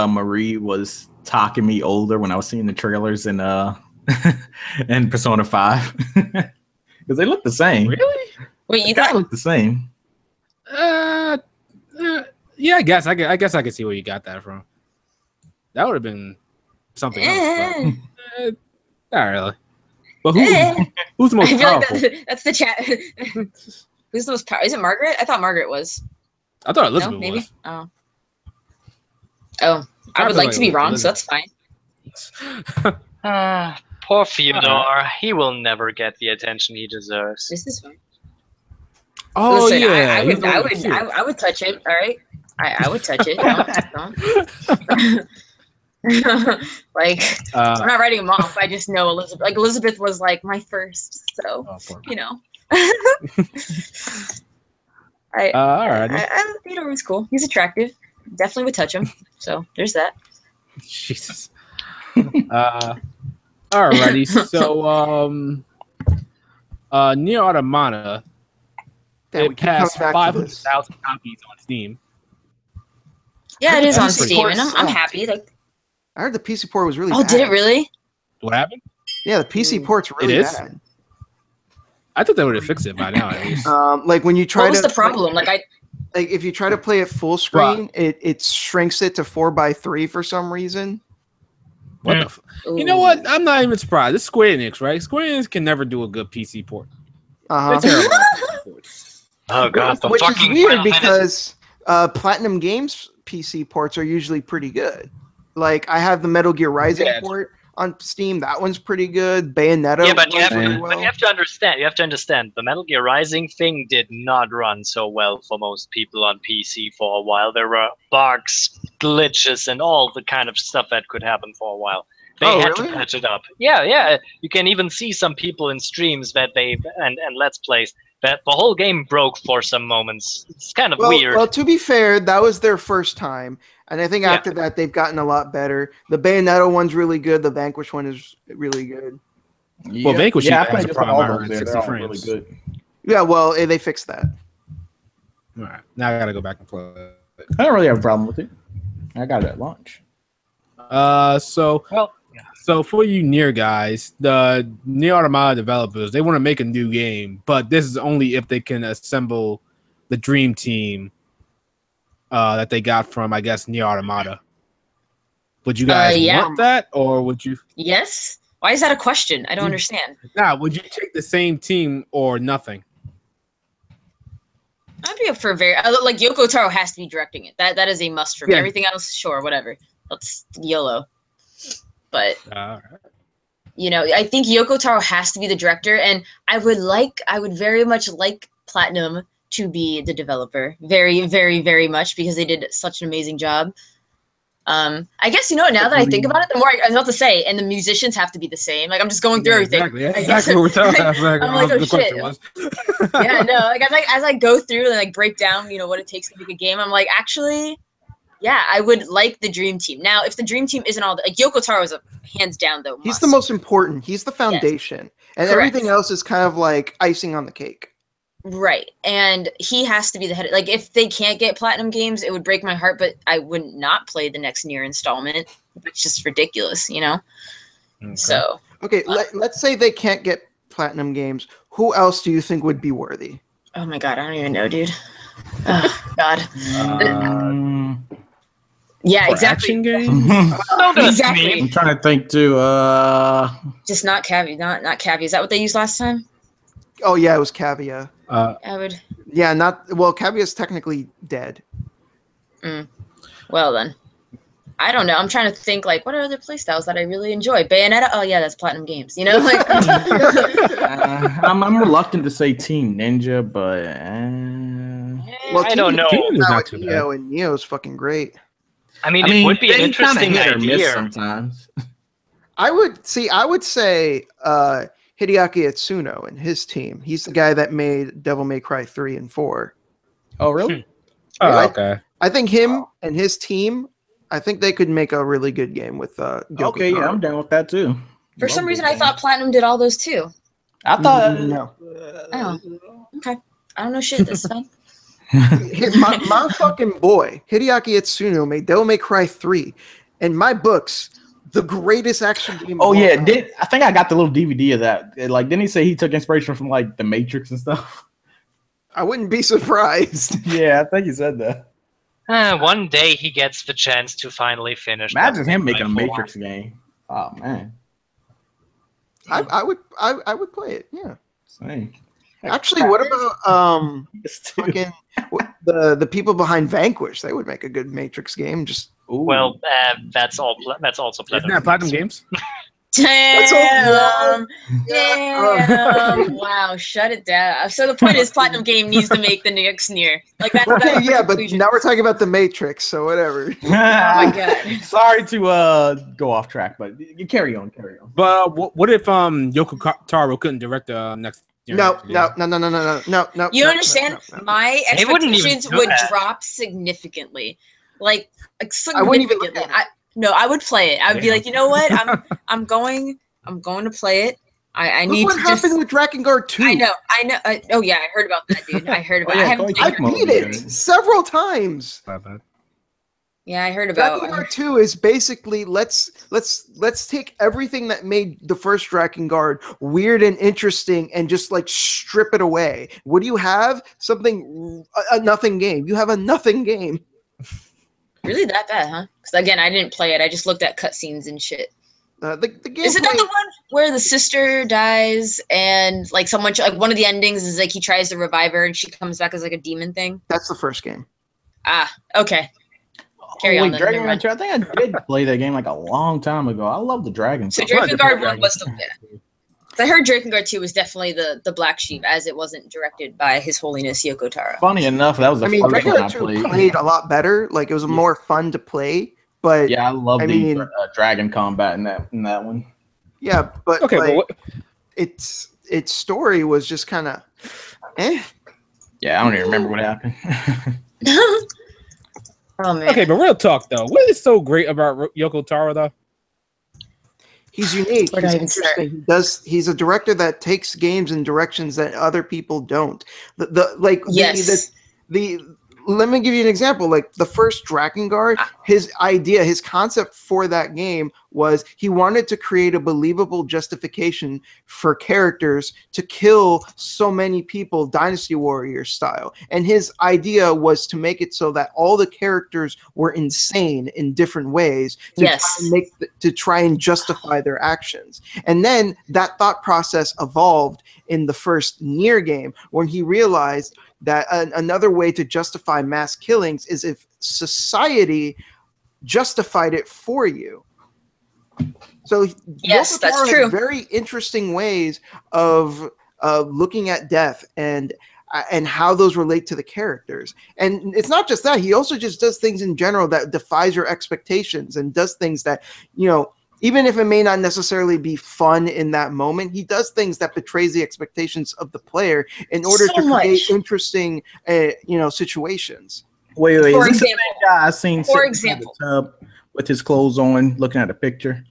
Marie was talking me older when I was seeing the trailers in in Persona 5 because they look the same. Really? Wait, you They thought? look the same. Yeah, I guess I guess I can see where you got that from. That would have been something else, but not really. But who's the most I feel powerful? like that's the chat. Who's the most powerful? Is it Margaret? I thought Margaret was. I thought No, Elizabeth maybe. was. Oh. I would like to be wrong, so that's fine. poor Fyodor. He will never get the attention he deserves. This is fine. Oh Listen, yeah, I he's the one would cute. I would touch it. All right, I would touch it. Don't. Like I'm not writing him off. I just know Elizabeth. Like Elizabeth was like my first, so you know. All right. Theodore was cool. He's attractive. Definitely would touch him. So there's that. Jesus. Alrighty. So Nier Automata, Damn, we it keep coming passed back to 500,000 copies on Steam. Yeah, it is on That's pretty Steam, cool. and I'm happy. Like, I heard the PC port was really oh, bad. did it really? What happened? Yeah, the PC port's really is? bad. I thought they would have fixed it by now at least. Like when you try What was to the problem? Like if you try to play it full screen, it shrinks it to 4:3 for some reason. What the You know what? I'm not even surprised. It's Square Enix, right? Square Enix can never do a good PC port. They're terrible at PC ports. Oh god, the Which is fucking weird Final Fantasy. because Platinum Games PC ports are usually pretty good. Like I have the Metal Gear Rising port on Steam. That one's pretty good. Bayonetta. Yeah, but you have to understand. You have to understand. The Metal Gear Rising thing did not run so well for most people on PC for a while. There were bugs, glitches, and all the kind of stuff that could happen for a while. They had to patch it up. Yeah. You can even see some people in streams that and Let's Plays that the whole game broke for some moments. It's kind of weird. Well, to be fair, that was their first time. And I think after that, they've gotten a lot better. The Bayonetta one's really good. The Vanquish one is really good. Well, Vanquish I has played a just all problem those. at They're 60 all frames. really good. Yeah, well, they fixed that. All right, now I gotta go back and play it. I don't really have a problem with it. I got it at launch. So for you Nier guys, the Nier Automata developers, they want to make a new game, but this is only if they can assemble the dream team that they got from, I guess, Nier Automata. Would you guys want that, or would you? Yes. Why is that a question? I don't understand. Nah, would you take the same team or nothing? I'd be up for like Yoko Taro has to be directing it. That is a must for me. Everything else, sure, whatever. Let's YOLO. But you know, I think Yoko Taro has to be the director, and I would very much like Platinum to be the developer. Very, very, very much, because they did such an amazing job. I guess, you know, now that I think about it, the more I was about to say, and the musicians have to be the same. Like, I'm just going through everything. Exactly. That's exactly what we're talking about. I'm like, oh shit. Yeah, no, like as I go through and like break down, you know, what it takes to make a game, I'm like, actually, yeah, I would like the dream team. Now, if the dream team isn't all like Yoko Taro is a hands down though. He's the most important. He's the foundation, and everything else is kind of like icing on the cake. Right, and he has to be the head. Like, if they can't get Platinum Games, it would break my heart. But I would not play the next Nier installment. It's just ridiculous, you know. Okay. So let's say they can't get Platinum Games. Who else do you think would be worthy? Oh my god, I don't even know, dude. Oh god. Yeah, For exactly. action games? No, that's Exactly. me. I'm trying to think too. Just not Cavi, not Cavi. Is that what they used last time? Oh yeah, it was Cavia. I would. Yeah, not well. Cavia's technically dead. Well then, I don't know. I'm trying to think like what are other playstyles that I really enjoy. Bayonetta. Oh yeah, that's Platinum Games. You know, like. I'm reluctant to say Team Ninja, but Well, I don't know. Team is Now not with too bad. Neo, and Neo's fucking great. I mean, it would be an they kinda interesting hit or miss idea. sometimes. I would say Hideaki Itsuno and his team. He's the guy that made Devil May Cry 3 and 4. Oh, really? Oh, I- okay. I think him and his team, I think they could make a really good game with Yoko Okay, yeah, Taro. I'm down with that too. For some reason, I thought Platinum did all those too. I thought No. Oh, okay. I don't know shit. That's fine. my fucking boy, Hideaki Itsuno made Devil May Cry 3. In my books, the greatest action game. Oh of all yeah, time. I think I got the little DVD of that. Like, didn't he say he took inspiration from like the Matrix and stuff? I wouldn't be surprised. Yeah, I think he said that. One day he gets the chance to finally finish. Imagine him making a Devil May Cry Matrix game. Oh man, I would play it. Yeah. same. Actually, what about fucking the people behind Vanquish? They would make a good Matrix game. Just Ooh. Well, that's also Isn't Platinum. that Platinum Games? Damn. That's Damn. Wow, shut it down. So the point is Platinum Game needs to make the next Nier. Like that's okay, the yeah, but conclusion. now we're talking about the Matrix, so whatever. Oh my god. Sorry to go off track, but you carry on. But what if Yoko Taro couldn't direct the next? No. You understand? My They wouldn't even expectations do would that. drop significantly. Like I wouldn't even look significantly. at it. No, I would play it. I would be Yeah. like, you know what? I'm going to play it. I Look need what to happened just. with Drakengard 2. I know. Oh yeah, I heard about that, dude. I heard about. Oh, yeah, I haven't. Koei I Tecmo beat was it good. several times. Yeah, I heard about. Drakengard 2 is basically let's take everything that made the first Drakengard weird and interesting and just like strip it away. What do you have? A nothing game. You have a nothing game. Really that bad, huh? Because again, I didn't play it. I just looked at cutscenes and shit. The game. Is it not the one where the sister dies and like someone like one of the endings is like he tries to revive her and she comes back as like a demon thing? That's the first game. Ah, okay. Carry on. Then, Dragon never mind. Rancher. I think I did play that game like a long time ago. I love the dragon. So stuff. Drakengard 1 was the yeah. I heard Drakengard 2 was definitely the black sheep as it wasn't directed by His Holiness Yoko Taro. Funny enough, that was the first one I Drakengard 2 played a lot better. Like it was more fun to play. But yeah, I love I the mean- dragon combat in that one. yeah, but Okay, like, but what, its story was just kind of Yeah, I don't even remember what happened. Oh man. okay, but real talk though, what is so great about Yoko Taro though? He's unique. Where do He's I even start? interesting. He's a director that takes games in directions that other people don't. Yes. Let me give you an example. Like the first Drakengard, his concept for that game was he wanted to create a believable justification for characters to kill so many people, Dynasty Warrior style. And his idea was to make it so that all the characters were insane in different ways to try and justify their actions. And then that thought process evolved in the first Nier game when he realized that another way to justify mass killings is if society justified it for you. So Yes, Yoko that's Taro has true. very interesting ways of looking at death and how those relate to the characters. And it's not just that. He also just does things in general that defies your expectations and does things that, even if it may not necessarily be fun in that moment, he does things that betrays the expectations of the player in order So to create much. interesting, situations. Wait, For is this the example- same guy I seen for sitting example. in the tub with his clothes on, looking at a picture?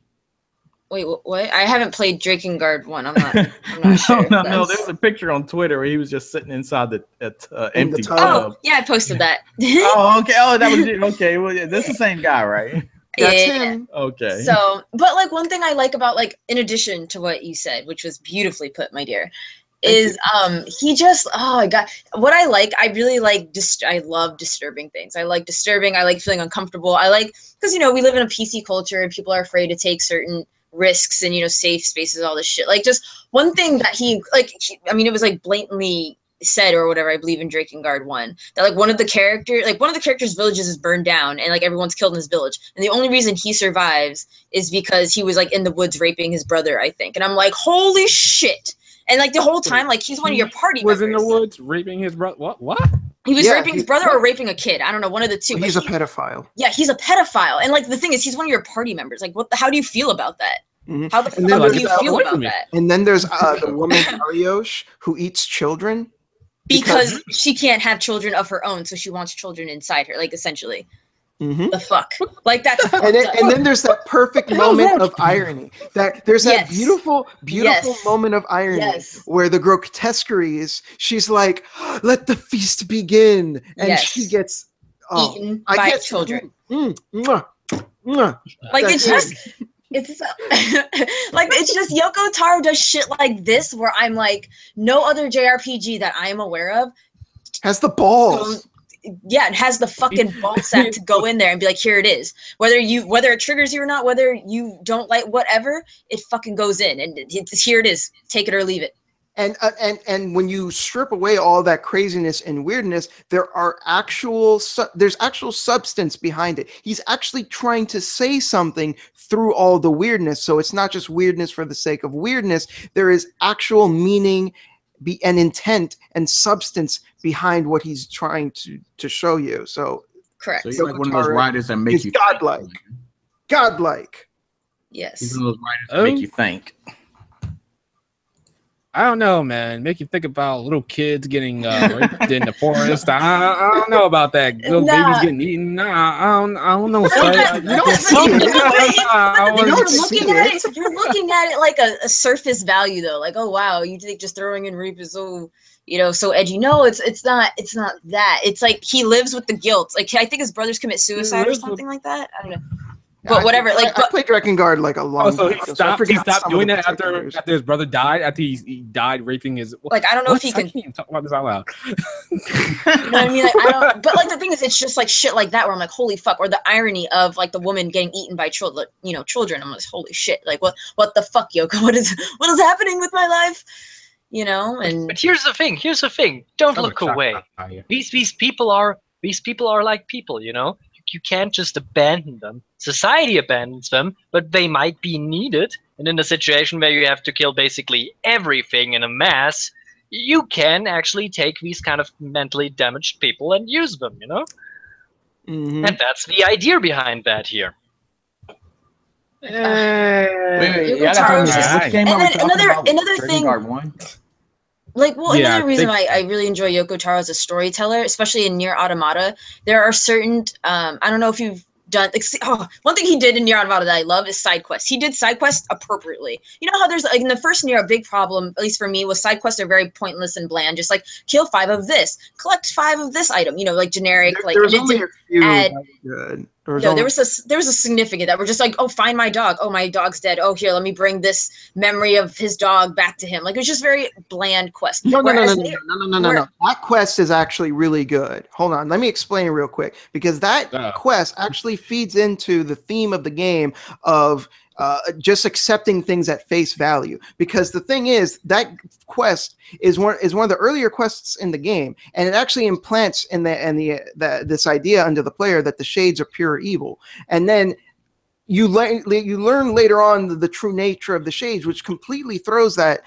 Wait, what? I haven't played Drakengard 1. I'm not sure. No. That's- There was a picture on Twitter where he was just sitting inside the In the empty tub. tub. Oh, yeah, I posted that. Oh, okay. Oh, that was it. Okay. Well, yeah, this is the same guy, right? That's Yeah. him. Okay. So, but like one thing I like about like in addition to what you said, which was beautifully put, my dear, is he just God, what I like, I really like I love disturbing things. I like feeling uncomfortable. I like, because we live in a PC culture and people are afraid to take certain risks and safe spaces, all this shit. Like, just one thing that he it was like blatantly said or whatever, I believe in Drakengard 1, that like one of the characters' villages is burned down and like everyone's killed in his village, and the only reason he survives is because he was like in the woods raping his brother, I think. And I'm like, holy shit. And like the whole time, like, he's one of your party members. Was in the woods raping his brother. What? He was raping his brother or raping a kid. I don't know, one of the two. He's a pedophile. Yeah, he's a pedophile. And like the thing is, he's one of your party members. Like, how do you feel about that? Mm-hmm. How the fuck do you feel about that? And then there's the woman Ariosh who eats children because she can't have children of her own, so she wants children inside her. Like, essentially. Mm-hmm. The fuck, like that's and then there's that perfect moment of irony. There's that beautiful moment of irony where the grotesqueries, she's like, "Let the feast begin," and she gets eaten by children. Like, it's just. It's like, it's just Yoko Taro does shit like this where I'm like, no other JRPG that I am aware of has the balls. It has the fucking ball sack to go in there and be like, here it is. Whether it triggers you or not, whether you don't like whatever, it fucking goes in, and here it is. Take it or leave it. And when you strip away all that craziness and weirdness, there's actual substance behind it. He's actually trying to say something through all the weirdness. So it's not just weirdness for the sake of weirdness. There is actual meaning and intent and substance behind what he's trying to show you. So correct. So he's like one of those writers that make you godlike. Yes. He's one of those writers that make you think. I don't know, man. Make you think about little kids getting raped in the forest. I don't know about that. Little babies getting eaten. I don't know. You're looking at it like a surface value, though. Like, oh wow, you think just throwing in rape is so edgy. No, it's not that. It's like he lives with the guilt. Like, I think his brothers commit suicide or something like that. I don't know. But whatever, I played Drakengard like a long time ago. He stopped doing that after his brother died. After he died raping his. Like, I don't know if he can. I can't even talk about this out loud. You know what I mean? Like, I don't. But like the thing is, it's just like shit like that where I'm like, holy fuck, or the irony of like the woman getting eaten by children. I'm like, holy shit, like what the fuck, Yoko? What is happening with my life? But here's the thing. Don't look away. These people are like people. You can't just abandon them. Society abandons them, but they might be needed. And in a situation where you have to kill basically everything in a mass, you can actually take these kind of mentally damaged people and use them, Mm-hmm. And that's the idea behind that here. Another thing. Like, another reason why I really enjoy Yoko Taro as a storyteller, especially in Nier Automata, there are certain, I don't know if you've done, one thing he did in Nier Automata that I love is side quests. He did side quests appropriately. You know how there's, like, in the first Nier, a big problem, at least for me, was side quests are very pointless and bland. Just like, kill 5 of this, collect 5 of this item, like generic, there was only a few that was good. There was a significant that were just like, oh, find my dog. Oh, my dog's dead. Oh, here, let me bring this memory of his dog back to him. Like, it was just very bland quest. No. That quest is actually really good. Hold on, let me explain real quick, because that quest actually feeds into the theme of the game of just accepting things at face value. Because the thing is, that quest is one of the earlier quests in the game, and it actually implants in this idea under the player that the shades are pure evil. And then you learn later on the true nature of the shades, which completely throws that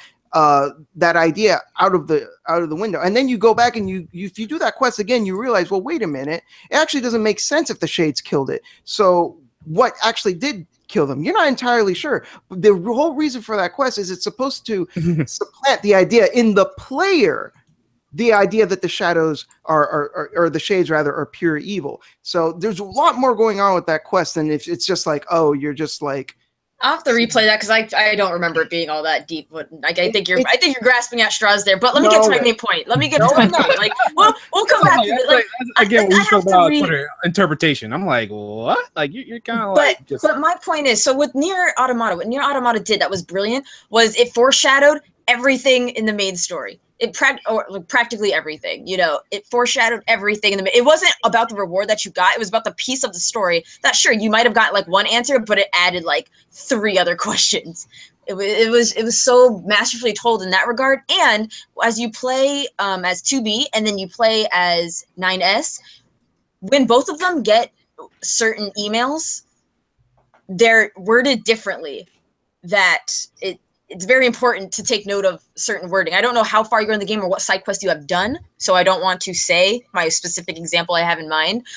idea out of the window. And then you go back and if you do that quest again, you realize, well, wait a minute, it actually doesn't make sense if the shades killed it. So what actually did kill them? You're not entirely sure. But the whole reason for that quest is it's supposed to supplant the idea in the player, the idea that the shadows or the shades rather are pure evil. So there's a lot more going on with that quest than if it's just like, oh, you're just like. I'll have to replay that because I don't remember it being all that deep. But I think you're grasping at straws there. But let me get to my main point. Like, we'll come back to it. Like, again, we talk about Twitter interpretation. I'm like, what? Like, you're kind of But my point is, so with Nier Automata, what Nier Automata did that was brilliant was it foreshadowed everything in the main story. Practically everything, you know, it foreshadowed everything. It wasn't about the reward that you got. It was about the piece of the story that, sure, you might have got like one answer, but it added like 3 other questions. It was so masterfully told in that regard. And as you play as 2B and then you play as 9S, when both of them get certain emails, they're worded differently. That it's very important to take note of certain wording. I don't know how far you're in the game or what side quest you have done, so I don't want to say my specific example I have in mind.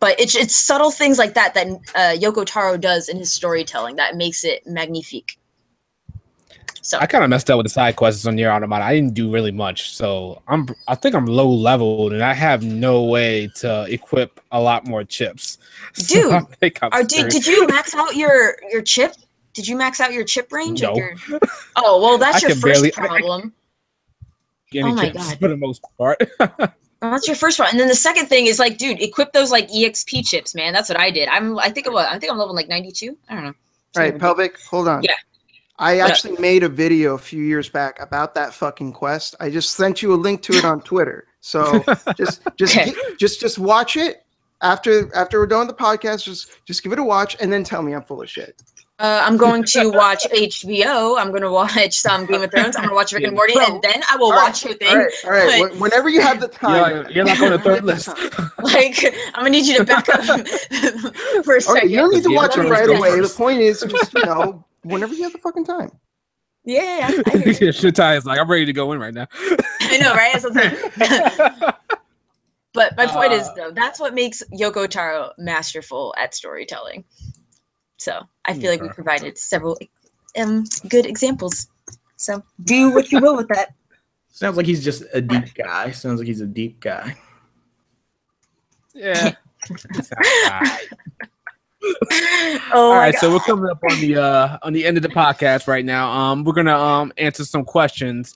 But it's subtle things like that Yoko Taro does in his storytelling that makes it magnifique. So I kind of messed up with the side quests on Nier Automata. I didn't do really much, so I think I'm low leveled, and I have no way to equip a lot more chips. Dude, so did you max out your chip? Did you max out your chip range? No. Oh, well, that's your first barely, problem. Oh my god! For the most part. That's your first one, and then the second thing is like, dude, equip those like EXP chips, man. That's what I did. I think I'm level like 92. I don't know. All right, Pelvic, hold on. Yeah. I actually made a video a few years back about that fucking quest. I just sent you a link to it on Twitter. So just watch it after we're done with the podcast. Just give it a watch and then tell me I'm full of shit. I'm going to watch HBO. I'm going to watch some Game of Thrones. I'm going to watch Rick and Morty, and then I will watch your thing. All right. Whenever you have the time. You're not on the third list. Like, I'm going to need you to back up for a second. You don't need to watch it right away. The point is just, whenever you have the fucking time. Yeah, I hear you. Shintai is like, I'm ready to go in right now. I know, right? But my point is, though, that's what makes Yoko Taro masterful at storytelling. So I feel like we provided several good examples. So do what you will with that. Sounds like he's just a deep guy. Yeah. All right, so we're coming up on the end of the podcast right now. We're gonna answer some questions.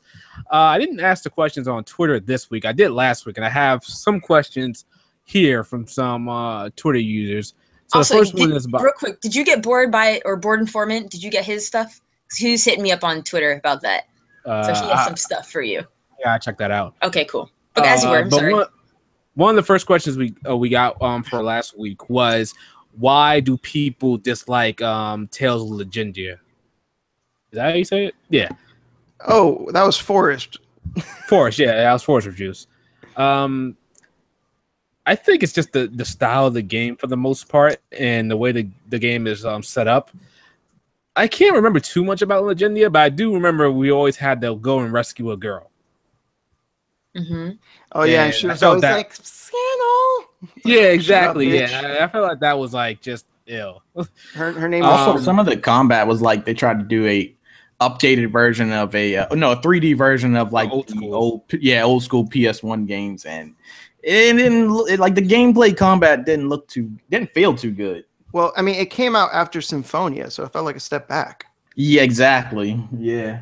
I didn't ask the questions on Twitter this week. I did last week, and I have some questions here from some Twitter users. So also, the first one is about real quick. Did you get Bored Informant? Did you get his stuff? He was hitting me up on Twitter about that. So he has some stuff for you. Yeah, I checked that out. Okay, cool. Okay, as you were. I'm sorry. One of the first questions we got for last week was, why do people dislike Tales of Legendia? Is that how you say it? Yeah. Oh, that was Forrest. Forrest, yeah, that was Forrest reviews. I think it's just the style of the game for the most part, and the way the game is set up. I can't remember too much about Legendia, but I do remember we always had to go and rescue a girl. Mm-hmm. Oh yeah, and she was always like, Scannel. Yeah, exactly. I felt like that was like just ill. Her name. Also, some of the combat was like they tried to do a updated version of a 3D version of like old school PS1 games, and it didn't like the gameplay combat didn't feel too good. Well, I mean, it came out after Symphonia, so it felt like a step back. Yeah, exactly. Yeah.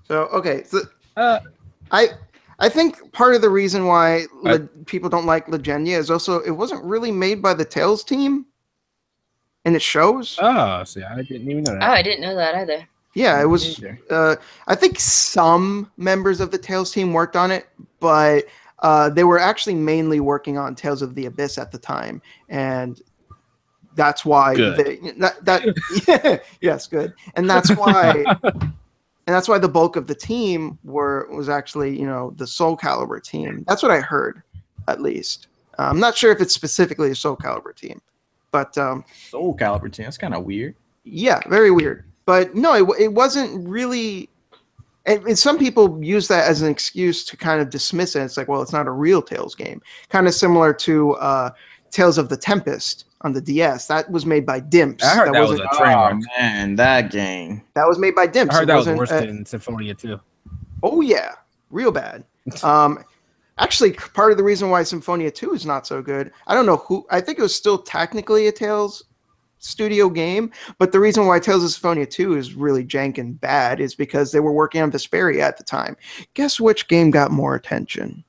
So okay, so I think part of the reason why people don't like Legendia is also it wasn't really made by the Tales team, and it shows. Oh, see, I didn't even know that. Oh, I didn't know that either. Yeah, it was. I think some members of the Tales team worked on it, but they were actually mainly working on Tales of the Abyss at the time, and that's why yes, good, and that's why. And that's why the bulk of the team was actually, the Soul Calibur team. That's what I heard, at least. I'm not sure if it's specifically a Soul Calibur team, but Soul Calibur team. That's kind of weird. Yeah, very weird. But no, it wasn't really. And some people use that as an excuse to kind of dismiss it. It's like, well, it's not a real Tales game. Kind of similar to Tales of the Tempest on the DS. That was made by Dimps. I heard that was a train wreck. Man, that game. That was made by Dimps. I heard that was worse than Symphonia 2. Oh, yeah. Real bad. Actually, part of the reason why Symphonia 2 is not so good, I don't know who. I think it was still technically a Tales studio game, but the reason why Tales of Symphonia 2 is really jank and bad is because they were working on Vesperia at the time. Guess which game got more attention?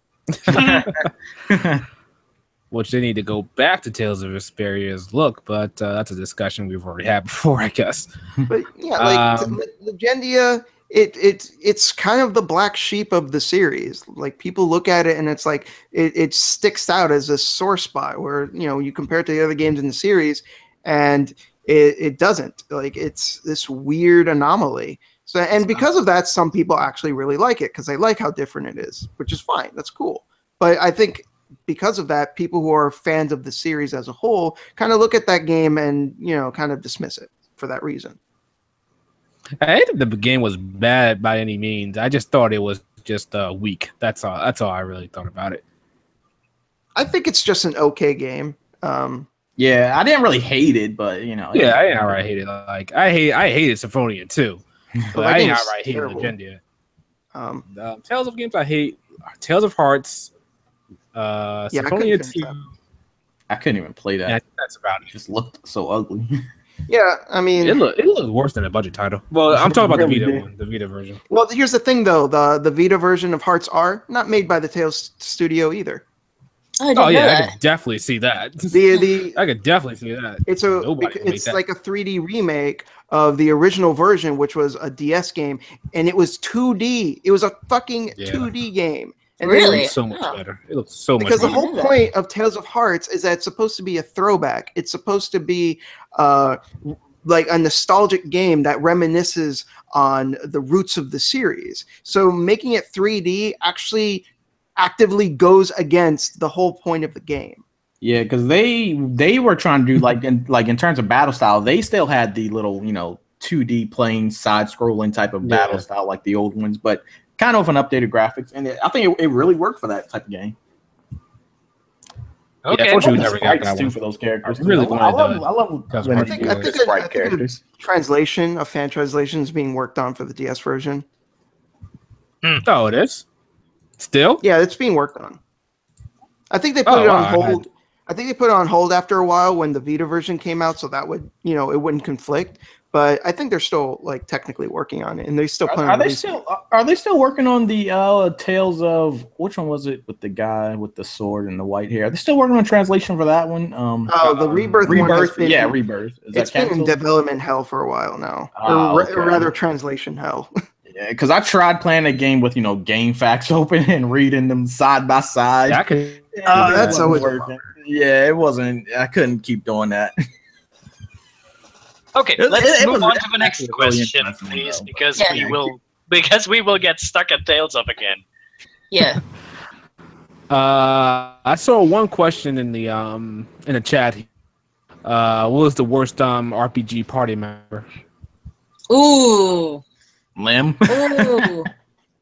Which they need to go back to Tales of Vesperia's look, but that's a discussion we've already had before, I guess. But yeah, like Legendia it's kind of the black sheep of the series. Like people look at it and it's like it sticks out as a sore spot where you compare it to the other games in the series, and it doesn't. Like it's this weird anomaly. So and because of that, some people actually really like it because they like how different it is, which is fine. That's cool. But I think because of that, people who are fans of the series as a whole kind of look at that game and kind of dismiss it for that reason. I hated the game was bad by any means. I just thought it was just weak. That's all I really thought about it. I think it's just an okay game. Yeah, I didn't really hate it, but Yeah, I ain't outright hate it. Like I hated Symphonia too, but I ain't outright hate Legendia. Tales of games I hate: Tales of Hearts, Symphonia 2. I couldn't even play that. Yeah, that's about it. It just looked so ugly. Yeah, I mean, it looked worse than a budget title. Well, I'm talking about the Vita one, the Vita version. Well, here's the thing, though: the Vita version of Hearts R not made by the Tales studio either. Oh yeah, I could definitely see that. I could definitely see that. It's like a 3D remake of the original version, which was a DS game, and it was 2D. It was a fucking 2D game. And really? It looks so much better. It looks so much better. Because the whole point of Tales of Hearts is that it's supposed to be a throwback. It's supposed to be like a nostalgic game that reminisces on the roots of the series. So making it 3D actually actively goes against the whole point of the game. Yeah, because they were trying to do in terms of battle style, they still had the little 2D playing side scrolling type of battle style like the old ones, but kind of an updated graphics, and I think it really worked for that type of game. Okay, yeah, unfortunately, we never got that one for those characters. I really I love I think a fan translation is being worked on for the DS version. Oh, it is. Still? Yeah, it's being worked on. I think they put it on hold. I think they put it on hold after a while when the Vita version came out, so that would it wouldn't conflict. But I think they're still technically working on it, and they still plan. Are they still working on the Tales of which one was it with the guy with the sword and the white hair? Are they still working on translation for that one? The Rebirth. Rebirth. One Rebirth. It's been in development hell for a while now, or rather, translation hell. Yeah, because I tried playing a game with game facts open and reading them side by side. Yeah, I could. That's always working. Yeah, it wasn't. I couldn't keep doing that. Okay, let's move on to the next question, please, because we will get stuck at Tales of again. Yeah. I saw one question in the chat. What was the worst RPG party member? Ooh. Limb. Ooh.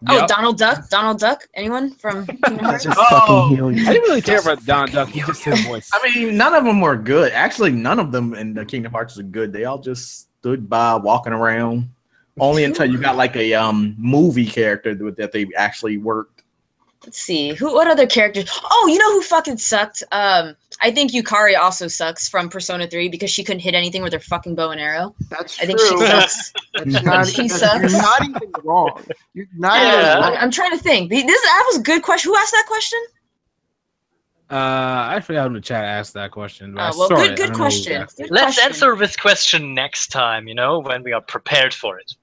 Oh, Donald Duck. Donald Duck. Anyone from Kingdom Hearts? Fucking heal you. I didn't really care about Donald Duck. He just his voice. I mean, none of them were good. Actually, none of them in the Kingdom Hearts are good. They all just stood by, walking around. Only until you got like a movie character that they actually worked. Let's see. What other characters? Oh, you know who fucking sucked? I think Yukari also sucks from Persona 3 because she couldn't hit anything with her fucking bow and arrow. That's I think she sucks. She sucks. You're not even wrong. You're not even wrong. I'm trying to think. That was a good question. Who asked that question? I forgot who in the chat asked that question. Good question. Let's answer this question next time, when we are prepared for it.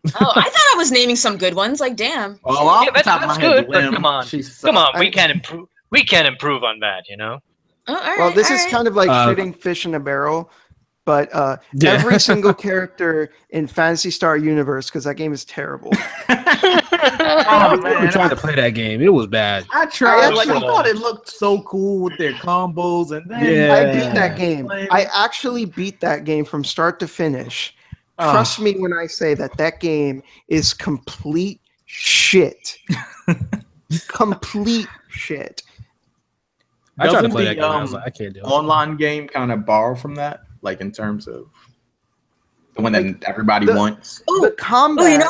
Oh, I thought I was naming some good ones. Like, damn. Oh, yeah, that's good. But come on, we can improve. We can improve on that, Oh, all right, well, this is kind of like shooting fish in a barrel, but every single character in Phantasy Star Universe, because that game is terrible. I was trying to play that game. It was bad. I tried. I thought it looked so cool with their combos, and then I beat that game. I actually beat that game from start to finish. Trust me when I say that game is complete shit. Complete shit. I tried to play that game. I was like, I can't do it. Online game kind of borrow from that, like in terms of the one that everybody wants. The combat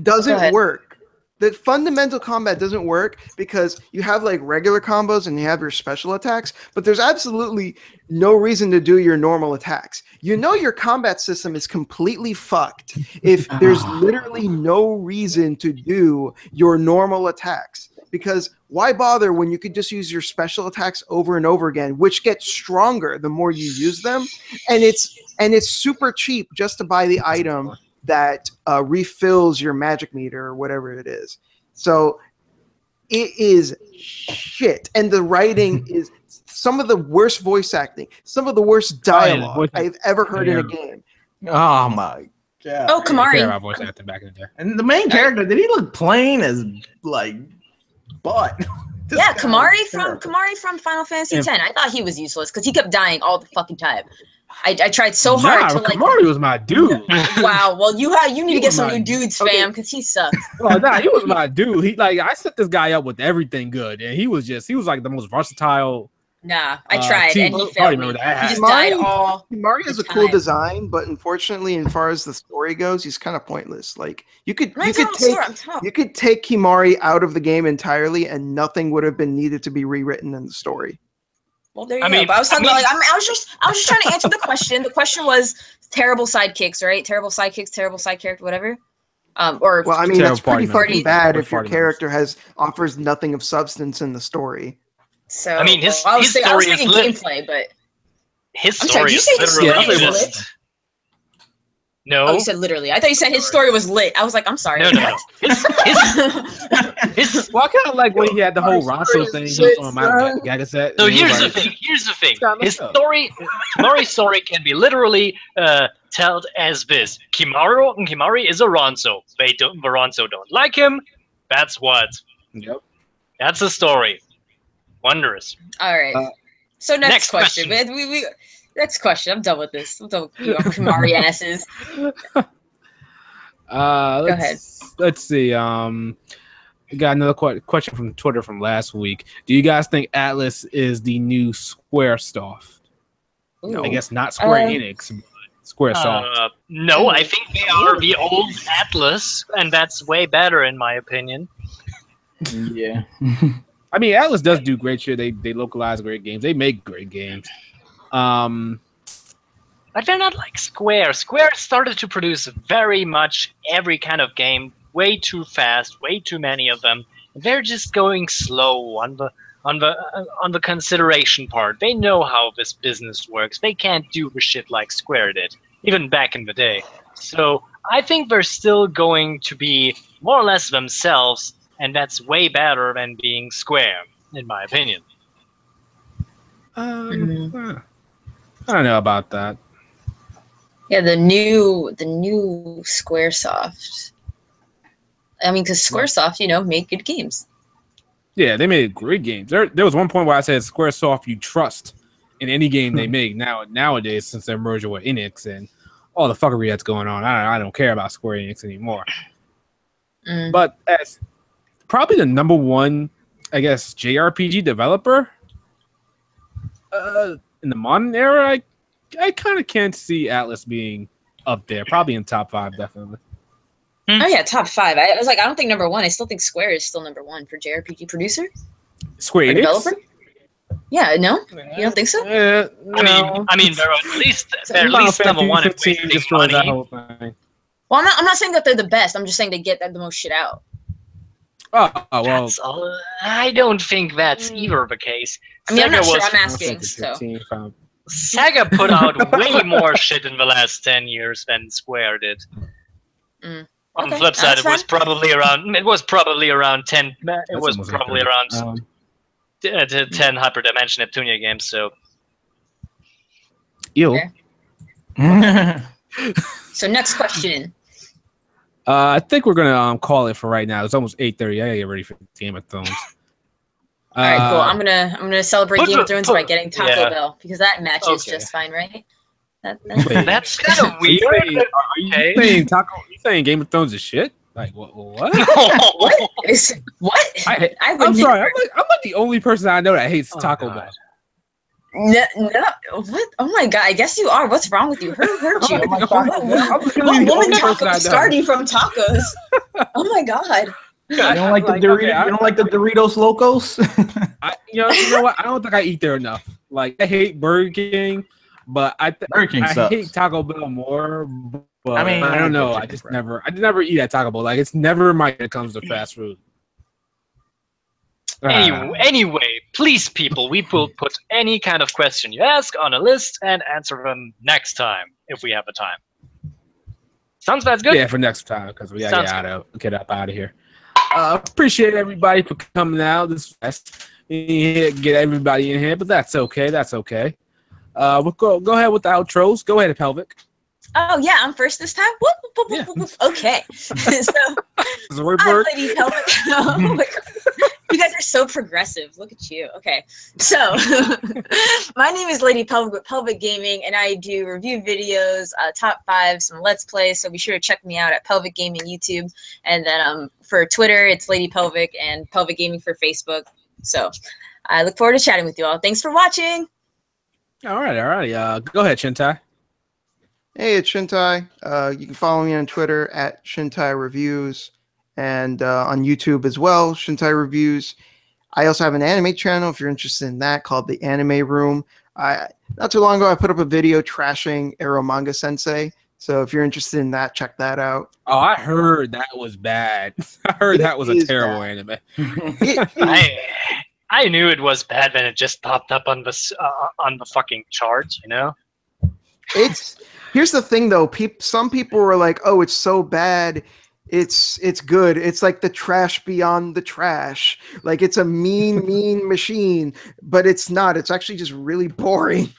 doesn't work. The fundamental combat doesn't work because you have like regular combos and you have your special attacks, but there's absolutely no reason to do your normal attacks. Your combat system is completely fucked if there's literally no reason to do your normal attacks. Because why bother when you could just use your special attacks over and over again, which get stronger the more you use them, and it's super cheap just to buy the item that refills your magic meter or whatever it is. So it is shit. And the writing is some of the worst voice acting, some of the worst dialogue I've ever heard in a game. Oh my god. Oh, Kamari. I voice acting back in the day. And the main character, did he look plain as like butt? Yeah, Kamari from Final Fantasy X. I thought he was useless because he kept dying all the fucking time. I tried so hard to like. Kamari was my dude. Wow. Well, you need to get some new dudes, fam, because he sucks. Well, nah, he was my dude. He I set this guy up with everything good, and he was like the most versatile. Nah, I tried, and he failed me. He just died all. Mario has a cool design, but unfortunately, as far as the story goes, he's kind of pointless. Like you could take Kimari out of the game entirely, and nothing would have been needed to be rewritten in the story. Well, there you go. But I was talking about I was just trying to answer the question. The question was terrible sidekicks, right? Terrible sidekicks, terrible side character, whatever. Well, I mean, that's pretty fucking bad if your character offers nothing of substance in the story. So I mean, his I was story thinking gameplay, but his story is literally just. No. Oh, you said literally. I thought you said his story was lit. I was like, I'm sorry. No. Well, I kind of like when he had the whole Ronso thing. He was on my gag set. So here's the thing. His story, Kimari's story can be literally told as this: Kimari is a Ronso. The Ronso don't like him. That's what. Yep. That's the story. Wondrous. All right. So next question. We next question. I'm done with this. I'm done with you Kimari asses. Go ahead. Let's see. We got another question from Twitter from last week. Do you guys think Atlus is the new SquareSoft? Ooh. I guess not Square Enix, but SquareSoft. No, I think they are the old Atlus, and that's way better in my opinion. Yeah. I mean, Atlus does do great shit. They localize great games. They make great games. But they're not like Square. Square started to produce very much every kind of game way too fast, way too many of them. They're just going slow on the consideration part. They know how this business works. They can't do the shit like Square did, even back in the day. So I think they're still going to be more or less themselves, and that's way better than being Square, in my opinion. I don't know about that. Yeah, the new SquareSoft. I mean, because SquareSoft, make good games. Yeah, they made great games. There was one point where I said SquareSoft you trust in any game they make nowadays since they're merged with Enix and all the fuckery that's going on. I don't care about Square Enix anymore. But as probably the number one, I guess, JRPG developer in the modern era, I kind of can't see Atlus being up there. Probably in top 5, definitely. Oh yeah, top 5. I was like, I don't think number 1. I still think Square is still number 1 for JRPG producer. Square Enix? Developer? Yeah, no, you don't think so? No. I mean, they're at least number 1 if they make money. Well, I'm not saying that they're the best. I'm just saying they get the most shit out. Oh well. I don't think that's either the case. I mean, I'm not sure. I'm asking. So. Sega put out way more shit in the last 10 years than Square did. On the flip side, it was probably around 10. It was probably around 10 hyperdimension Neptunia games. So. Ew. Okay. So next question. I think we're gonna call it for right now. It's almost 8:30. I gotta get ready for Game of Thrones. All right, cool. I'm gonna celebrate Game of Thrones by getting Taco Bell because that matches just fine, right? That's kind of weird. Are you saying Taco? You saying Game of Thrones is shit? Like what? What? I'm sorry. I'm like the only person I know that hates Taco Bell. No, what? Oh my god! I guess you are. What's wrong with you? Who hurt you? What woman taco starting from tacos? Oh my god! You don't like the Doritos? You don't like the Doritos Locos? You know what? I don't think I eat there enough. Like I hate Burger King, but I hate Taco Bell more. But I mean, I don't know. I just never eat at Taco Bell. Like it's never when it comes to fast food. Anyway, please, people, we will put any kind of question you ask on a list and answer them next time if we have the time. Sounds bad. Good. Yeah, for next time because we gotta Sounds get up out of here. Appreciate everybody for coming out this fest. Get everybody in here, but that's okay. That's okay. We'll go ahead with the outros. Go ahead, Pelvic. Oh yeah, I'm first this time. Whoop, whoop, whoop, whoop, whoop. Okay, so I'm Lady Pelvic. Oh my God. You guys are so progressive. Look at you. Okay, so my name is Lady Pelvic with Pelvic Gaming, and I do review videos, top 5, some Let's Plays. So be sure to check me out at Pelvic Gaming YouTube, and then for Twitter it's Lady Pelvic and Pelvic Gaming for Facebook. So I look forward to chatting with you all. Thanks for watching. All right. Go ahead, Shintai. Hey, it's Shintai. You can follow me on Twitter at Shintai Reviews and on YouTube as well, Shintai Reviews. I also have an anime channel if you're interested in that called The Anime Room. Not too long ago, I put up a video trashing Eromanga Sensei. So if you're interested in that, check that out. Oh, I heard that was bad. I heard that was a terrible anime. I knew it was bad when it just popped up on the fucking charts, you know? Here's the thing though, some people were like, "Oh, it's so bad, it's good." It's like the trash beyond the trash. Like it's a mean machine, but it's not. It's actually just really boring.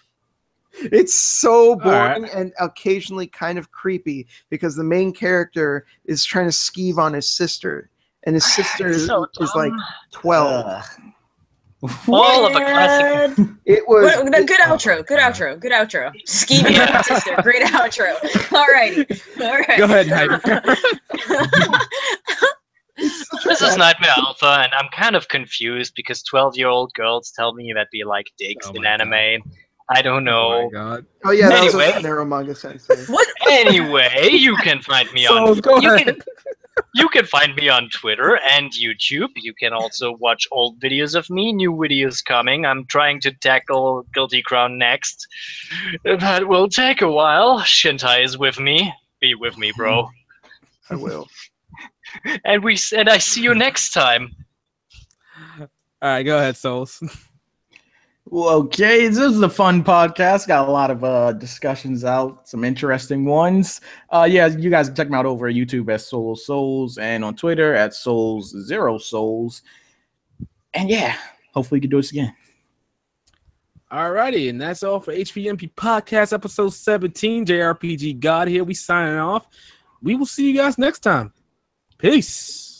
It's so boring and occasionally kind of creepy because the main character is trying to skeeve on his sister, and his sister is like 12. All of a classic. It was good outro. Scheming on my sister. Great outro. All right. Go ahead, Nightmare. This is Nightmare Alpha, and I'm kind of confused because 12-year-old girls tell me that we like dicks in anime. God. I don't know. Oh my God. Oh yeah, that anyway, was Narumanga Sensei. What? Anyway, you can find me on. You can find me on Twitter and YouTube. You can also watch old videos of me, new videos coming. I'm trying to tackle Guilty Crown next. That will take a while. Shintai is with me. Be with me, bro. I will. And I see you next time. All right, go ahead, Souls. Well, okay, this is a fun podcast. Got a lot of discussions out, some interesting ones. Yeah, you guys can check me out over at YouTube at Solo Souls and on Twitter at Souls0Souls. And yeah, hopefully we can do this again. Alrighty, and that's all for HPMP Podcast episode 17. JRPG God here. We signing off. We will see you guys next time. Peace.